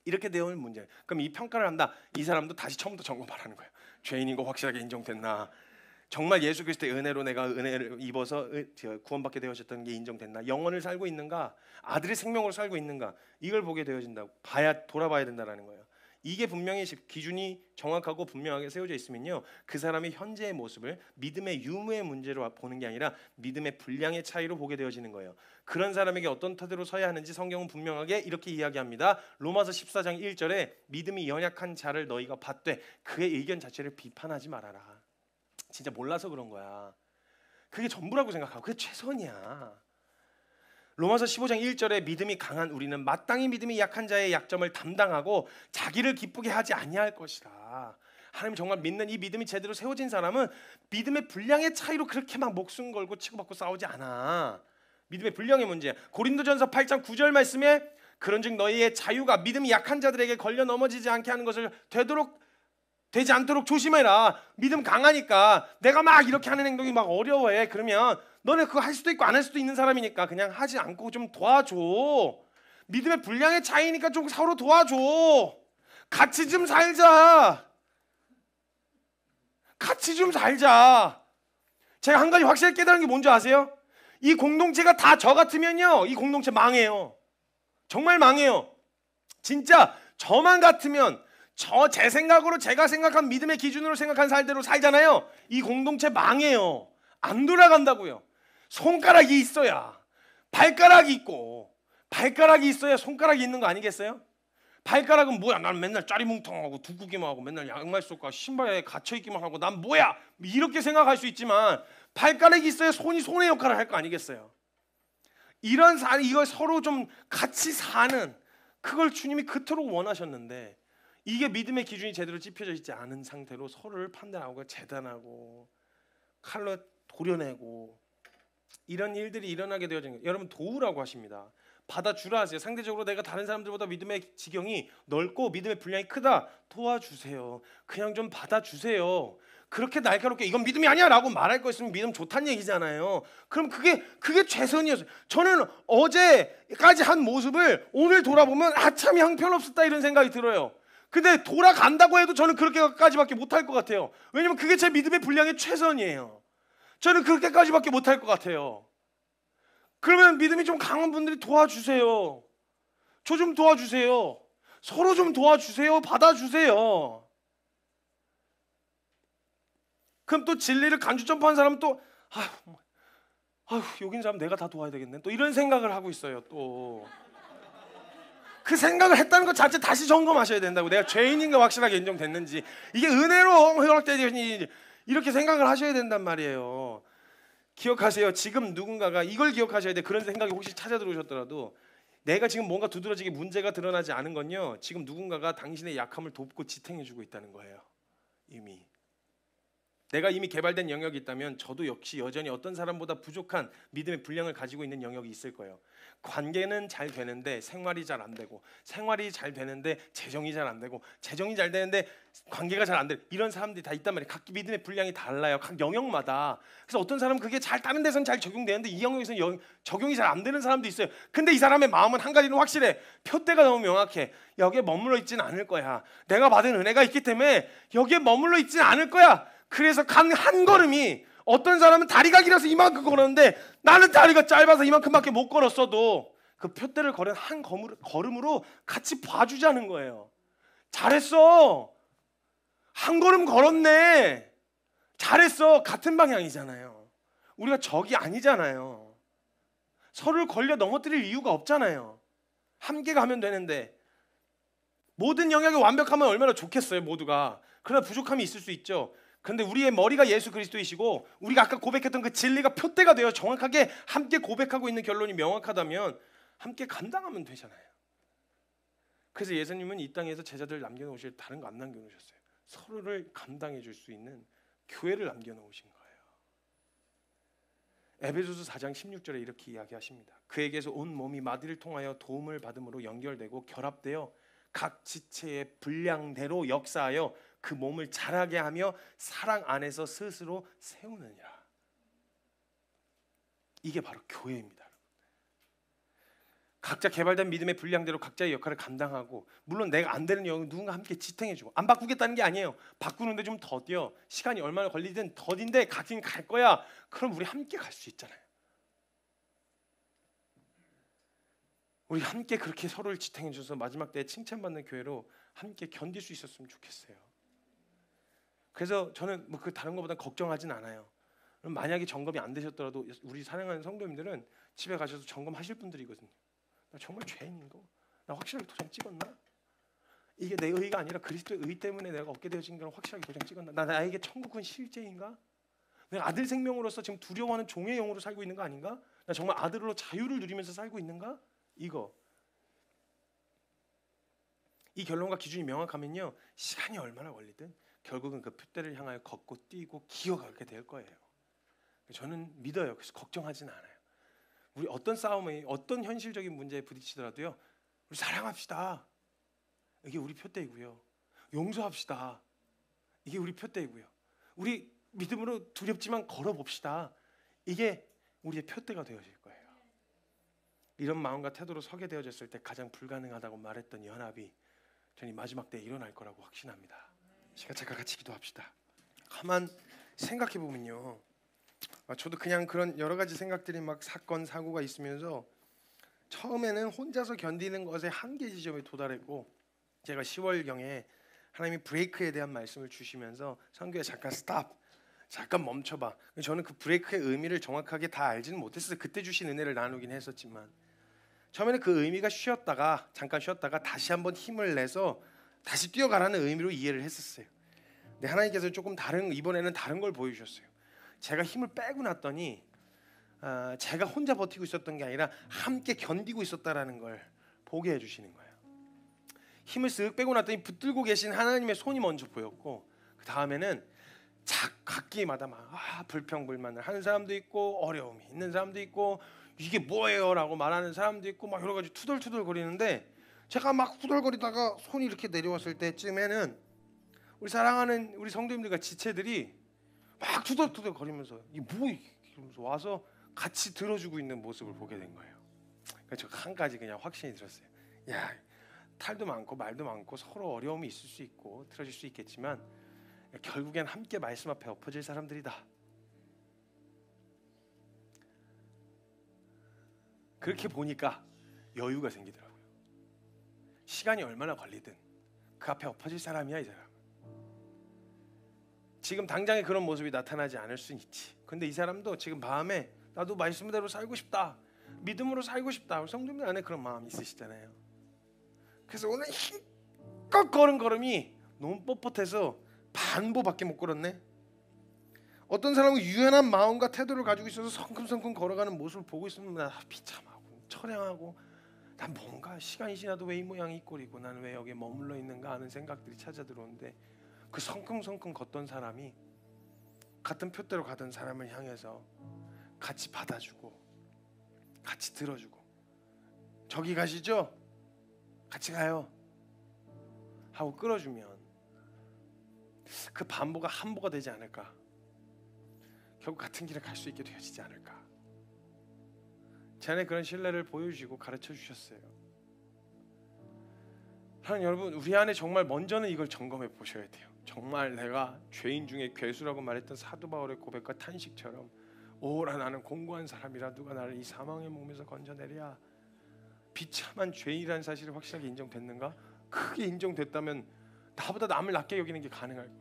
이렇게 되어오는 문제. 그럼 이 평가를 한다. 이 사람도 다시 처음부터 점검하라는 거예요. 죄인인 거 확실하게 인정됐나? 정말 예수 그리스도의 은혜로 내가 은혜를 입어서 구원받게 되어졌다는 게 인정됐나? 영혼을 살고 있는가? 아들의 생명으로 살고 있는가? 이걸 보게 되어진다고 돌아봐야 된다라는 거예요. 이게 분명히 기준이 정확하고 분명하게 세워져 있으면요, 그 사람의 현재의 모습을 믿음의 유무의 문제로 보는 게 아니라 믿음의 분량의 차이로 보게 되어지는 거예요. 그런 사람에게 어떤 태도로 서야 하는지 성경은 분명하게 이렇게 이야기합니다. 로마서 14장 1절에 믿음이 연약한 자를 너희가 받되 그의 의견 자체를 비판하지 말아라. 진짜 몰라서 그런 거야. 그게 전부라고 생각하고 그게 최선이야. 로마서 15장 1절에 믿음이 강한 우리는 마땅히 믿음이 약한 자의 약점을 담당하고 자기를 기쁘게 하지 아니할 것이라. 하나님 정말 믿는 이 믿음이 제대로 세워진 사람은 믿음의 분량의 차이로 그렇게 막 목숨 걸고 치고받고 싸우지 않아. 믿음의 분량의 문제야. 고린도전서 8장 9절 말씀에 그런즉 너희의 자유가 믿음이 약한 자들에게 걸려 넘어지지 않게 하는 것을 되지 않도록 조심해라. 믿음 강하니까 내가 막 이렇게 하는 행동이 막 어려워해. 그러면 너네 그거 할 수도 있고 안 할 수도 있는 사람이니까 그냥 하지 않고 좀 도와줘. 믿음의 분량의 차이니까 좀 서로 도와줘. 같이 좀 살자. 같이 좀 살자. 제가 한 가지 확실히 깨달은 게 뭔지 아세요? 이 공동체가 다 저 같으면요, 이 공동체 망해요. 정말 망해요. 진짜 저만 같으면 제 생각으로 제가 생각한 믿음의 기준으로 생각한 살대로 살잖아요. 이 공동체 망해요. 안 돌아간다고요. 손가락이 있어야 발가락이 있고, 발가락이 있어야 손가락이 있는 거 아니겠어요? 발가락은 뭐야? 난 맨날 짜리뭉텅하고 두꾸기만 하고 맨날 양말 속과 신발에 갇혀있기만 하고 난 뭐야? 이렇게 생각할 수 있지만 발가락이 있어야 손이 손의 역할을 할 거 아니겠어요? 이걸 서로 좀 같이 사는, 그걸 주님이 그토록 원하셨는데, 이게 믿음의 기준이 제대로 찝혀져 있지 않은 상태로 서로를 판단하고 재단하고 칼로 도려내고 이런 일들이 일어나게 되어진 거예요. 여러분, 도우라고 하십니다. 받아주라 하세요. 상대적으로 내가 다른 사람들보다 믿음의 지경이 넓고 믿음의 분량이 크다, 도와주세요. 그냥 좀 받아주세요. 그렇게 날카롭게 이건 믿음이 아니야 라고 말할 거 있으면 믿음 좋다는 얘기잖아요. 그럼 그게 최선이었어요. 저는 어제까지 한 모습을 오늘 돌아보면 참 형편없었다 이런 생각이 들어요. 근데 돌아간다고 해도 저는 그렇게까지밖에 못할 것 같아요. 왜냐면 그게 제 믿음의 분량의 최선이에요. 저는 그렇게까지밖에 못할 것 같아요. 그러면 믿음이 좀 강한 분들이 도와주세요. 저 좀 도와주세요. 서로 좀 도와주세요. 받아주세요. 그럼 또 진리를 간주 점프한 사람은 또 아휴 여기 있는 사람 내가 다 도와야 되겠네. 또 이런 생각을 하고 있어요. 또 그 생각을 했다는 것 자체 다시 점검하셔야 된다고. 내가 죄인인가 확실하게 인정됐는지, 이게 은혜로 허락되니 이렇게 생각을 하셔야 된단 말이에요. 기억하세요. 지금 누군가가 이걸 기억하셔야 돼. 그런 생각이 혹시 찾아 들어오셨더라도 내가 지금 뭔가 두드러지게 문제가 드러나지 않은 건요, 지금 누군가가 당신의 약함을 돕고 지탱해주고 있다는 거예요. 이미 내가 이미 개발된 영역이 있다면 저도 역시 여전히 어떤 사람보다 부족한 믿음의 분량을 가지고 있는 영역이 있을 거예요. 관계는 잘 되는데 생활이 잘 안 되고, 생활이 잘 되는데 재정이 잘 안 되고, 재정이 잘 되는데 관계가 잘 안 되고, 이런 사람들이 다 있단 말이에요. 각 믿음의 분량이 달라요. 각 영역마다. 그래서 어떤 사람은 그게 다른 데서는 잘 적용되는데 이 영역에서는 적용이 잘 안 되는 사람도 있어요. 근데 이 사람의 마음은 한 가지는 확실해. 표대가 너무 명확해. 여기에 머물러 있지는 않을 거야. 내가 받은 은혜가 있기 때문에 여기에 머물러 있지는 않을 거야. 그래서 한 걸음이, 어떤 사람은 다리가 길어서 이만큼 걸었는데 나는 다리가 짧아서 이만큼밖에 못 걸었어도 그 표대를 걸은 한 걸음으로 같이 봐주자는 거예요. 잘했어. 한 걸음 걸었네. 잘했어. 같은 방향이잖아요. 우리가 적이 아니잖아요. 서로를 걸려 넘어뜨릴 이유가 없잖아요. 함께 가면 되는데, 모든 영역이 완벽하면 얼마나 좋겠어요, 모두가. 그러나 부족함이 있을 수 있죠. 그런데 우리의 머리가 예수 그리스도이시고 우리가 아까 고백했던 그 진리가 표대가 되어 정확하게 함께 고백하고 있는 결론이 명확하다면 함께 감당하면 되잖아요. 그래서 예수님은 이 땅에서 제자들 남겨놓으실, 다른 거 안 남겨놓으셨어요. 서로를 감당해 줄 수 있는 교회를 남겨놓으신 거예요. 에베소서 4장 16절에 이렇게 이야기하십니다. 그에게서 온 몸이 마디를 통하여 도움을 받음으로 연결되고 결합되어 각 지체의 분량대로 역사하여 그 몸을 자라게 하며 사랑 안에서 스스로 세우느니라. 이게 바로 교회입니다. 각자 개발된 믿음의 분량대로 각자의 역할을 감당하고, 물론 내가 안 되는 영역은 누군가 함께 지탱해주고, 안 바꾸겠다는 게 아니에요. 바꾸는데 좀 더뎌. 시간이 얼마나 걸리든 더딘데 가긴 갈 거야. 그럼 우리 함께 갈 수 있잖아요. 우리 함께 그렇게 서로를 지탱해줘서 마지막 때에 칭찬받는 교회로 함께 견딜 수 있었으면 좋겠어요. 그래서 저는 그 다른 것보다 걱정하진 않아요. 만약에 점검이 안 되셨더라도 우리 사랑하는 성도님들은 집에 가셔서 점검하실 분들이거든요. 나 정말 죄인인가? 나 확실하게 도장 찍었나? 이게 내 의가 아니라 그리스도의 의 때문에 내가 얻게 되어진 걸 확실하게 도장 찍었나? 나에게 천국은 실제인가? 내가 아들 생명으로서 지금 두려워하는 종의 영으로 살고 있는 거 아닌가? 나 정말 아들로 자유를 누리면서 살고 있는가? 이 결론과 기준이 명확하면요, 시간이 얼마나 걸리든 결국은 그 표대를 향하여 걷고 뛰고 기어가게 될 거예요. 저는 믿어요. 그래서 걱정하진 않아요. 우리 어떤 싸움에, 어떤 현실적인 문제에 부딪히더라도요, 우리 사랑합시다. 이게 우리 표대이고요. 용서합시다. 이게 우리 표대이고요. 우리 믿음으로 두렵지만 걸어봅시다. 이게 우리의 표대가 되어질 거예요. 이런 마음과 태도로 서게 되어졌을 때 가장 불가능하다고 말했던 연합이 저는 마지막 때에 일어날 거라고 확신합니다. 시간 잠깐 같이 기도합시다. 가만 생각해 보면요, 저도 그냥 그런 여러 가지 생각들이 막 사건 사고가 있으면서 처음에는 혼자서 견디는 것의 한계 지점에 도달했고, 제가 10월경에 하나님이 브레이크에 대한 말씀을 주시면서 성교에 잠깐 스탑, 잠깐 멈춰봐. 저는 그 브레이크의 의미를 정확하게 다 알지는 못했어요. 그때 주신 은혜를 나누긴 했었지만 처음에는 그 의미가 잠깐 쉬었다가 다시 한번 힘을 내서 다시 뛰어가라는 의미로 이해를 했었어요. 근데 하나님께서 조금 이번에는 다른 걸 보여주셨어요. 제가 힘을 빼고 났더니 제가 혼자 버티고 있었던 게 아니라 함께 견디고 있었다라는 걸 보게 해주시는 거예요. 힘을 쓱 빼고 났더니 붙들고 계신 하나님의 손이 먼저 보였고, 그 다음에는 각기마다 막 불평불만을 하는 사람도 있고 어려움이 있는 사람도 있고 이게 뭐예요? 라고 말하는 사람도 있고 막 여러 가지 투덜투덜 거리는데, 제가 막 후덜거리다가 손이 이렇게 내려왔을 때쯤에는 우리 사랑하는 우리 성도님들과 지체들이 막 투덜투덜 거리면서 이게 이러면서 와서 같이 들어주고 있는 모습을 보게 된 거예요. 그래서 한 가지 그냥 확신이 들었어요. 야, 탈도 많고 말도 많고 서로 어려움이 있을 수 있고 틀어질 수 있겠지만 결국엔 함께 말씀 앞에 엎어질 사람들이다. 그렇게 보니까 여유가 생기더라고요. 시간이 얼마나 걸리든 그 앞에 엎어질 사람이야 이 사람. 지금 당장에 그런 모습이 나타나지 않을 수는 있지. 근데 이 사람도 지금 마음에 나도 말씀대로 살고 싶다, 믿음으로 살고 싶다. 우리 성도님들 안에 그런 마음이 있으시잖아요. 그래서 오늘 힘껏 걸은 걸음이 너무 뻣뻣해서 반보밖에 못 걸었네. 어떤 사람은 유연한 마음과 태도를 가지고 있어서 성큼성큼 걸어가는 모습을 보고 있으면 나 비참하고 처량하고, 난 뭔가 시간이 지나도 왜 이 모양이 이 꼴이고 나는 왜 여기에 머물러 있는가 하는 생각들이 찾아 들어오는데, 그 성큼성큼 걷던 사람이 같은 표대로 가던 사람을 향해서 같이 받아주고 같이 들어주고, 저기 가시죠? 같이 가요 하고 끌어주면 그 반보가 한보가 되지 않을까? 결국 같은 길을 갈 수 있게 되어지지 않을까? 제 안에 그런 신뢰를 보여주시고 가르쳐 주셨어요. 하나님, 여러분, 우리 안에 정말 먼저는 이걸 점검해 보셔야 돼요. 정말 내가 죄인 중에 괴수라고 말했던 사도 바울의 고백과 탄식처럼 오라 나는 공고한 사람이라 누가 나를 이 사망의 몸에서 건져내랴. 비참한 죄인이라는 사실이 확실하게 인정됐는가? 크게 인정됐다면 나보다 남을 낮게 여기는 게 가능할까?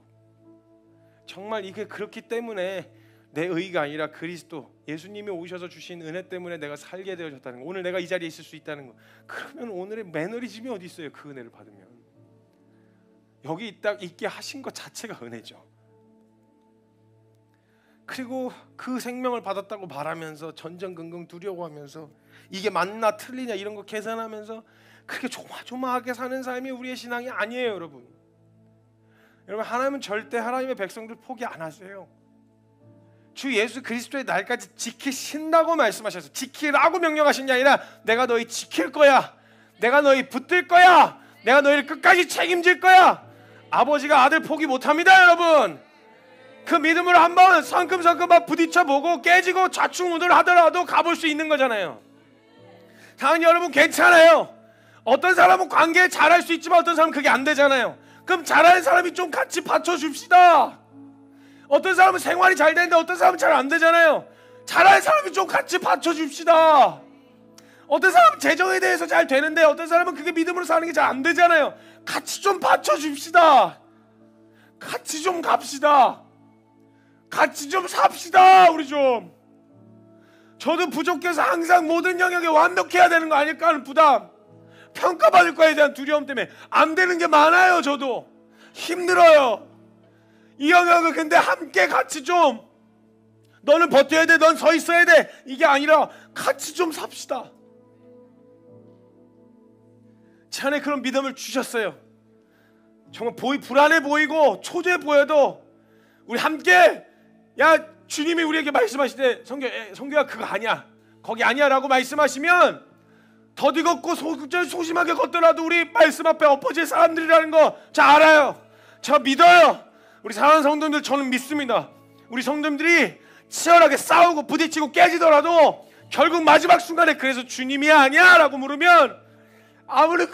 정말 이게 그렇기 때문에 내 의가 아니라 그리스도 예수님이 오셔서 주신 은혜 때문에 내가 살게 되어졌다는 거, 오늘 내가 이 자리에 있을 수 있다는 거. 그러면 오늘의 매너리즘이 어디 있어요? 그 은혜를 받으면 여기 있게 하신 것 자체가 은혜죠. 그리고 그 생명을 받았다고 말하면서 전전긍긍 두려워하면서 이게 맞나 틀리냐 이런 거 계산하면서 그렇게 조마조마하게 사는 삶이 우리의 신앙이 아니에요, 여러분. 여러분, 하나님은 절대 하나님의 백성들 포기 안 하세요. 주 예수 그리스도의 날까지 지키신다고 말씀하셔서 지키라고 명령하신 게 아니라 내가 너희 지킬 거야, 내가 너희 붙들 거야, 내가 너희를 끝까지 책임질 거야. 아버지가 아들 포기 못합니다, 여러분. 그 믿음으로 한번 성큼성큼 부딪혀보고 깨지고 좌충우돌 하더라도 가볼 수 있는 거잖아요. 당연히 여러분 괜찮아요. 어떤 사람은 관계 잘할 수 있지만 어떤 사람은 그게 안 되잖아요. 그럼 잘하는 사람이 좀 같이 받쳐줍시다. 어떤 사람은 생활이 잘 되는데 어떤 사람은 잘 안 되잖아요. 잘하는 사람이 좀 같이 받쳐줍시다. 어떤 사람은 재정에 대해서 잘 되는데 어떤 사람은 그게 믿음으로 사는 게 잘 안 되잖아요. 같이 좀 받쳐줍시다. 같이 좀 갑시다. 같이 좀 삽시다. 우리 좀. 저도 부족해서 항상 모든 영역에 완벽해야 되는 거 아닐까 하는 부담, 평가받을 거에 대한 두려움 때문에 안 되는 게 많아요. 저도 힘들어요. 이 영역을 근데 함께 같이 좀, 너는 버텨야 돼, 넌 서 있어야 돼, 이게 아니라 같이 좀 삽시다. 제 안에 그런 믿음을 주셨어요. 정말 불안해 보이고 초조해 보여도 우리 함께, 야, 주님이 우리에게 말씀하실 때 성교야 그거 아니야, 거기 아니야 라고 말씀하시면 더디 걷고 소심하게 걷더라도 우리 말씀 앞에 엎어질 사람들이라는 거 저 알아요. 저 믿어요. 우리 사랑하는 성도님들, 저는 믿습니다. 우리 성도님들이 치열하게 싸우고 부딪히고 깨지더라도 결국 마지막 순간에 그래서 주님이야 아니야 라고 물으면 아무리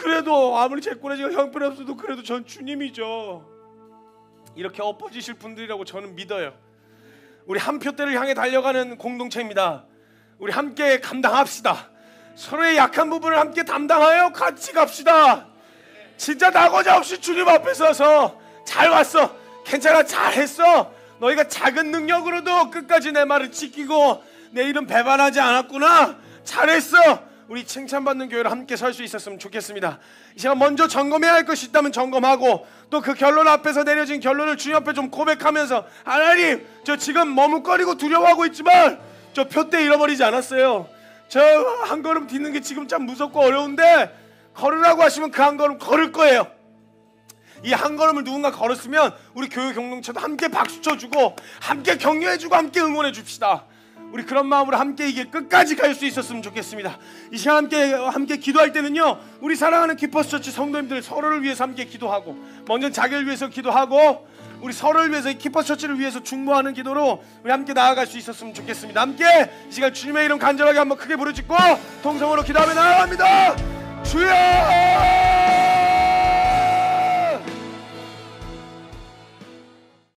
제 꼬라지가 형편없어도 그래도 전 주님이죠, 이렇게 엎어지실 분들이라고 저는 믿어요. 우리 한 표대를 향해 달려가는 공동체입니다. 우리 함께 감당합시다. 서로의 약한 부분을 함께 담당하여 같이 갑시다. 진짜 나고자 없이 주님 앞에 서서 잘 왔어, 괜찮아, 잘했어, 너희가 작은 능력으로도 끝까지 내 말을 지키고 내 이름 배반하지 않았구나, 잘했어, 우리 칭찬받는 교회로 함께 설 수 있었으면 좋겠습니다. 이 시간 먼저 점검해야 할 것이 있다면 점검하고, 또 그 결론 앞에서 내려진 결론을 주님 앞에 좀 고백하면서, 하나님, 저 지금 머뭇거리고 두려워하고 있지만 저 표대 잃어버리지 않았어요. 저 한 걸음 딛는 게 지금 참 무섭고 어려운데 걸으라고 하시면 그 한 걸음 걸을 거예요. 이 한 걸음을 누군가 걸었으면 우리 교회 공동체도 함께 박수 쳐주고 함께 격려해주고 함께 응원해 줍시다. 우리 그런 마음으로 함께 이 길 끝까지 갈 수 있었으면 좋겠습니다. 이 시간 함께 기도할 때는요, 우리 사랑하는 키퍼스 처치 성도님들 서로를 위해서 함께 기도하고, 먼저 자기를 위해서 기도하고, 우리 서로를 위해서, 키퍼스 처치를 위해서 중보하는 기도로 우리 함께 나아갈 수 있었으면 좋겠습니다. 함께 이 시간 주님의 이름 간절하게 한번 크게 부르짖고 통성으로 기도하며 나아갑니다. 주여!